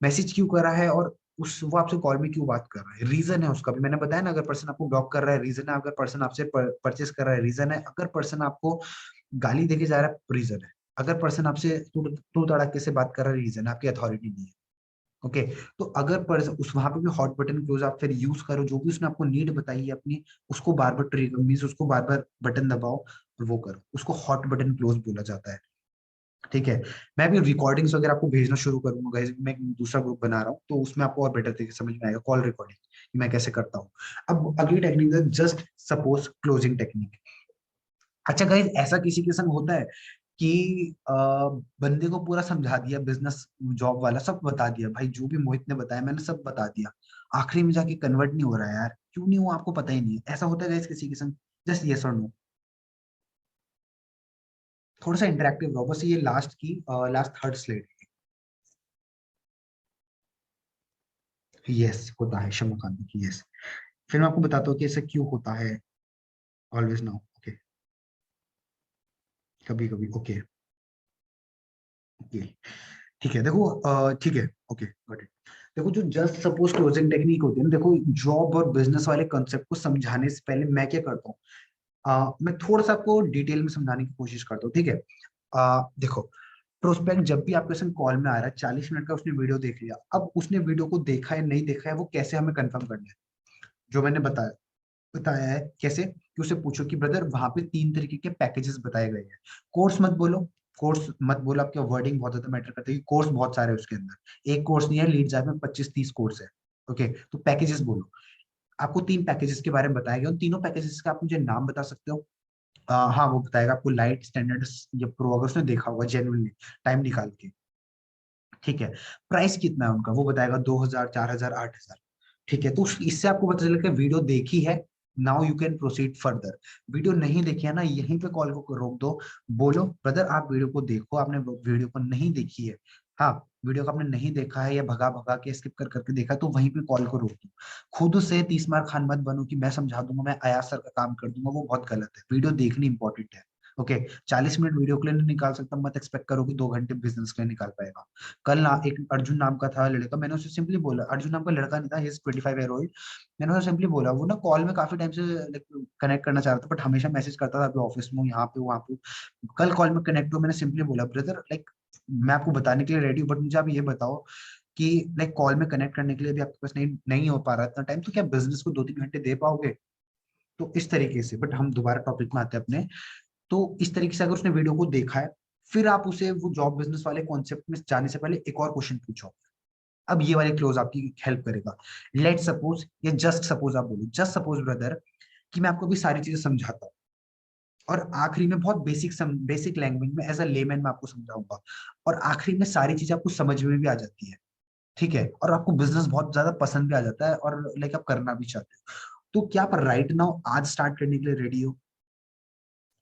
मैसेज क्यों करा है, और उस वो आपसे कॉल में क्यों बात कर रहा है, रीजन है उसका भी। मैंने बताया ना, अगर पर्सन आपको ब्लॉक कर रहा है रीजन है, अगर पर्सन आपसे परचेस कर रहा है रीजन है, अगर पर्सन आपको गाली देके जा रहा है रीजन है, अगर पर्सन आपसे तू तड़ाके से बात कर रहा है रीजन है, आपकी अथॉरिटी नहीं है। ओके, तो अगर उस वहां पे भी हॉट बटन क्लोज आप फिर यूज करो, जो भी उसने आपको नीड बताई है अपनी, उसको बार बार ट्रिगर मीन्स उसको बार बार बटन दबाओ और वो करो, उसको हॉट बटन क्लोज बोला जाता है। ठीक है, मैं भी रिकॉर्डिंग्स वगैरह आपको भेजना शुरू करूंगा guys। मैं एक दूसरा ग्रुप बना रहा हूँ, तो उसमें आपको और बेटर तरीके से समझ में आएगा कॉल रिकॉर्डिंग कि मैं कैसे करता हूँ। अब अगली टेक्निक है जस्ट सपोज क्लोजिंग टेक्निक। अच्छा गाइज, ऐसा किसी के संग होता है कि बंदे को पूरा समझा दिया, बिजनेस जॉब वाला सब बता दिया, भाई जो भी मोहित ने बताया मैंने सब बता दिया, आखिरी में जाके कन्वर्ट नहीं हो रहा है यार, क्यों नहीं हुआ आपको पता ही नहीं है। ऐसा होता है गाइज किसी के संग? जस्ट यस और नो, थोड़ा सा इंटरेक्टिव रहो बस। ये लास्ट थर्ड स्लाइड। यस होता है, शम्मा खान की, यस। फिर मैं आपको बताता हूँ कि ऐसा क्यों होता है। Always now. ओके, कभी कभी। ओके, ओके, ठीक है, देखो ठीक है। Okay, got it. देखो जो जस्ट सपोज क्लोजिंग टेक्निक होती है ना, देखो जॉब और बिजनेस वाले कंसेप्ट को समझाने से पहले मैं क्या करता हूँ, मैं थोड़ा सा आपको डिटेल में समझाने की कोशिश करता हूँ। ठीक है, देखो प्रोस्पेक्ट जब भी आपके संग कॉल में आ रहा है, 40 मिनट का उसने वीडियो देख लिया, अब उसने वीडियो को देखा है नहीं देखा है वो कैसे हमें कंफर्म करना है, जो मैंने बताया बताया है कैसे, कि उसे पूछो कि ब्रदर वहां पे 3 तरीके के पैकेजेस बताए गए हैं। कोर्स मत बोलो, कोर्स मत बोलो, आपके वर्डिंग बहुत ज्यादा मैटर करता है, कोर्स बहुत सारे हैं उसके अंदर, एक कोर्स नहीं है, लीड जाब में 25-30 कोर्स है। ओके, तो पैकेजेस बोलो। आपको 3 पैकेजेस के बारे में बताया गया, उन तीनों पैकेजेस का आप मुझे नाम बता सकते हो? हाँ वो बताएगा आपको, लाइट, स्टैंडर्ड या प्रो, अगर उसने देखा होगा जेन्युइनली टाइम निकाल के। ठीक है, प्राइस कितना है उनका वो बताएगा, 2,000, 4,000, 8,000। ठीक है, तो इससे आपको पता चलेगा कि वीडियो देखी है, now you can proceed further. Video नहीं देखी है ना, यहीं पे कॉल को रोक दो, बोलो ब्रदर आप वीडियो को देखो, आपने वीडियो को नहीं देखी है, हाँ वीडियो को आपने नहीं देखा है या भगा भगा के स्किप कर करके देखा, तो वहीं पे कॉल को रोक दो। खुद से 30 मार खान मत बनो कि मैं समझा दूंगा, मैं अयाज सर का काम कर दूंगा, वो बहुत गलत है, वीडियो देखनी इंपॉर्टेंट है। ओके, 40 मिनट वीडियो के लिए नहीं निकाल सकता, मत एक्सपेक्ट करो कि 2 घंटे बिजनेस के लिए निकाल पाएगा। कल ना एक अर्जुन नाम का था लड़का, मैंने उसे सिंपली बोला, अर्जुन नाम का लड़का नहीं था, ही इज 25 ईयर ओल्ड। मैंने उसे सिंपली बोला, वो ना कॉल में काफी टाइम से लाइक कनेक्ट करना चाह रहा था, बट हमेशा मैसेज करता था, अभी ऑफिस में हूँ, यहाँ पे वहाँ पे। कल कॉल में कनेक्ट हुआ, मैंने सिंपली बोला, ब्रदर लाइक मैं आपको बताने के लिए रेडी हूँ, बट मुझे आप ये बताओ कि लाइक कॉल में कनेक्ट करने के लिए भी आपके पास नहीं नहीं हो पा रहा इतना टाइम, तो क्या बिजनेस को 2-3 घंटे दे पाओगे? तो इस तरीके से, बट हम दोबारा टॉपिक में आते हैं अपने। तो इस तरीके से अगर उसने वीडियो को देखा है, फिर आप उसे वो जॉब बिजनेस वाले कॉन्सेप्ट में जाने से पहले एक और क्वेश्चन पूछो। अब ये वाले क्लोज आपकी हेल्प करेगा। लेट सपोज या जस्ट सपोज, आप बोलो जस्ट सपोज ब्रदर कि मैं आपको भी सारी चीजें समझाता हूँ, और आखिरी में बहुत बेसिक लैंग्वेज में एज अ लेमैन मैं आपको समझाऊंगा, और आखिरी में सारी चीजें आपको समझ में भी आ जाती है, ठीक है, और आपको बिजनेस बहुत ज्यादा पसंद भी आ जाता है, और लाइक आप करना भी चाहते हो। तो क्या आप राइट नाउ आज स्टार्ट करने के लिए रेडी हो?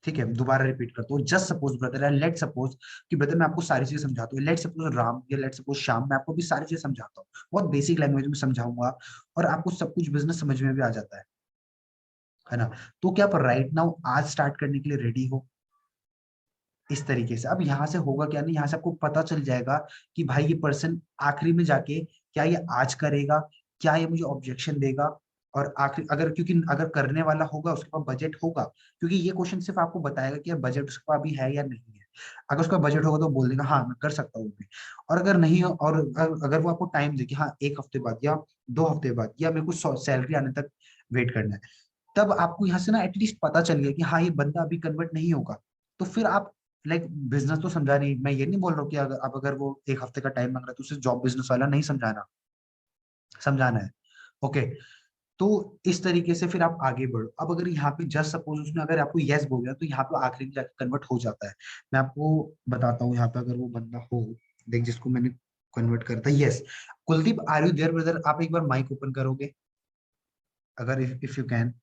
ठीक है, दोबारा रिपीट करता हूँ, just suppose brother, let suppose कि ब्रदर मैं आपको सारी चीजें समझाता हूँ, लेट सपोज राम या लेट सपोज श्याम, मैं आपको भी सारी चीजें समझाता हूँ, बहुत बेसिक लैंग्वेज में समझाऊंगा, और आपको सब कुछ बिजनेस समझ में भी आ जाता है ना? तो क्या आप राइट नाउ आज स्टार्ट करने के लिए रेडी हो? इस तरीके से अब यहाँ से होगा क्या, नहीं यहाँ से आपको पता चल जाएगा कि भाई ये पर्सन आखिरी में जाके क्या ये आज करेगा, क्या ये मुझे ऑब्जेक्शन देगा, और आखिर अगर, क्योंकि अगर करने वाला होगा उसके पास बजट होगा, क्योंकि ये क्वेश्चन सिर्फ आपको बताएगा कि बजट उसके पास अभी है या नहीं है। अगर उसका बजट होगा तो बोल देगा हाँ मैं कर सकता हूँ भी, और अगर नहीं हो, और अगर वो आपको टाइम दे कि हाँ 1 हफ्ते बाद या 2 हफ्ते बाद, या मेरे को सैलरी आने तक वेट करना है, तब आपको यहाँ से ना एटलीस्ट पता चल गया कि हाँ ये बंदा अभी कन्वर्ट नहीं होगा। तो फिर आप लाइक बिजनेस तो समझा नहीं, मैं ये नहीं बोल रहा हूँ कि अगर अब अगर वो 1 हफ्ते का टाइम मांग रहा है तो उसे जॉब बिजनेस वाला नहीं समझाना, समझाना है। ओके, तो इस तरीके से फिर आप आगे बढ़ो। अब अगर यहाँ पे जस्ट सपोज उसने अगर आपको यस बोल दिया, तो यहाँ पे आखिरी में जाकर कन्वर्ट हो जाता है। मैं आपको बताता हूँ यहाँ पे, अगर वो बंदा हो, देख जिसको मैंने कन्वर्ट करता है, yes. Kuldeep are you there brother? आप एक बार माइक ओपन करोगे अगर, इफ यू कैन,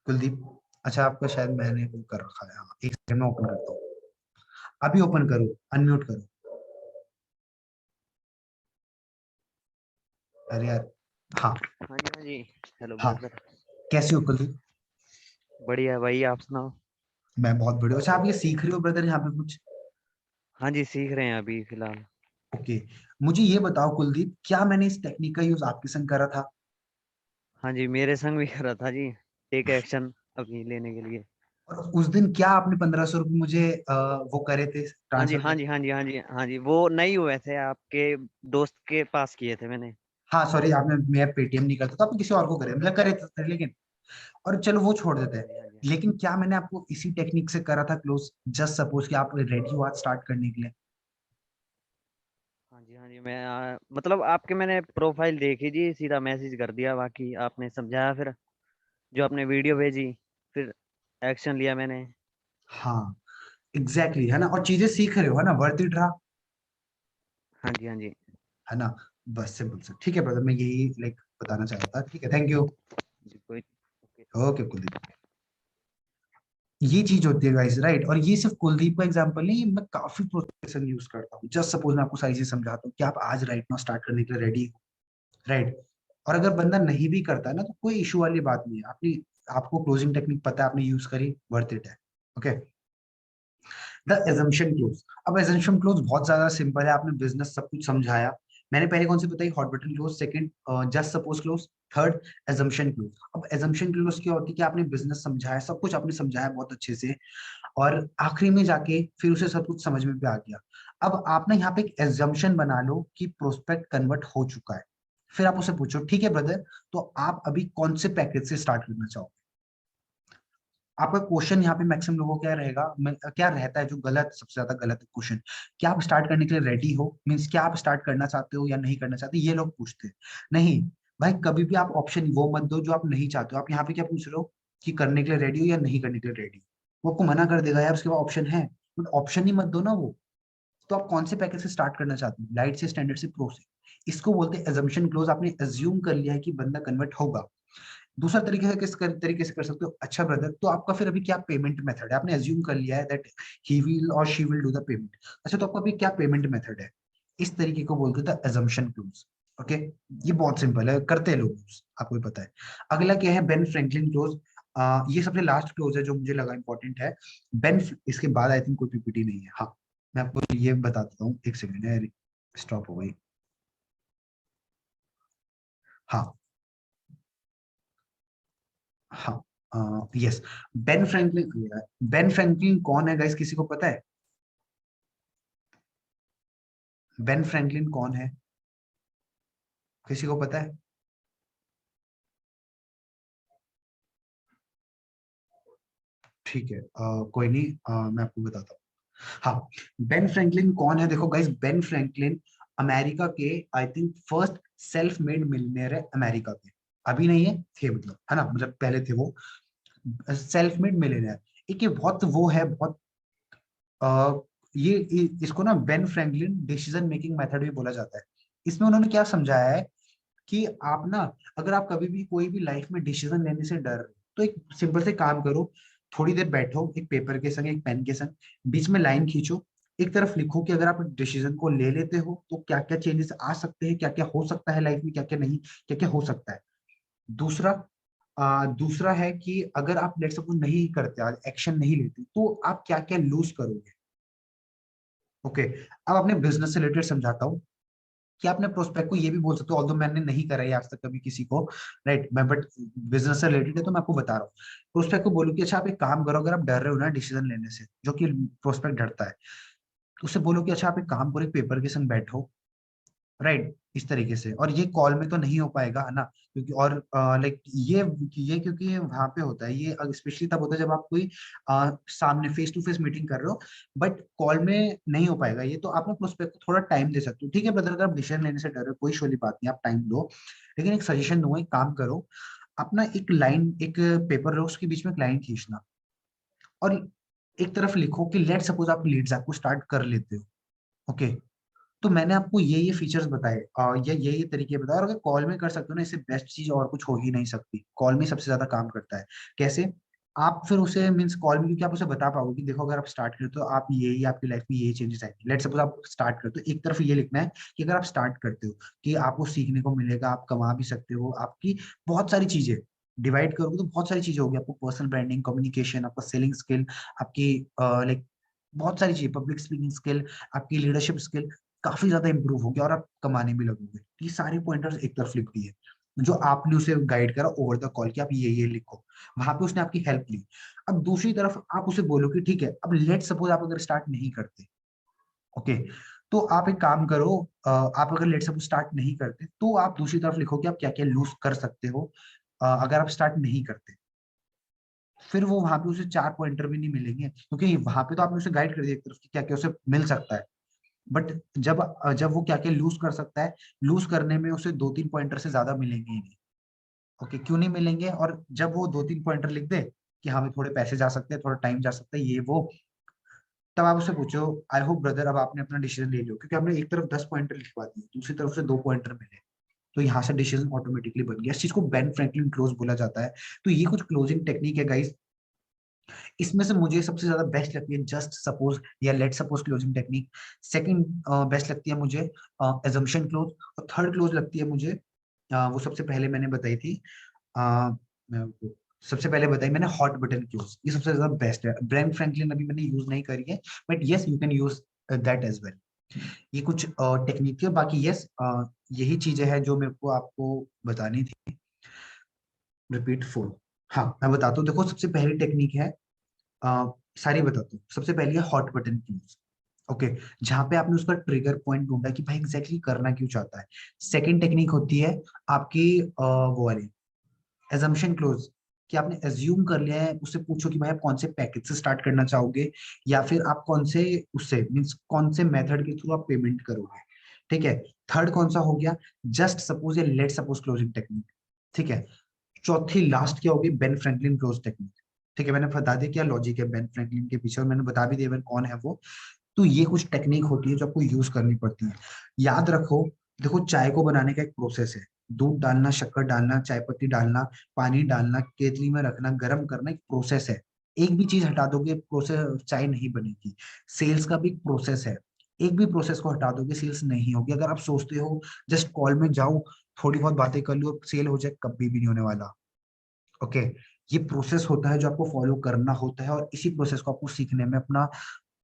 कुलदीप। अच्छा, आपका शायद मैंने वो कर रखा है, हाँ एक सेकंड में ओपन करता हूँ। अभी ओपन करो, अनम्यूट करो। अरे यार, हाँ। हाँ जी, हाँ जी। हेलो हाँ, ब्रदर। कैसे हो कुलदीप? बढ़िया भाई, आप सुनाओ। मैं बहुत बढ़िया। अच्छा, आप ये सीख रहे हो ब्रदर यहाँ पे कुछ? हाँ जी, सीख रहे हैं अभी फिलहाल। ओके, मुझे ये बताओ कुलदीप, क्या मैंने इस टेक्निक का यूज आपके संग करा था? हाँ जी, मेरे संग भी करा था जी। टेक एक्शन अभी लेने के लिए। और उस दिन क्या आपने 1500 रुपये मुझे वो करे थे, हाँ जी, ट्रांसफर हाँ करे जी, थे? हाँ जी, हाँ जी, हाँ जी, वो नहीं हुए थे, आपके दोस्त के पास किए थे मैंने। हाँ सॉरी, आपने, मैं पेटीएम नहीं करता तो आपने किसी और को करे, मतलब करे थे लेकिन, और चलो वो छोड़ देते हाँ हैं। जी, हाँ जी। लेकिन क्या मैंने आपको इसी टेक्निक से करा था क्लोज? जस्ट सपोज कि आप रेडी हो आज स्टार्ट करने के लिए? हाँ जी, हाँ जी, मैं मतलब आपके मैंने प्रोफाइल देखी जी, सीधा मैसेज कर दिया, बाकी आपने समझाया फिर, जो आपने वीडियो भेजी, फिर एक्शन लिया मैंने। हाँ एग्जैक्टली exactly, है ना? और चीजें सीख रहे हो, है ना? वर्थ इट रहा, हाँ जी, हाँ जी। है ना? बस सिंपल से, ठीक है ब्रदर, मैं यही लाइक बताना चाह रहा था, ठीक है, थैंक यू। जी, कोई ओके। ओके कुलदीप, ये चीज होती है गाइस, राइट? और ये सिर्फ कुलदीप का एग्जांपल नहीं, मैं काफी प्रोसेसर यूज करता हूँ। जस्ट सपोज मैं आपको सारी चीज समझाता हूँ कि आप आज राइट नाउ स्टार्ट करने के लिए रेडी हो, राइट? और अगर बंदा नहीं भी करता है ना, तो कोई इशू वाली बात नहीं है, आपने, आपको क्लोजिंग टेक्निक पता है, आपने यूज करी, वर्थ इट है। Okay, the assumption close. अब एजम्पशन क्लोज बहुत ज्यादा सिंपल है, आपने बिजनेस सब कुछ समझाया। मैंने पहले कौन सी बताई? Hot button close, second just suppose close, third assumption close. अब एजम्पशन क्लोज क्या होती है कि आपने बिजनेस समझाया, सब कुछ आपने समझाया बहुत अच्छे से, और आखिरी में जाके फिर उसे सब कुछ समझ में भी आ गया। अब आप ना यहाँ पे एक एजम्पशन बना लो कि प्रोस्पेक्ट कन्वर्ट हो चुका है। फिर आप उसे पूछो, ठीक है ब्रदर, तो आप अभी कौन से पैकेज से स्टार्ट करना चाहोगे? आपका क्वेश्चन यहाँ पे मैक्सिमम लोगों को क्या रहेगा, क्या रहता है जो गलत, सबसे ज्यादा गलत क्वेश्चन, क्या आप स्टार्ट करने के लिए रेडी हो, मीन्स क्या आप स्टार्ट करना चाहते हो या नहीं करना चाहते, ये लोग पूछते हैं। नहीं भाई, कभी भी आप ऑप्शन वो मत दो जो आप नहीं चाहते हो। आप यहाँ पे क्या पूछ रहे हो कि करने के लिए रेडी हो या नहीं करने के लिए रेडी हो, वो आपको मना कर देगा यार, उसके बाद ऑप्शन है, बट ऑप्शन ही मत दो ना वो। तो आप कौन से पैकेज से स्टार्ट करना चाहते हो, लाइट से, स्टैंडर्ड से, प्रो से? इसको बोलते हैं एजम्पशन क्लोज। आपने एज्यूम कर लिया है कि बंदा कन्वर्ट होगा। दूसरा तरीके से तरीके से कर सकते हो, अच्छा ब्रदर तो आपका फिर अभी क्या पेमेंट मेथड है? आपने एज्यूम कर लिया है दैट ही विल और she will do the payment. अच्छा, तो आपका अभी क्या पेमेंट मेथड है? इस तरीके को बोलते थे एजम्पशन क्लोज। ओके, ये बहुत सिंपल है, करते हैं लोग, आपको भी पता है। अगला क्या है? Ben Franklin close. ये सबसे लास्ट क्लोज है जो मुझे लगा इंपॉर्टेंट है। बेन, इसके बाद आई थिंक कोई पीपीटी नहीं है। हाँ, मैं आपको ये बता देता हूँ, एक सेकेंड है, स्टॉप हो गई। हाँ हाँ, yes, Ben Franklin. Ben Franklin कौन है गाइस, किसी को पता है? बेन फ्रैंकलिन कौन है, किसी को पता है? ठीक है, कोई नहीं, मैं आपको बताता हूँ। हाँ, बेन फ्रैंकलिन कौन है, देखो गाइस, बेन फ्रैंकलिन अमेरिका के I think first self made millionaire है अमेरिका के। अभी नहीं है, थे मतलब, है ना, मतलब पहले थे वो सेल्फ मेड मिलियनेयर। एक ये बहुत वो है, बहुत अ, इसको ना Ben Franklin decision making method भी बोला जाता है। इसमें उन्होंने क्या समझाया है कि आप ना, अगर आप कभी भी कोई भी लाइफ में डिसीजन लेने से डर रहे हो, तो एक सिंपल से काम करो, थोड़ी देर बैठो एक पेपर के संग, एक पेन के संग, बीच में लाइन खींचो, एक तरफ लिखो कि अगर आप डिसीजन को ले लेते हो तो क्या क्या चेंजेस आ सकते हैं, क्या क्या हो सकता है लाइफ में, क्या क्या नहीं, क्या क्या हो सकता है। दूसरा, दूसरा है कि अगर आप लेट सपोज नहीं करते, आज एक्शन नहीं लेते, तो आप क्या क्या लूज करोगे। ओके, अब अपने बिजनेस से रिलेटेड समझाता हूँ कि आपने प्रोस्पेक्ट को ये भी बोल सकते हो, ऑल्दो मैंने नहीं करा है आज तक कभी किसी को, राइट, मैं बट बिजनेस से रिलेटेड है तो मैं आपको बता रहा हूँ। प्रोस्पेक्ट को बोलो कि अच्छा आप एक काम करो, अगर आप डर रहे हो ना डिसीजन लेने से, जो कि प्रोस्पेक्ट डरता है, तो उससे बोलो कि अच्छा आप एक काम करो, एक पेपर के संग बैठो, राइट, इस तरीके से। और ये कॉल में तो नहीं हो पाएगा, है ना, क्योंकि और लाइक ये क्योंकि वहां पे होता है, ये स्पेशली तब होता है जब आप कोई सामने फेस टू फेस मीटिंग कर रहे हो, बट कॉल में नहीं हो पाएगा ये, तो आप ना प्रोस्पेक्ट को थोड़ा टाइम दे सकते हो। ठीक है ब्रदर, अगर आप डिसीजन लेने से डर रहे हो, कोई शोली बात नहीं, आप टाइम दो, लेकिन एक सजेशन दूंगा, एक काम करो, अपना एक लाइन, एक पेपर रो, उसके बीच में एक लाइन खींचना, और एक तरफ लिखो कि लेट सपोज आप लीड्स आपको स्टार्ट कर लेते हो। ओके, तो मैंने आपको ये फीचर्स बताए, या ये तरीके बताए, और अगर कॉल में कर सकते हो ना, इससे बेस्ट चीज और कुछ हो ही नहीं सकती, कॉल में सबसे ज्यादा काम करता है। कैसे? आप फिर उसे मीन्स कॉल में, क्योंकि आप उसे बता पाओगे कि देखो अगर आप स्टार्ट करते हो तो आप ये आपकी लाइफ में ये चेंजेस आएंगे। लेट सपोज आप स्टार्ट करते हो, एक तरफ ये लिखना है कि अगर आप स्टार्ट करते हो कि आपको सीखने को मिलेगा, आप कमा भी सकते हो, आपकी बहुत सारी चीजें डिवाइड करोगे तो बहुत सारी चीजें होगी, आपको पर्सनल ब्रांडिंग, कम्युनिकेशन, आपका सेलिंग स्किल, आपकी लाइक बहुत सारी चीजें, पब्लिक स्पीकिंग स्किल, आपकी लीडरशिप स्किल काफी ज्यादा इंप्रूव होगी, और आप कमाने भी लगोगे। ये सारे पॉइंटर्स एक तरफ लिख दिए, जो आपने उसे गाइड करा ओवर द कॉल कि आप ये लिखो, वहां पे उसने आपकी हेल्प ली। अब दूसरी तरफ आप उसे बोलो कि ठीक है, अब लेट सपोज आप अगर स्टार्ट नहीं करते, ओके, तो आप एक काम करो, आप अगर लेट सपोज स्टार्ट नहीं करते, तो आप दूसरी तरफ लिखो कि आप क्या क्या लूज कर सकते हो अगर आप स्टार्ट नहीं करते। फिर वो वहां पे उसे 4 पॉइंटर भी नहीं मिलेंगे, क्योंकि वहां पे तो आपने उसे गाइड कर दिया एक तरफ कि क्या क्या उसे मिल सकता है, बट जब जब वो क्या क्या लूज कर सकता है, लूज करने में उसे 2-3 पॉइंटर से ज्यादा मिलेंगे ही नहीं। ओके, क्यों नहीं मिलेंगे? और जब वो 2-3 पॉइंटर लिख दे कि हमें थोड़े पैसे जा सकते हैं, थोड़ा टाइम जा सकता है, ये वो, तब आप उससे पूछो, आई होप ब्रदर अब आपने अपना डिसीजन ले लियो, क्योंकि हमने एक तरफ 10 पॉइंटर लिखवा दिए, दूसरी तरफ से 2 पॉइंटर मिले, तो यहाँ से डिसीजन ऑटोमेटिकली बन गया। इस चीज को बेन फ्रैंकलिन क्लोज बोला जाता है। तो ये कुछ क्लोजिंग टेक्निक है गाइस। इसमें से मुझे सबसे ज्यादा बेस्ट लगती है जस्ट सपोज या let suppose closing technique. Second best लगती है मुझे एजम्पशन क्लोज, और थर्ड क्लोज लगती है मुझे वो सबसे पहले मैंने बताई थी, मैं सबसे पहले बताई मैंने हॉट बटन क्लोज, ये सबसे ज्यादा बेस्ट है। ब्रेन फ्रैंकलिन अभी मैंने यूज नहीं करी है, but yes you can use that as well. ये कुछ टेक्निक है, बाकी यस यही चीजें हैं जो मेरे को आपको बतानी थी। रिपीट फोर, हाँ मैं बताता हूँ, देखो सबसे पहली टेक्निक है, सारी बताता हूँ। सबसे पहली है हॉट बटन क्यूज, ओके, जहां पे आपने उसका ट्रिगर पॉइंट ढूंढा कि भाई एग्जैक्टली करना क्यों चाहता है। सेकंड टेक्निक होती है आपकी वो वाली एजम्पशन क्लोज, कि आपने एज्यूम कर लिया है, उससे पूछो कि भाई आप कौन से पैकेज से स्टार्ट करना चाहोगे, या फिर आप कौन से उससे मीन्स कौन से मेथड के थ्रू आप पेमेंट करोगे। ठीक है, थर्ड कौन सा हो गया, जस्ट सपोज या लेट सपोज क्लोजिंग टेक्निक। ठीक है, चौथी लास्ट क्या होगी, बेन फ्रैंकलिन क्लोज टेक्निक। ठीक है, मैंने बता दिया क्या लॉजिक है बेन फ्रैंकलिन के पीछे, और मैंने बता भी दिया Ben कौन है वो। तो ये कुछ टेक्निक होती है जो आपको यूज करनी पड़ती है। याद रखो, देखो चाय को बनाने का एक प्रोसेस है, दूध डालना, शक्कर डालना, चाय पत्ती डालना, पानी डालना, केतली में रखना, गर्म करना, एक प्रोसेस है। एक भी चीज हटा दोगे प्रोसेस, चाय नहीं बनेगी। सेल्स का भी एक प्रोसेस है, एक भी प्रोसेस को हटा दोगे सेल्स नहीं होगी। अगर आप सोचते हो जस्ट कॉल में जाओ, थोड़ी बहुत बातें कर लो, सेल हो जाए, कभी भी नहीं होने वाला। ओके, ये प्रोसेस होता है जो आपको फॉलो करना होता है, और इसी प्रोसेस को आपको सीखने में अपना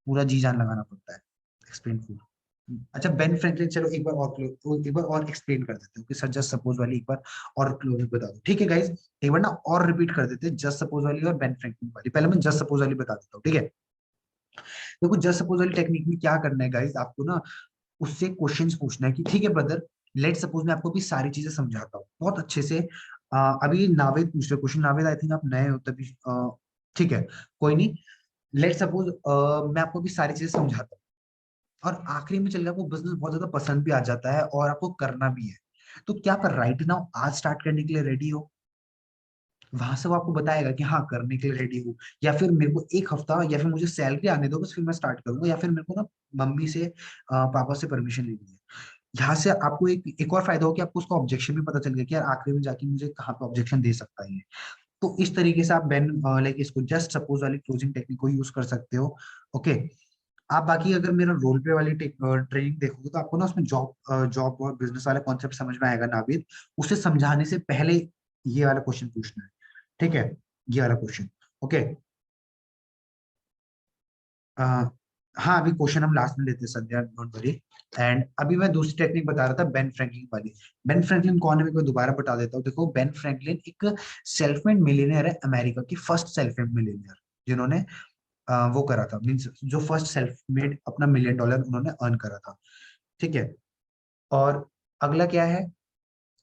पूरा जी जान लगाना पड़ता है। Explain food. अच्छा, बेन फ्रैंकलिन, चलो एक बार और एक्सप्लेन कर देते हो कि सर जस्ट सपोज वाली एक बार और क्लोज बता दो। ठीक है गाइस, एक बार ना और रिपीट कर देते हैं जस्ट सपोज वाली और बेन फ्रैंकलिन वाली। पहले मैं जस्ट सपोज वाली बता देता हूँ, ठीक है। देखो, जस्ट सपोज वाली टेक्निक में क्या करना है गाइस, आपको ना उससे क्वेश्चंस पूछना है कि ठीक है ब्रदर, लेट सपोज मैं आपको भी सारी चीजें समझाता हूँ बहुत अच्छे से। अभी नावेद पूछ रहे क्वेश्चन, नावेद आई थिंक आप नए हो तभी, ठीक है, कोई नहीं। लेट सपोज मैं आपको भी सारी चीजें समझाता हूँ, और आखिरी में चल के आपको बिजनेस बहुत ज्यादा पसंद भी आ जाता है और आपको करना भी है, तो क्या आप राइट नाउ आज स्टार्ट करने के लिए रेडी हो? वहां से वो आपको बताएगा कि हाँ करने के लिए रेडी हूँ, या फिर मेरे को एक हफ्ता, या फिर मुझे सैलरी आने दो बस फिर मैं स्टार्ट करूंगा, या फिर मेरे को ना मम्मी से पापा से परमिशन लेनी है। यहाँ से आपको एक और फायदा हो कि आपको उसका ऑब्जेक्शन भी पता चल गया कि यार आखिरी में जाके मुझे कहाँ पे ऑब्जेक्शन दे सकता है ये। तो इस तरीके से आप बेन लाइक इसको जस्ट सपोज वाली क्लोजिंग टेक्निक को यूज कर सकते हो। ओके। आप बाकी अगर मेरा रोल पे वाली ट्रेनिंग देखोगे तो आपको ना उसमें जॉब और बिजनेस वाला कॉन्सेप्ट समझ में आएगा नाविद। उसे समझाने से पहले ये वाला क्वेश्चन पूछना है, ठीक है, ये वाला क्वेश्चन। ओके। हाँ, अभी क्वेश्चन हम लास्ट में लेते हैं संध्या, डोंट वरी। एंड अभी मैं दूसरी टेक्निक बता रहा था बेन फ्रैंकलिन वाली। बेन फ्रैंकलिन कौन है, मैं कोई दोबारा बता देता हूँ। देखो, बेन फ्रैंकलिन एक सेल्फ मेड मिलियनियर है, अमेरिका की फर्स्ट सेल्फ मेड मिलियनियर, जिन्होंने वो करा था, मीन्स जो फर्स्ट सेल्फ मेड अपना $1 मिलियन उन्होंने अर्न करा था, ठीक है। और अगला क्या है,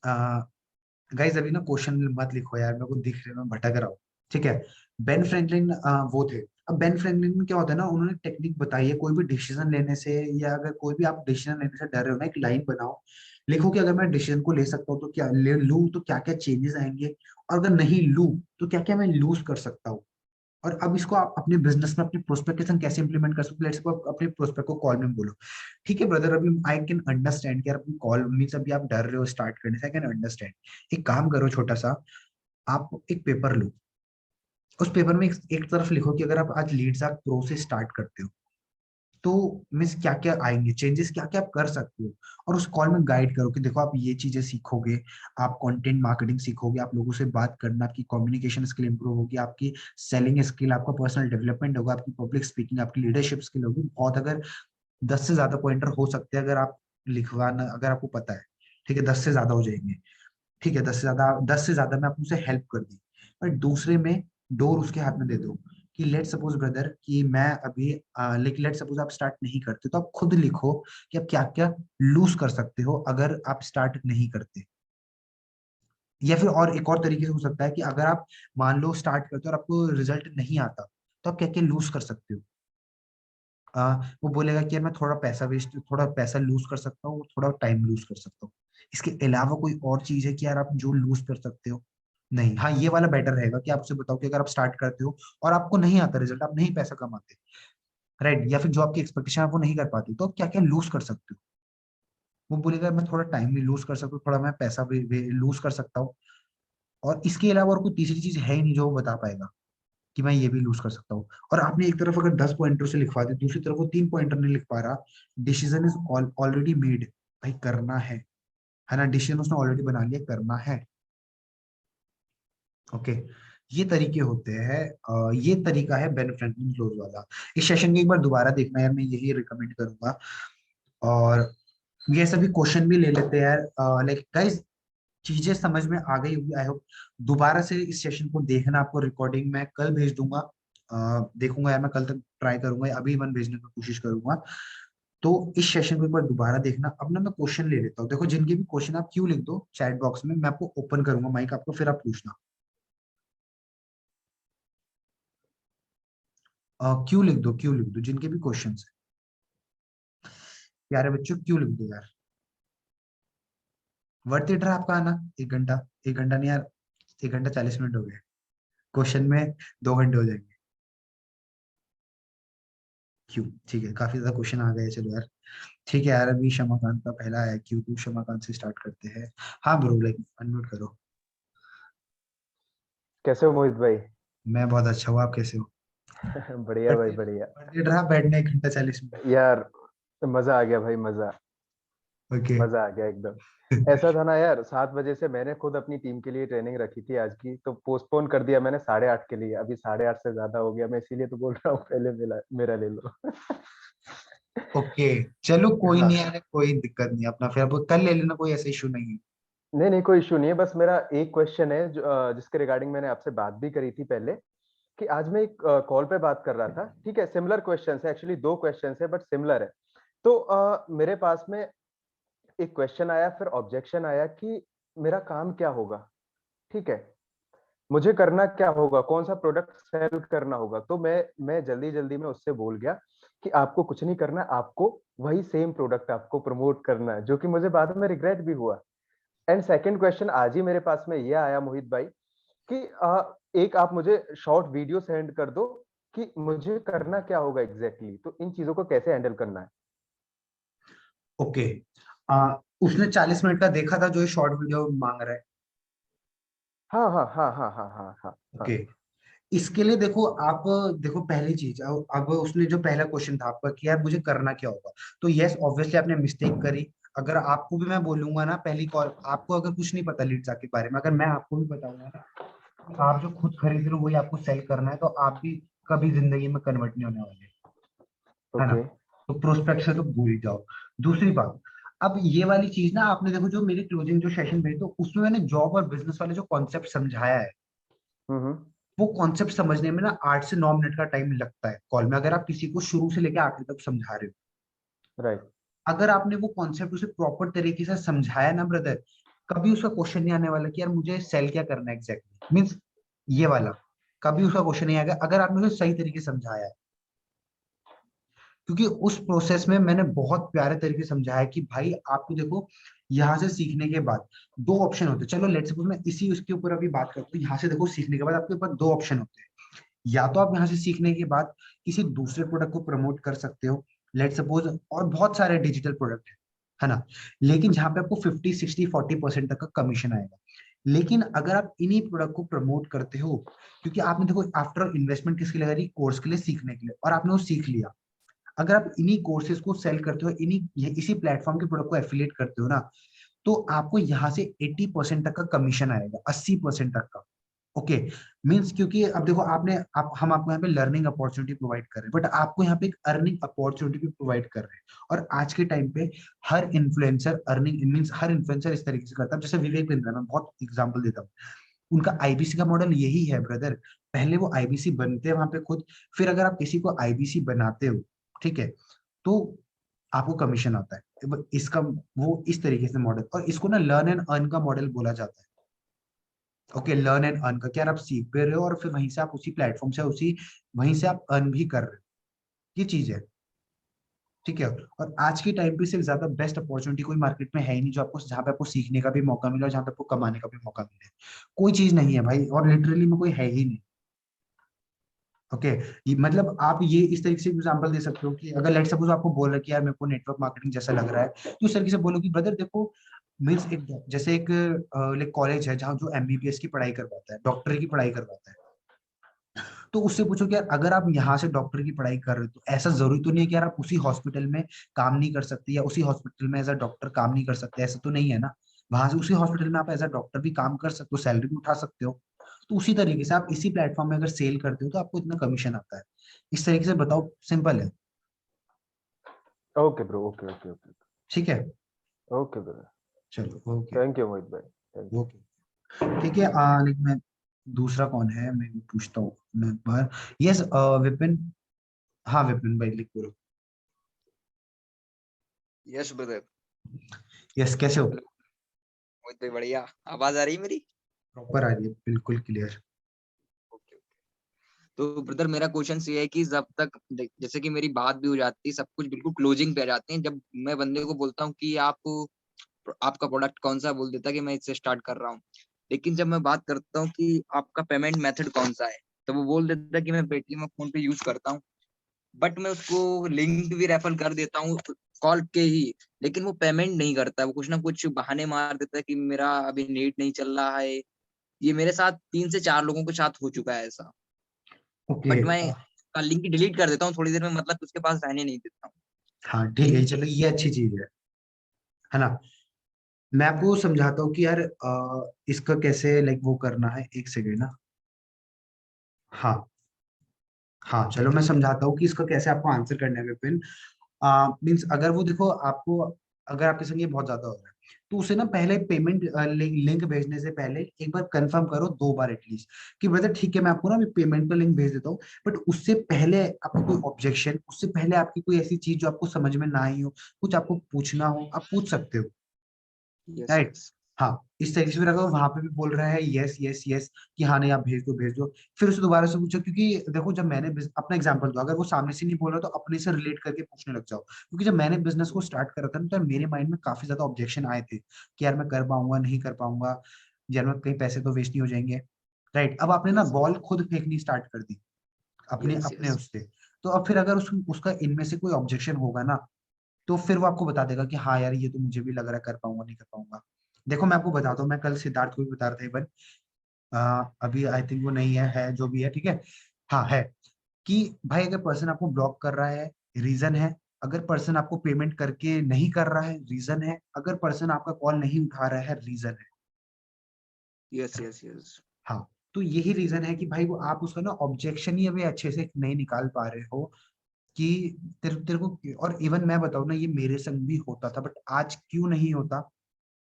गाइज अभी ना क्वेश्चन मत लिखो यार, मेरे को दिख रहा है मैं भटक रहा हूँ, ठीक है। बेन फ्रैंकलिन वो थे। अब बेन फ्रैंकलिन में क्या होता है ना, उन्होंने टेक्निक बताई है कोई भी डिसीजन लेने से, या अगर कोई भी आप डिसीजन लेने से डर रहे हो ना, एक लाइन बनाओ, लिखो कि अगर मैं डिसीजन को ले सकता हूँ तो क्या ले लूँ, तो क्या क्या चेंजेस आएंगे, और अगर नहीं लूँ तो क्या क्या मैं लूज कर सकता हूँ। और अब इसको आप अपने बिजनेस में अपने प्रोस्पेक्ट के संग कैसे इंप्लीमेंट कर सकते हो, लेट्स सपोज अपने प्रोस्पेक्ट को कॉल में बोलो, ठीक है ब्रदर, अभी आई कैन अंडरस्टैंड कि यार अपनी कॉल मीन्स अभी आप डर रहे हो स्टार्ट करने से, आई कैन अंडरस्टैंड। एक काम करो छोटा सा, आप एक पेपर लो, उस पेपर में एक तरफ लिखो कि अगर आप आज लीड्स आप प्रो से स्टार्ट करते हो तो मीन्स क्या क्या आएंगे चेंजेस, क्या क्या आप कर सकते हो। और उस कॉल में गाइड करो कि देखो आप ये चीजें सीखोगे, आप कंटेंट मार्केटिंग सीखोगे, आप लोगों से बात करना, आपकी कम्युनिकेशन स्किल इंप्रूव होगी, आपकी सेलिंग स्किल, आपका पर्सनल डेवलपमेंट होगा, आपकी पब्लिक स्पीकिंग, आपकी लीडरशिप स्किल होगी बहुत। अगर 10 से ज्यादा पॉइंटर हो सकते हैं अगर आप लिखवाना, अगर आपको पता है, ठीक है, 10 से ज्यादा हो जाएंगे, ठीक है, 10 से ज्यादा में आपने उसे हेल्प कर दी। और दूसरे में डोर उसके हाथ में दे दो कि लेट सपोज ब्रदर कि मैं अभी लेकिन लेट सपोज आप स्टार्ट नहीं करते तो आप खुद लिखो कि आप क्या क्या लूज कर सकते हो अगर आप स्टार्ट नहीं करते। या फिर और एक और तरीके से हो सकता है कि अगर आप मान लो स्टार्ट करते हो और आपको रिजल्ट नहीं आता तो आप क्या क्या लूज कर सकते हो। वो बोलेगा कि यार मैं थोड़ा पैसा लूज कर सकता हूँ, थोड़ा टाइम लूज कर सकता हूँ। इसके अलावा कोई और चीज है कि यार आप जो लूज कर सकते हो? नहीं। हाँ, ये वाला बेटर रहेगा कि आप उसे बताओ कि अगर आप स्टार्ट करते हो और आपको नहीं आता रिजल्ट, आप नहीं पैसा कमाते, राइट, या फिर जो आपकी एक्सपेक्टेशन आप वो नहीं कर पाते, तो आप क्या क्या लूज कर सकते हो। वो बोलेगा मैं थोड़ा टाइम भी लूज कर सकता हूँ, थोड़ा मैं पैसा भी लूज कर सकता हूँ, और इसके अलावा और कोई तीसरी चीज है ही नहीं जो वो बता पाएगा कि मैं ये भी लूज कर सकता हूँ। और आपने एक तरफ अगर 10 पॉइंटर से लिखवा दी, दूसरी तरफ वो 3 पॉइंटर नहीं लिख पा रहा, डिसीजन इज ऑलरेडी मेड, भाई करना है ना, डिसीजन उसने ऑलरेडी बना लिया, करना है। ओके। ये तरीके होते हैं, ये तरीका है बेन फ्रैंकलिन क्लोज वाला। इस सेशन को एक बार दोबारा देखना यार, मैं यही रिकमेंड करूंगा। और ये सभी क्वेश्चन भी ले लेते हैं यार, लाइक गाइस चीजें समझ में आ गई होगी आई होप। दोबारा से इस सेशन को देखना, आपको रिकॉर्डिंग मैं कल भेज दूंगा, देखूंगा यार, मैं कल तक ट्राई करूंगा, अभी मन भेजने की कोशिश करूंगा। तो इस सेशन को एक बार दोबारा देखना। अब ना मैं क्वेश्चन ले लेता हूँ, देखो जिनके भी क्वेश्चन आप क्यों लिख दो चैट बॉक्स में, मैं आपको ओपन करूंगा माइक आपको, फिर आप पूछना। क्यों लिख दो, क्यों लिख दो जिनके भी क्वेश्चन है। प्यारे बच्चों क्यों लिख दो यार, वर्थ इट रहा आपका आना 1 घंटा, 1 घंटा नहीं यार, 1 घंटा 40 मिनट हो गए, क्वेश्चन में 2 घंटे हो जाएंगे। क्यों, ठीक है, काफी ज्यादा क्वेश्चन आ गए, चलो यार ठीक है यार। अभी शमाकांत का पहला है क्यों, तो शमाकांत से स्टार्ट करते हैं। हाँ ब्रो, लाइक अनम्यूट करो। कैसे हो मोहित भाई? मैं बहुत अच्छा हूँ, आप कैसे हो? बढ़िया भाई बढ़िया। वर्थ इट रहा बैठने 1 घंटा 40 मिनट? यार मजा आ गया भाई, मजा। ओके मजा आ गया एकदम। ऐसा था ना यार, 7 बजे से मैंने खुद अपनी टीम के लिए ट्रेनिंग रखी थी आज की, तो पोस्टपोन कर दिया मैंने 8:30 के लिए। अभी 8:30 से ज्यादा हो गया, मैं इसीलिए तो बोल रहा हूँ पहले मेरा ले लो। ओके, चलो कोई नहीं हाँ, यार, कोई दिक्कत नहीं, अपना फिर अब कल ले लेना, कोई ऐसा इशू नहीं है। नहीं नहीं, कोई इशू नहीं है। बस मेरा एक क्वेश्चन है जो जिसके रिगार्डिंग मैंने आपसे बात भी करी थी पहले, कि आज मैं एक कॉल पे बात कर रहा था। ठीक है, सिमिलर क्वेश्चन है, एक्चुअली 2 क्वेश्चन है बट सिमिलर है। तो मेरे पास में एक क्वेश्चन आया, फिर ऑब्जेक्शन आया कि मेरा काम क्या होगा। ठीक है, मुझे करना क्या होगा, कौन सा प्रोडक्ट सेल करना होगा। तो मैं जल्दी जल्दी में उससे बोल गया कि आपको कुछ नहीं करना, आपको वही सेम प्रोडक्ट आपको प्रमोट करना है, जो कि मुझे बाद में रिग्रेट भी हुआ। एंड सेकंड क्वेश्चन आज ही मेरे पास में ये आया मोहित भाई, कि एक आप मुझे शॉर्ट वीडियो सेंड कर दो कि मुझे करना क्या होगा एग्जैक्टली, तो इन चीजों को कैसे हैंडल करना है। ओके, उसने 40 मिनट का देखा था जो ये शॉर्ट वीडियो मांग रहा है। हाँ हाँ हाँ हाँ हाँ हाँ हाँ हाँ। ओके, इसके लिए देखो आप, देखो पहली चीज, अब उसने जो पहला क्वेश्चन था आपका कि यार मुझे करना क्या होगा, तो यस ऑब्वियसली आपने मिस्टेक करी। अगर आपको भी मैं बोलूंगा ना पहली कॉल, आपको अगर कुछ नहीं पता लीड्स के बारे में, अगर मैं आपको भी बताऊंगा ना कि आप जो खुद खरीद रहे हो वही आपको सेल करना है, तो आप भी कभी जिंदगी में कन्वर्ट नहीं होने वाले, है ना। ओके। तो प्रोस्पेक्ट से तो भूल ही जाओ। दूसरी बात, अब ये वाली चीज ना आपने देखो जो मेरी क्लोजिंग जो सेशन भेजी, तो उसमें मैंने जॉब और बिजनेस वाले जो कॉन्सेप्ट समझाया है, हम्म। वो कॉन्सेप्ट समझने में ना 8 से 9 मिनट का टाइम लगता है कॉल में, अगर आप किसी को शुरू से लेकर आखिर तक समझा रहे हो। राइट। अगर आपने वो कॉन्सेप्ट उसे प्रॉपर तरीके से समझाया ना ब्रदर, कभी उसका क्वेश्चन नहीं आने वाला कि यार मुझे सेल क्या करना है एग्जैक्टली, मीन्स ये वाला कभी उसका क्वेश्चन नहीं आएगा अगर आपने उसे सही तरीके से समझाया है। क्योंकि उस प्रोसेस में मैंने बहुत प्यारे तरीके से समझाया कि भाई आपको देखो, यहाँ से सीखने के बाद दो ऑप्शन होते हैं। चलो लेट्स सपोज मैं इसी उसके ऊपर अभी बात करता हूँ, यहाँ से देखो सीखने के बाद आपके पास दो ऑप्शन होते हैं। या तो आप यहाँ से सीखने के बाद किसी दूसरे प्रोडक्ट को प्रमोट कर सकते हो, लेट सपोज, और बहुत सारे डिजिटल प्रोडक्ट है ना, लेकिन जहाँ पे आपको 50 60 40% तक का कमीशन आएगा। लेकिन अगर आप इन्हीं प्रोडक्ट को प्रमोट करते हो, क्योंकि आपने देखो आफ्टर इन्वेस्टमेंट किसके लिए करी, कोर्स के लिए, सीखने के लिए, और आपने वो सीख लिया। अगर आप इन्हीं कोर्सेज को सेल करते हो, इसी प्लेटफॉर्म के प्रोडक्ट को एफिलिएट करते हो ना, तो आपको यहाँ से 80% तक का कमीशन आएगा, 80% तक का। ओके, मीन्स क्योंकि अब देखो हम आपको यहाँ पे लर्निंग अपॉर्चुनिटी प्रोवाइड कर रहे हैं, बट आपको यहाँ पे एक अर्निंग अपॉर्चुनिटी भी प्रोवाइड कर रहे हैं। और आज के टाइम पे हर इन्फ्लुएंसर अर्निंग, मीन्स हर इन्फ्लुएंसर इस तरीके से करता है, जैसे विवेक बिंद्रा, मैं बहुत एग्जांपल देता हूँ। उनका आईबीसी का मॉडल यही है ब्रदर। पहले वो आईबीसी बनते हैं वहां पे खुद, फिर अगर आप किसी को आईबीसी बनाते हो, ठीक है, तो आपको कमीशन आता है। इसका वो इस तरीके से मॉडल, और इसको ना लर्न एंड अर्न का मॉडल बोला जाता है। ओके, लर्न एंड अर्न का क्या, आप सीख भी रहे हो और फिर वहीं से आप उसी प्लेटफॉर्म से उसी वहीं से आप अर्न भी कर रहे हो, ये चीज है। ठीक है, और आज के टाइम पे सिर्फ ज्यादा बेस्ट अपॉर्चुनिटी कोई मार्केट में है ही नहीं, जो आपको जहाँ पे आपको सीखने का भी मौका मिले और जहाँ पे आपको कमाने का भी मौका मिले। कोई चीज नहीं है भाई, और लिटरली में कोई है ही नहीं। ओके, मतलब आप ये इस तरीके से एग्जांपल दे सकते हो कि अगर लेट सपोज आपको बोल रहा है कि यार मेरे को नेटवर्क मार्केटिंग जैसा लग रहा है, तो उस तरीके से बोलो कि ब्रदर देखो, मीन्स एक जैसे एक कॉलेज है जहाँ जो एमबीबीएस की पढ़ाई करवाता है, डॉक्टरी की पढ़ाई करवाता है, तो उससे पूछो कि यार अगर आप यहाँ से डॉक्टर की पढ़ाई कर रहे हो, तो ऐसा जरूरी तो नहीं है कि यार आप उसी हॉस्पिटल में काम नहीं कर सकते, या उसी हॉस्पिटल में एज अ डॉक्टर काम नहीं कर सकते, ऐसा तो नहीं है ना। वहां से उसी हॉस्पिटल में आप एज अ डॉक्टर भी काम कर सकते हो, सैलरी भी उठा सकते हो। तो उसी तरीके से आप इसी प्लेटफॉर्म में अगर सेल करते हो तो आपको इतना कमीशन आता है। इस तरीके से बताओ, सिंपल है। Okay bro, okay okay okay. ठीक है, ओके ब्रो। चलो ओके। थैंक यू मोहित भाई, थैंक यू। ओके, ठीक है, लेकिन मैं दूसरा कौन है मैं भी पूछता हूँ मैं एक बार। यस, विपिन। हाँ विपिन भाई, लिख बोलो। Yes brother. यस, कैसे हो? हेलो मोहित भाई, बढ़िया। आवाज आ रही है मेरी? प्रॉपर आ रही है, बिल्कुल क्लियर। ओके। तो ब्रदर मेरा क्वेश्चन ये है कि जब तक जैसे कि मेरी बात भी हो जाती है, सब कुछ बिल्कुल क्लोजिंग पे आ जाते हैं, जब मैं बंदे को बोलता हूँ कि आपका प्रोडक्ट कौन सा, बोल देता है कि मैं इससे स्टार्ट कर रहा हूँ। लेकिन जब मैं बात करता हूँ कि आपका पेमेंट मेथड कौन सा है, तो वो बोल देता है कि मैं पेटीएम और फोन पे यूज करता हूँ। बट मैं उसको लिंक भी रेफर कर देता हूँ कॉल के ही, लेकिन वो पेमेंट नहीं करता। वो कुछ ना कुछ बहाने मार देता है कि मेरा अभी नेट नहीं चल रहा है। ये मेरे साथ 3 से 4 लोगों के साथ हो चुका है ऐसा। ओके, बट मैं लिंक डिलीट कर देता हूँ थोड़ी देर में, मतलब उसके पास रहने नहीं देता हूँ। हाँ ठीक है, चलो ये अच्छी चीज है। है ना। मैं आपको समझाता हूँ कि यार इसका कैसे लाइक वो करना है, एक सेकेंड ना। हाँ हाँ, चलो मैं समझाता हूँ कि इसका कैसे आपको आंसर करना है विपिन। मीन्स अगर वो देखो आपको, अगर आपके संग ये बहुत ज्यादा हो रहा है, तो उसे ना पहले पेमेंट लिंक भेजने से पहले एक बार कंफर्म करो 2 बार एटलीस्ट, कि ब्रदर ठीक है मैं आपको ना अभी पेमेंट का लिंक भेज देता हूँ, बट उससे पहले आपको कोई ऑब्जेक्शन, उससे पहले आपकी कोई ऐसी चीज जो आपको समझ में ना आई हो, कुछ आपको पूछना हो, आप पूछ सकते हो, यस राइट। यस हाँ, इस तरीके से फिर अगर वहां पे भी बोल रहा है यस यस यस कि हाँ नहीं आप भेज दो भेज दो, फिर उसे दोबारा से पूछो, क्योंकि देखो जब मैंने अपना एग्जांपल दो, अगर वो सामने से नहीं बोल रहा तो अपने से रिलेट करके पूछने लग जाओ, क्योंकि जब मैंने बिजनेस को स्टार्ट करा था ना, तो मेरे माइंड में काफी ज्यादा ऑब्जेक्शन आए थे कि यार मैं कर पाऊंगा नहीं कर पाऊंगा, यार मैं कहीं पैसे तो वेस्ट नहीं हो जाएंगे, राइट। अब आपने ना यस बॉल खुद फेंकनी स्टार्ट कर दी अपने यस अपने यस उससे, तो अब फिर अगर उसका इनमें से कोई ऑब्जेक्शन होगा ना, तो फिर वो आपको बता देगा कि हाँ यार ये तो मुझे भी लग रहा है कर पाऊंगा नहीं कर पाऊंगा। देखो मैं आपको बताता हूँ, मैं कल सिद्धार्थ को भी बता रहा था इवन, अभी आई थिंक वो नहीं है जो भी है ठीक है। हाँ है, कि भाई अगर पर्सन आपको ब्लॉक कर रहा है रीजन है, अगर पर्सन आपको पेमेंट करके नहीं कर रहा है रीजन है, अगर पर्सन आपका कॉल नहीं उठा रहा है रीजन है। यस यस यस हाँ, तो यही रीजन है कि भाई वो आप उसका ना ऑब्जेक्शन ही अभी अच्छे से नहीं निकाल पा रहे हो कि तेरे को। और इवन मैं बताऊँ ना, ये मेरे संग भी होता था, बट आज क्यों नहीं होता,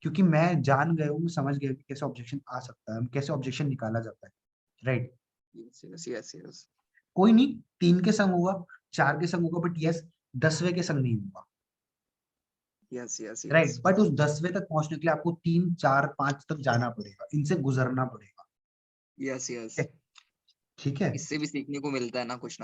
क्योंकि मैं जान गया हूँ, मैं समझ गया कि कैसे ऑब्जेक्शन आ सकता है, कैसे ऑब्जेक्शन निकाला जाता है, राइट। यस यस यस कोई नहीं, 3 के संग होगा, 4 के संग होगा, बट यस 10वें के संग नहीं होगा, yes yes right. Yes but उस 10वें तक पहुंचने के लिए आपको 3 4 5 तक जाना पड़ेगा, इनसे गुजरना पड़ेगा, यस यस ठीक है। ठीक है, इससे भी सीखने को मिलता है ना कुछ।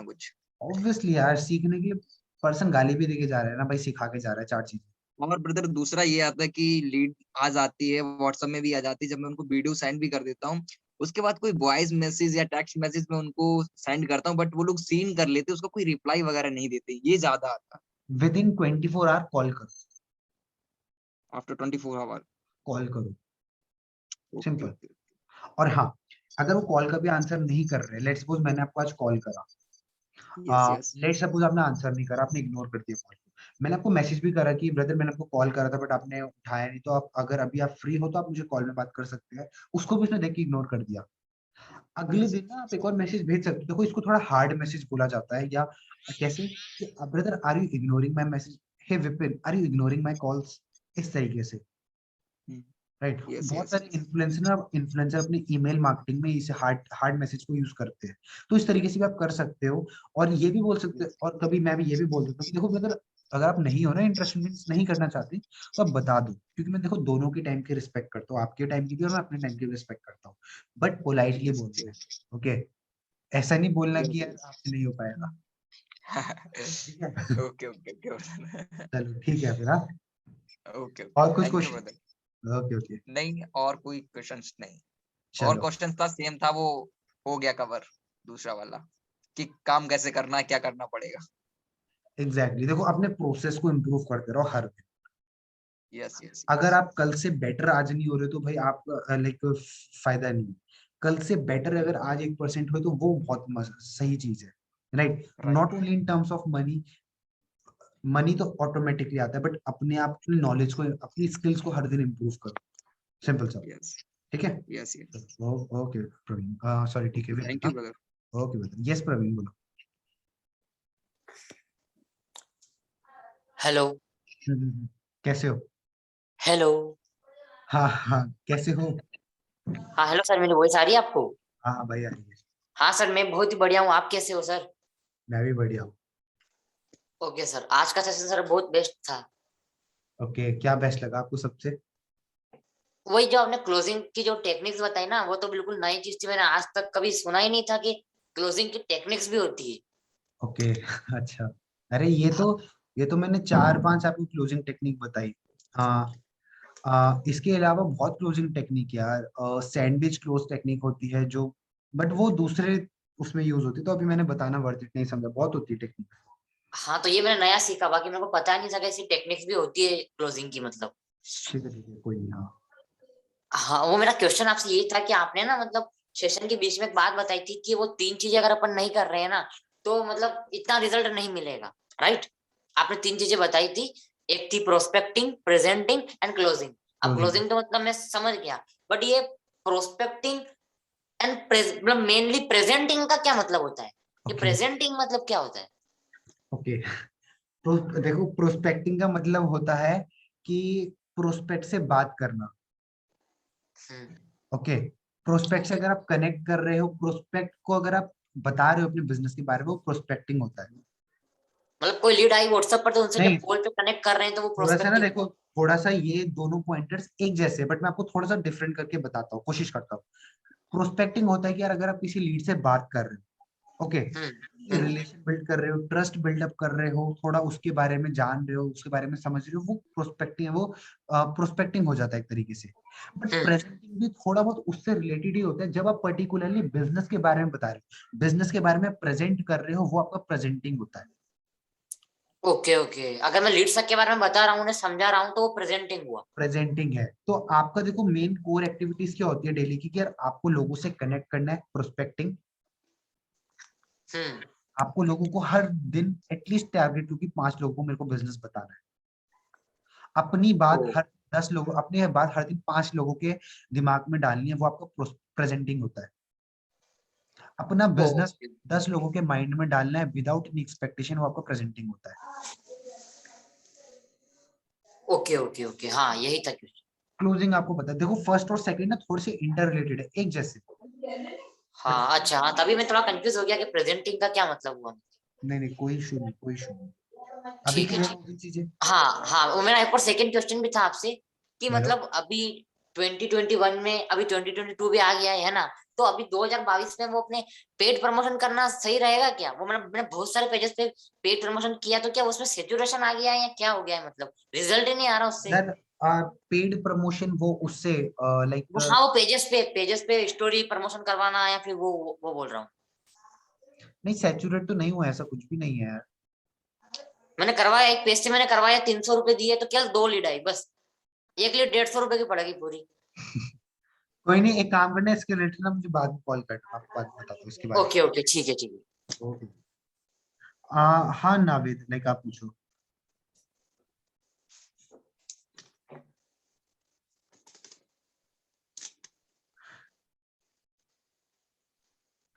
ऑब्वियसली यार सीखने के लिए पर्सन गाली भी देके जा रहा है ना भाई, सिखा के जा रहा है 4 चीजें। और ब्रदर दूसरा ये आता है कि लीड आ जाती है, व्हाट्सएप में भी आ जाती है, जब मैं उनको वीडियो सेंड भी कर देता हूँ, उसके बाद कोई वॉइस मैसेज या टेक्स्ट मैसेज में उनको सेंड करता हूँ, बट वो लोग सीन कर लेते, उसका कोई रिप्लाई वगैरह नहीं देते, ये ज्यादा आता विद इन 24 आवर कॉल करो, है आफ्टर 24 आवर। कॉल करो, ओके सिंपल। ओके और हाँ, अगर वो कॉल का भी आंसर नहीं कर रहे, लेट्स सपोज मैंने आपको आज कॉल करा, यस यस लेट्स सपोज आपने आंसर नहीं करा, आपने इग्नोर कर दिया कॉल को, मैंने आपको मैसेज भी करा कि ब्रदर मैंने आपको कॉल करा था बट आपने उठाया नहीं, तो आप अगर अभी आप फ्री हो तो आप मुझे कॉल में बात कर सकते हैं, उसको भी उसने देख के इग्नोर कर दिया। अगले यस दिन ना आप एक और मैसेज भेज सकते हो, देखो इसको थोड़ा हार्ड मैसेज बोला जाता है, या कैसे कि brother are you ignoring my message, hey Vipin are you ignoring my calls, इस तरीके से, राइट। यस बहुत यस सारे इन्फ्लुएंसर अपनी ईमेल मार्केटिंग में इसे हार्ड हार्ड मैसेज को यूज करते हैं, तो इस तरीके से भी आप कर सकते हो। और ये भी बोल सकते हो, और कभी मैं भी ये भी बोल देता हूँ कि देखो अगर अगर आप नहीं हो ना इंटरेस्ट, मीन्स नहीं करना चाहते, तो आप बता दो, क्योंकि मैं देखो दोनों के टाइम की रिस्पेक्ट करता हूँ, आपके टाइम की भी और मैं अपने टाइम की भी रिस्पेक्ट करता हूँ, बट पोलाइटली यस बोलते हैं, ओके। ऐसा नहीं बोलना कि यार यस आपसे नहीं हो पाएगा, ठीक है। ओके ओके ओके चलो ठीक है फिर, हाँ। ओके ओके और कुछ thank you question? Brother. Okay okay, नहीं और कोई क्वेश्चंस नहीं। और चलो क्वेश्चन था सेम था वो, हो गया कवर दूसरा वाला, कि काम कैसे करना है, क्या करना पड़ेगा। एग्जैक्टली देखो अपने प्रोसेस को इम्प्रूव करते रहो हर दिन। यस यस अगर यस आप कल से बेटर आज नहीं हो रहे तो भाई आप लाइक फायदा नहीं है। कल से बेटर अगर आज 1% हो तो वो बहुत सही चीज है, right. Right not only in terms of money, money तो ऑटोमेटिकली आता है, बट अपने आप अपनी नॉलेज को अपनी स्किल्स को हर दिन इम्प्रूव करो, सिंपल सा, यस ठीक है। Yes yes okay Praveen, sorry ठीक है thank Vipin, you brother. Okay Vipin, yes Praveen बोलो। हेलो। कैसे हो? हेलो। हाँ हाँ, कैसे हो? हाँ हेलो सर, मेरी वॉइस आ रही है आपको? हाँ हाँ भाई आ रही है, हाँ सर, मैं बहुत ही बढ़िया हूँ। आप कैसे हो सर? मैं भी बढ़िया हूँ। ओके सर, आज का सेशन सर बहुत बेस्ट था। ओके, क्या बेस्ट लगा आपको सबसे? वही जो आपने क्लोजिंग की जो टेक्निक्स बताई ना, वो तो बिल्कुल नई चीज थी, मैंने आज तक कभी सुना ही नहीं था कि क्लोजिंग की टेक्निक्स भी होती है। ओके अच्छा, अरे ये तो मैंने 4 5 आपको क्लोजिंग टेक्निक बताई। हाँ, इसके अलावा बहुत क्लोजिंग टेक्निक यार, सैंडविच क्लोज टेक्निक होती है जो, बट वो दूसरे उसमें यूज होती है, तो अभी मैंने बताना वर्थ इट नहीं समझा, बहुत होती है टेक्निक। हाँ, तो ये मैंने नया सीखा, बाकी मेरे को पता नहीं था कि ऐसी टेक्निक्स भी होती है क्लोजिंग की मतलब। ठीक है कोई नहीं, हाँ। हाँ, वो मेरा क्वेश्चन आपसे ये था कि आपने ना मतलब सेशन के बीच में एक बात बताई थी कि वो 3 चीजें अगर अपन नहीं कर रहे हैं ना, तो मतलब इतना रिजल्ट नहीं मिलेगा, राइट? आपने 3 चीजें बताई थी एक थी प्रोस्पेक्टिंग, प्रेजेंटिंग एंड क्लोजिंग। अब Closing. क्लोजिंग तो मतलब मैं समझ गया, बट ये प्रोस्पेक्टिंग एंड मतलब मेनली प्रेजेंटिंग का क्या मतलब होता है? ये Okay. प्रेजेंटिंग मतलब क्या होता है? ओके तो देखो, प्रोस्पेक्टिंग का मतलब होता है कि प्रोस्पेक्ट से बात करना। हम्म, ओके, प्रोस्पेक्ट से अगर आप कनेक्ट कर रहे हो, प्रोस्पेक्ट को अगर आप बता रहे हो अपने बिजनेस के बारे में, वो प्रोस्पेक्टिंग होता है। मतलब कोई लीड आई व्हाट्सएप पर तो उनसे नहीं, जब कॉल पे कनेक्ट कर रहे हैं तो वो थोड़ा सा ना प्रोस्पेक्टिंग। देखो, थोड़ा सा ये दोनों पॉइंटर्स एक जैसे, बट मैं आपको थोड़ा सा डिफरेंट करके बताता हूँ, कोशिश करता हूँ। प्रोस्पेक्टिंग होता है कि यार अगर आप किसी लीड से बात कर रहे हो, ओके, रिलेशन बिल्ड कर रहे हो, ट्रस्ट बिल्डअप कर रहे हो, थोड़ा उसके बारे में जान रहे हो, उसके बारे में समझ रहे हो, वो प्रोस्पेक्टिंग है, वो प्रोस्पेक्टिंग हो जाता है एक तरीके से। बट प्रेजेंटिंग भी थोड़ा बहुत उससे रिलेटेड ही होता है। जब आप पर्टिकुलरली बिजनेस के बारे में बता रहे हो, बिजनेस के बारे में प्रेजेंट कर रहे हो, वो आपका प्रेजेंटिंग होता है। ओके ओके, अगर मैं लीड सब के बारे में बता रहा हूँ, उन्हें समझा रहा हूँ, तो वो प्रेजेंटिंग हुआ। प्रेजेंटिंग है। तो आपका देखो मेन कोर एक्टिविटीज क्या होती है डेली की, कि यार आपको लोगों से कनेक्ट करना है, प्रोस्पेक्टिंग। हम्म, आपको लोगों को हर दिन एटलीस्ट टारगेट, क्योंकि 5 लोगों को मेरे को बिजनेस बताना है। अपनी बात ओ, हर 10 लोगों, अपनी बात हर दिन 5 लोगों के दिमाग में डालनी है, वो आपका प्रेजेंटिंग होता है। अपना बिजनेस ओके 10 लोगों के माइंड में डालना है विदाउट एनी एक्सपेक्टेशन, वो आपका प्रेजेंटिंग होता है। ओके ओके ओके, हाँ यही था क्वेश्चन। क्लोजिंग आपको पता है, देखो फर्स्ट और सेकंड ना थोड़े से इंटर रिलेटेड है, एक जैसे। बट हाँ अच्छा, हाँ तभी मैं थोड़ा कंफ्यूज हो गया कि प्रेजेंटिंग का क्या मतलब हुआ। नहीं नहीं, कोई इशू नहीं, कोई इशू नहीं। अभी ठीक है क्लियर ठीक। हो गई चीजें? हाँ हाँ, वो मेरा एक और सेकंड क्वेश्चन भी था आपसे कि बोलो। मतलब अभी 2021 में, अभी 2022 भी आ गया है ना, तो अभी 2022 में वो अपने पेड प्रमोशन करना सही रहेगा क्या? वो मैंने बहुत सारे पेजेस पे पेड प्रमोशन किया, तो क्या उसमें सेचुरेशन आ गया है या क्या हो गया है? मतलब रिजल्ट ही नहीं आ रहा उससे। यार पेड प्रमोशन वो उससे लाइक, हाँ, वो पेजेस पे स्टोरी प्रमोशन करवाना, या फिर वो बोल रहा हूँ। नहीं सैचुरेट तो नहीं हुआ, ऐसा कुछ भी नहीं है यार। मैंने करवाया, एक पेज से मैंने करवाया, 300 रुपए दिए तो क्या 2 लीड आई बस। एक लीड 150 रुपए की पड़ेगी पूरी। कोई नहीं, एक काम करना है, इसके रिलेटेड ना मुझे बाद में कॉल करना, आपको बाद में बताता हूँ इसके बारे ओके ओके, ठीक है ठीक है। में। ओके। हाँ नावेद, लाइक आप पूछो।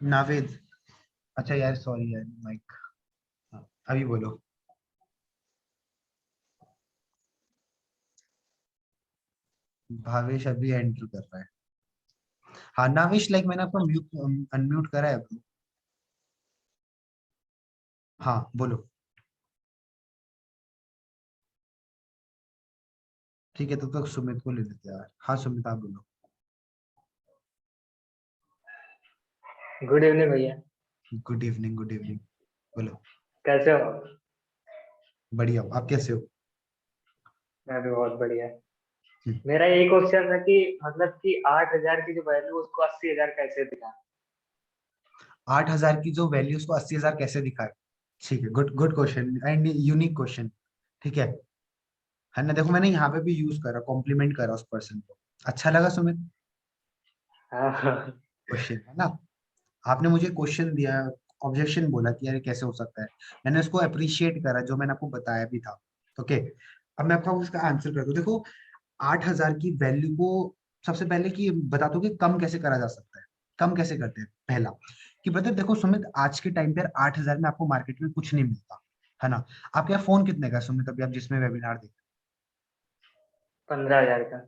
नावेद, अच्छा यार सॉरी यार, माइक। हाँ, अभी बोलो। भावेश अभी एंटर कर रहा है। हाँ नावेश, लाइक मैंने आपको म्यूट अनम्यूट करा है अभी। हाँ बोलो। ठीक है, तब तक सुमित को ले लेते हैं यार। हाँ सुमित आप बोलो। गुड इवनिंग भैया। Good evening, good evening. बोलो। कैसे हो आप? बढ़िया, आप कैसे हो? मैं भी बहुत बढ़िया। हम्म। मेरा यही क्वेश्चन था कि मतलब कि 8,000 की जो वैल्यू उसको 80,000 कैसे दिखा? 8,000 की जो वैल्यू, उसको 80,000 कैसे दिखाए? ठीक है, good good question and unique question. ठीक है ना? देखो मैंने यहाँ पे भी यूज करा, कॉम्प्लीमेंट करा उस पर्सन को। अच्छा लगा सुमित हाँ क्वेश्चन, है ना? आपने मुझे क्वेश्चन दिया, ऑब्जेक्शन बोला कि यार ये कैसे हो सकता है, मैंने उसको अप्रिशिएट करा, जो मैंने आपको बताया भी था। ओके, अब मैं आपको उसका आंसर कर दूं। देखो 8,000 की वैल्यू को सबसे पहले कि बता दो कि कम कैसे करा जा सकता है। कम कैसे करते हैं? पहला कि ब्रदर देखो सुमित, आज के टाइम पे 8,000 में आपको मार्केट में कुछ नहीं मिलता, है ना? आपके यहाँ फोन कितने का है सुमित, अभी आप जिसमें वेबिनार देख? 15,000 का।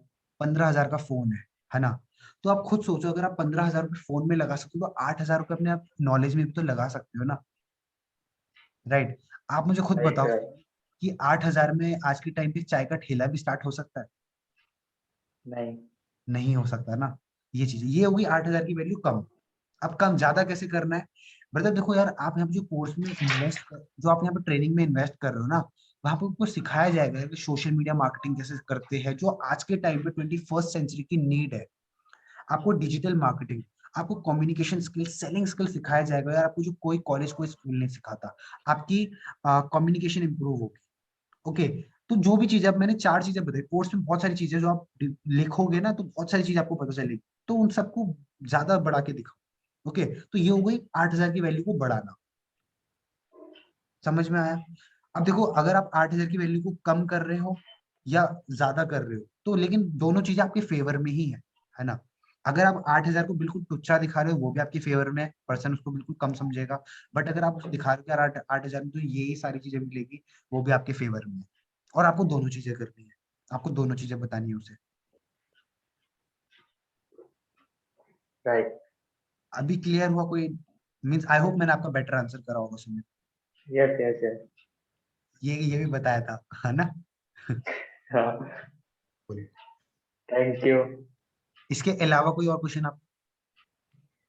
15,000 का फोन है ना? तो आप खुद सोचो, अगर आप 15,000 रुपये फोन में लगा सकते हो, तो 8,000 रुपये अपने आप नॉलेज में भी तो लगा सकते हो ना, राइट? आप मुझे खुद राइट बताओ राइट। कि 8,000 में आज के टाइम पे चाय का ठेला भी स्टार्ट हो सकता है? नहीं। नहीं हो सकता ना। ये चीज, ये होगी 8,000 की वैल्यू कम। अब कम ज्यादा कैसे करना है? ब्रदर देखो यार, आप यहाँ पे जो कोर्स में इन्वेस्ट कर, जो आप यहाँ पे ट्रेनिंग में इन्वेस्ट कर रहे हो ना, वहां पे आपको सिखाया जाएगा कि सोशल मीडिया मार्केटिंग कैसे करते हैं, जो आज के टाइम पे 21st सेंचुरी की नीड है। आपको डिजिटल मार्केटिंग, आपको कम्युनिकेशन स्किल, सेलिंग स्किल सिखाया जाएगा यार, आपको जो कोई कॉलेज कोई स्कूल नहीं सिखाता। आपकी कम्युनिकेशन इंप्रूव होगी। ओके, तो जो भी चीजें, अब मैंने 4 चीजें बताई, कोर्स में बहुत सारी चीजें जो आप लिखोगे ना, तो बहुत सारी चीजें आपको पता चलेगी, तो उन सबको ज्यादा बढ़ा के दिखाओ। ओके, तो ये हो गई 8,000 की वैल्यू को बढ़ाना। समझ में आया? अब देखो अगर आप 8,000 की वैल्यू को कम कर रहे हो या ज्यादा कर रहे हो तो लेकिन दोनों चीजें आपके फेवर में ही है ना। अगर आप 8,000 को बिल्कुल टुच्चा दिखा रहे हो वो भी आपके फेवर में है, पर्सन उसको बिल्कुल कम समझेगा। बट अगर आप उसे दिखा रहे हो कि यार 8,000 में तो ये सारी चीजें मिलेगी, वो भी आपके फेवर में है। और आपको दोनों चीजें करनी है, आपको दोनों चीजें बतानी है उसे। राइट। अभी क्लियर हुआ कोई? मीन्स आई होप मैंने आपका बेटर आंसर करा होगा सुमित। Yes yes yes. ये भी बताया था, है ना? हाँ। बोलिए। Thank you. इसके अलावा कोई और क्वेश्चन आप?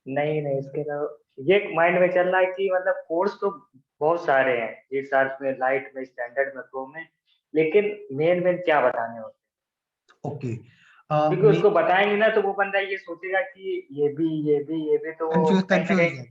नहीं नहीं, इसके अलावा ये माइंड में चल रहा है कि मतलब कोर्स तो बहुत सारे हैं, जी शार्प में, लाइट में, स्टैंडर्ड में, प्रो में, लेकिन मेन मेन क्या बताने होते ओके। हैं? क्योंकि उसको बताएंगे ना तो वो बंदा ये सोचेगा कि ये भी तो वो कंफ्यूज कहीं ना कंफ्यूज हो कहीं। जाएगा।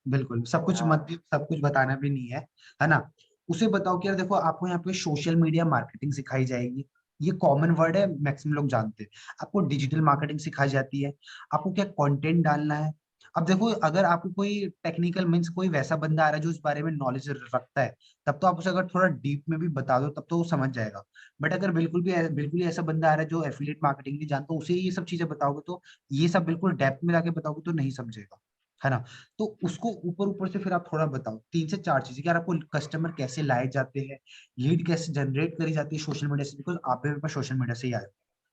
बिल्कुल सब कुछ हाँ। मत भी, सब कुछ बताना भी नहीं है ना। उसे बताओ कि यार देखो आपको यहाँ पे सोशल मीडिया मार्केटिंग सिखाई जाएगी, ये कॉमन वर्ड है, मैक्सिमम लोग जानते हैं। आपको डिजिटल मार्केटिंग सिखाई जाती है, आपको क्या कंटेंट डालना है। अब देखो अगर आपको कोई टेक्निकल मीन्स कोई वैसा बंदा आ रहा है जो इस बारे में नॉलेज रखता है, तब तो आप उसे अगर थोड़ा डीप में भी बता दो तब तो वो समझ जाएगा। बट अगर बिल्कुल ही ऐसा बंदा आ रहा है जो एफिलिएट मार्केटिंग नहीं जानता, उसे ये सब चीजें बताओगे तो ये सब बिल्कुल डेप्थ में जाके बताओगे तो नहीं समझेगा, है ना। तो उसको ऊपर ऊपर से फिर आप थोड़ा बताओ 3 से 4 चीजें कि यार आपको कस्टमर कैसे लाए जाते हैं, लीड कैसे जनरेट करी जाती है सोशल मीडिया से, बिकॉज आप भी मेरे पास सोशल मीडिया से ही आए हो,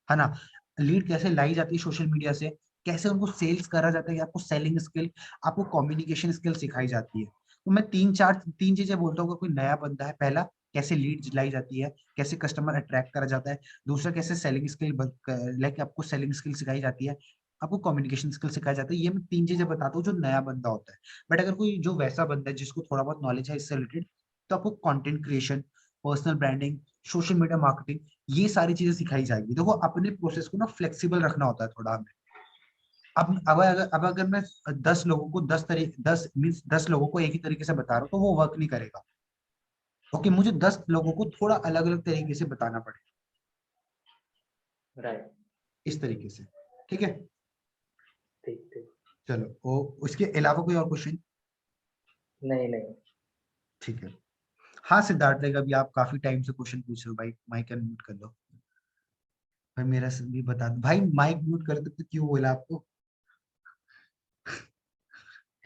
है ना। लीड कैसे लाई जाती है सोशल मीडिया से, कैसे उनको सेल्स करा जाता है, आपको सेलिंग स्किल, आपको कम्युनिकेशन स्किल सिखाई जाती है। तो मैं 3 चीजें बोलता हूँ, कोई नया बंदा है, पहला कैसे लीड लाई जाती है, कैसे कस्टमर अट्रैक्ट करा जाता है, दूसरा कैसे सेलिंग स्किल लाइक आपको सेलिंग स्किल सिखाई जाती है, आपको कम्युनिकेशन स्किल सिखाया जाता है। ये मैं 3 चीजें बताता हूँ जो नया बंदा होता है। बट अगर कोई जो वैसा बंदा है जिसको थोड़ा बहुत नॉलेज है इससे रिलेटेड, तो आपको content creation, personal branding, social media marketing, ये सारी चीजें सिखाई जाएगी। देखो अपने प्रोसेस को ना फ्लेक्सिबल रखना होता है थोड़ा हमें। अब अगर मैं 10 लोगों को 10 लोगों को एक ही तरीके से बता रहा हूँ तो वो वर्क नहीं करेगा। ओके, मुझे 10 लोगों को थोड़ा अलग अलग तरीके से बताना पड़ेगा, राइट। इस तरीके से। ठीक है, ठीक ठीक। चलो वो उसके अलावा कोई और क्वेश्चन? नहीं नहीं। ठीक है। हाँ सिद्धार्थ, लाइक अभी आप काफी टाइम से क्वेश्चन पूछ रहे हो भाई, माइक अनम्यूट कर लो। भाई मेरा भी बता दो भाई, माइक म्यूट कर दो तो क्यों बोला आपको?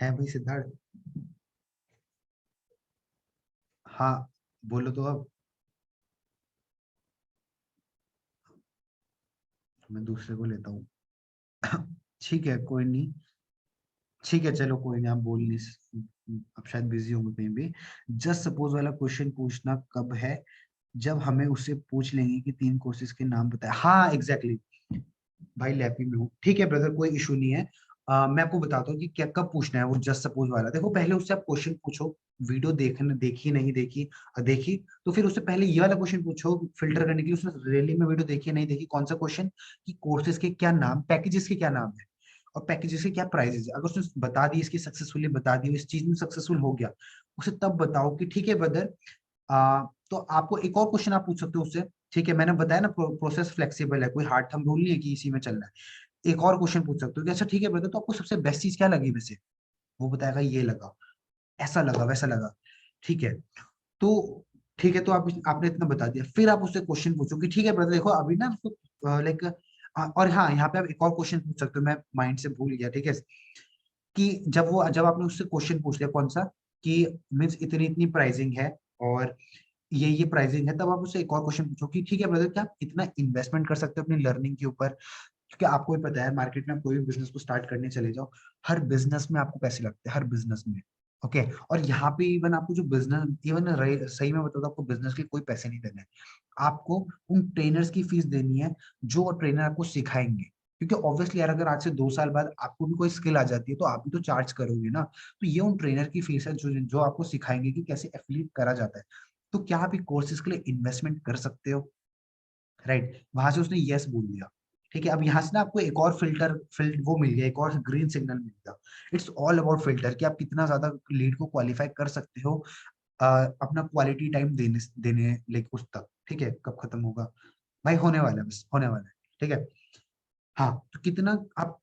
है भाई सिद्धार्थ? हाँ बोलो तो अब, मैं दूसरे को लेता हूँ। ठीक है कोई नहीं, ठीक है चलो कोई नहीं, आप बोल नहीं अब शायद बिजी होंगे कहीं भी। जस्ट सपोज वाला क्वेश्चन पूछना कब है, जब हमें उससे पूछ लेंगे कि 3 कोर्सेज के नाम बताए। हाँ एग्जैक्टली भाई, लैपी में हूँ, ठीक है ब्रदर कोई इशू नहीं है। मैं आपको बताता हूँ कि क्या कब पूछना है वो जस्ट सपोज वाला। देखो पहले उससे आप क्वेश्चन पूछो, वीडियो देखने देखी नहीं देखी, देखी तो फिर उससे पहले ये वाला क्वेश्चन पूछो फिल्टर करने के लिए उसने रियली में वीडियो देखी नहीं देखी। कौन सा क्वेश्चन? कि कोर्सेज के क्या नाम, पैकेजेस के क्या नाम है और पैकेजेस के क्या प्राइसेस है। अगर उसने बता दी, इसकी सक्सेसफुली बता दी, इस चीज में सक्सेसफुल हो गया, उसे तब बताओ कि ठीक है ब्रदर। तो आपको एक और क्वेश्चन आप पूछ सकते हो उससे। ठीक है, मैंने बताया ना प्रोसेस फ्लेक्सिबल है, कोई हार्ड थंब रूल नहीं है कि इसी में चलना है। एक और क्वेश्चन पूछ सकते हो कि अच्छा ठीक है ब्रदर, तो आपको सबसे बेस्ट चीज क्या लगी वैसे? वो बताएगा ये लगा, ऐसा लगा, वैसा लगा। ठीक है, तो ठीक है, तो आपने इतना बता दिया, फिर आप उससे क्वेश्चन पूछो कि ठीक है ब्रदर देखो अभी ना लाइक, और हाँ यहाँ पे आप एक और क्वेश्चन पूछ सकते हो, मैं माइंड से भूल गया। ठीक है, कि जब आपने उससे क्वेश्चन पूछ लिया कौन सा, कि मीन्स इतनी इतनी प्राइसिंग है और ये प्राइसिंग है, तब आप उससे एक और क्वेश्चन पूछो कि ठीक है ब्रदर क्या आप इतना इन्वेस्टमेंट कर सकते हो अपनी लर्निंग के ऊपर? क्योंकि आपको भी पता है मार्केट में आप कोई भी बिजनेस को स्टार्ट करने चले जाओ, हर बिजनेस में आपको पैसे लगते हैं, हर बिजनेस में। ओके, और यहाँ पे इवन आपको जो बिजनेस, इवन सही में बताओ तो आपको बिजनेस के कोई पैसे नहीं देने हैं। आपको उन ट्रेनर्स की फीस देनी है जो ट्रेनर आपको सिखाएंगे। क्योंकि ऑब्वियसली यार अगर आज से 2 साल बाद आपको भी कोई स्किल आ जाती है तो आप भी तो चार्ज करोगे ना। तो ये उन ट्रेनर की फीस है जो जो आपको सिखाएंगे कि कैसे एफिलिएट करा जाता है। तो क्या आप कोर्सेज के लिए इन्वेस्टमेंट कर सकते हो? राइट, वहां से उसने यस बोल दिया। ठीक है, अब यहाँ से ना आपको एक और फिल्टर वो मिल गया, एक और ग्रीन सिग्नल मिल गया। इट्स ऑल अबाउट फिल्टर कि आप कितना ज्यादा लीड को क्वालिफाई कर सकते हो, अपना क्वालिटी टाइम देने देने लाइक उस तक। ठीक है, कब खत्म होगा भाई? होने वाला है, बस होने वाला है। ठीक है, हाँ तो कितना आप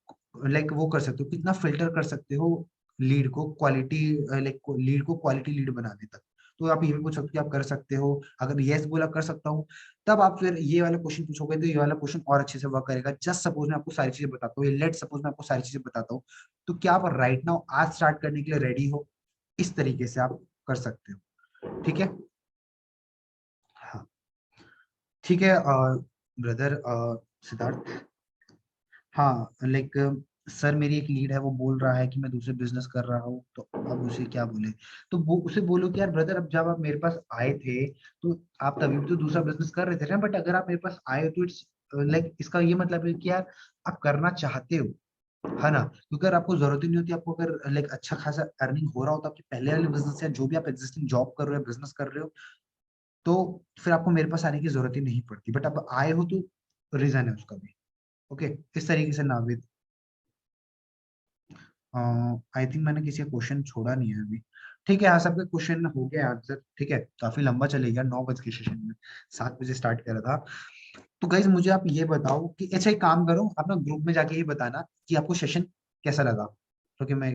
लाइक वो कर सकते हो, कितना फिल्टर कर सकते हो लीड को क्वालिटी, लाइक लीड को क्वालिटी लीड बनाने तक। तो आप ये भी पूछ सकते हो कि आप कर सकते हो। अगर यस बोला कर सकता हूँ, तब आप फिर ये वाला क्वेश्चन पूछोगे तो ये वाला क्वेश्चन और अच्छे से वर्क करेगा। जस्ट सपोज मैं आपको सारी चीजें बताता हूँ, लेट सपोज मैं आपको सारी चीजें बताता हूँ, तो क्या आप राइट नाउ आज स्टार्ट करने के लिए रेडी हो? इस तरीके से आप कर सकते हो, ठीक है? हाँ ठीक है ब्रदर सिद्धार्थ। हाँ लाइक सर मेरी एक लीड है, वो बोल रहा है कि मैं दूसरे बिजनेस कर रहा हूँ, तो अब उसे क्या बोले? तो वो उसे बोलो कि यार ब्रदर, अब जब आप मेरे पास आए थे तो आप तभी भी तो दूसरा बिजनेस कर रहे थे ना, बट अगर आप मेरे पास आए हो तो इट्स लाइक इसका ये मतलब है कि यार आप करना चाहते हो, है ना? क्योंकि अगर आपको जरूरत ही नहीं होती, आपको अगर लाइक अच्छा खासा अर्निंग हो रहा होता आपके पहले वाले बिजनेस या जो भी आप एग्जिस्टिंग जॉब कर रहे हो, बिजनेस कर रहे हो, तो फिर आपको मेरे पास आने की जरूरत ही नहीं पड़ती। बट अब आए हो तो रीजन है उसका भी। ओके, इस तरीके से नाविद। आई थिंक मैंने किसी का क्वेश्चन छोड़ा नहीं है अभी। ठीक है, हाँ सबके क्वेश्चन हो गया आंसर। ठीक है, काफी लंबा चलेगा, 9 बज के सेशन में, 7 बजे स्टार्ट करा था। तो गाइज मुझे आप ये बताओ कि अच्छा एक काम करो, अपना ग्रुप में जाके ये बताना कि आपको सेशन कैसा लगा, क्योंकि मैं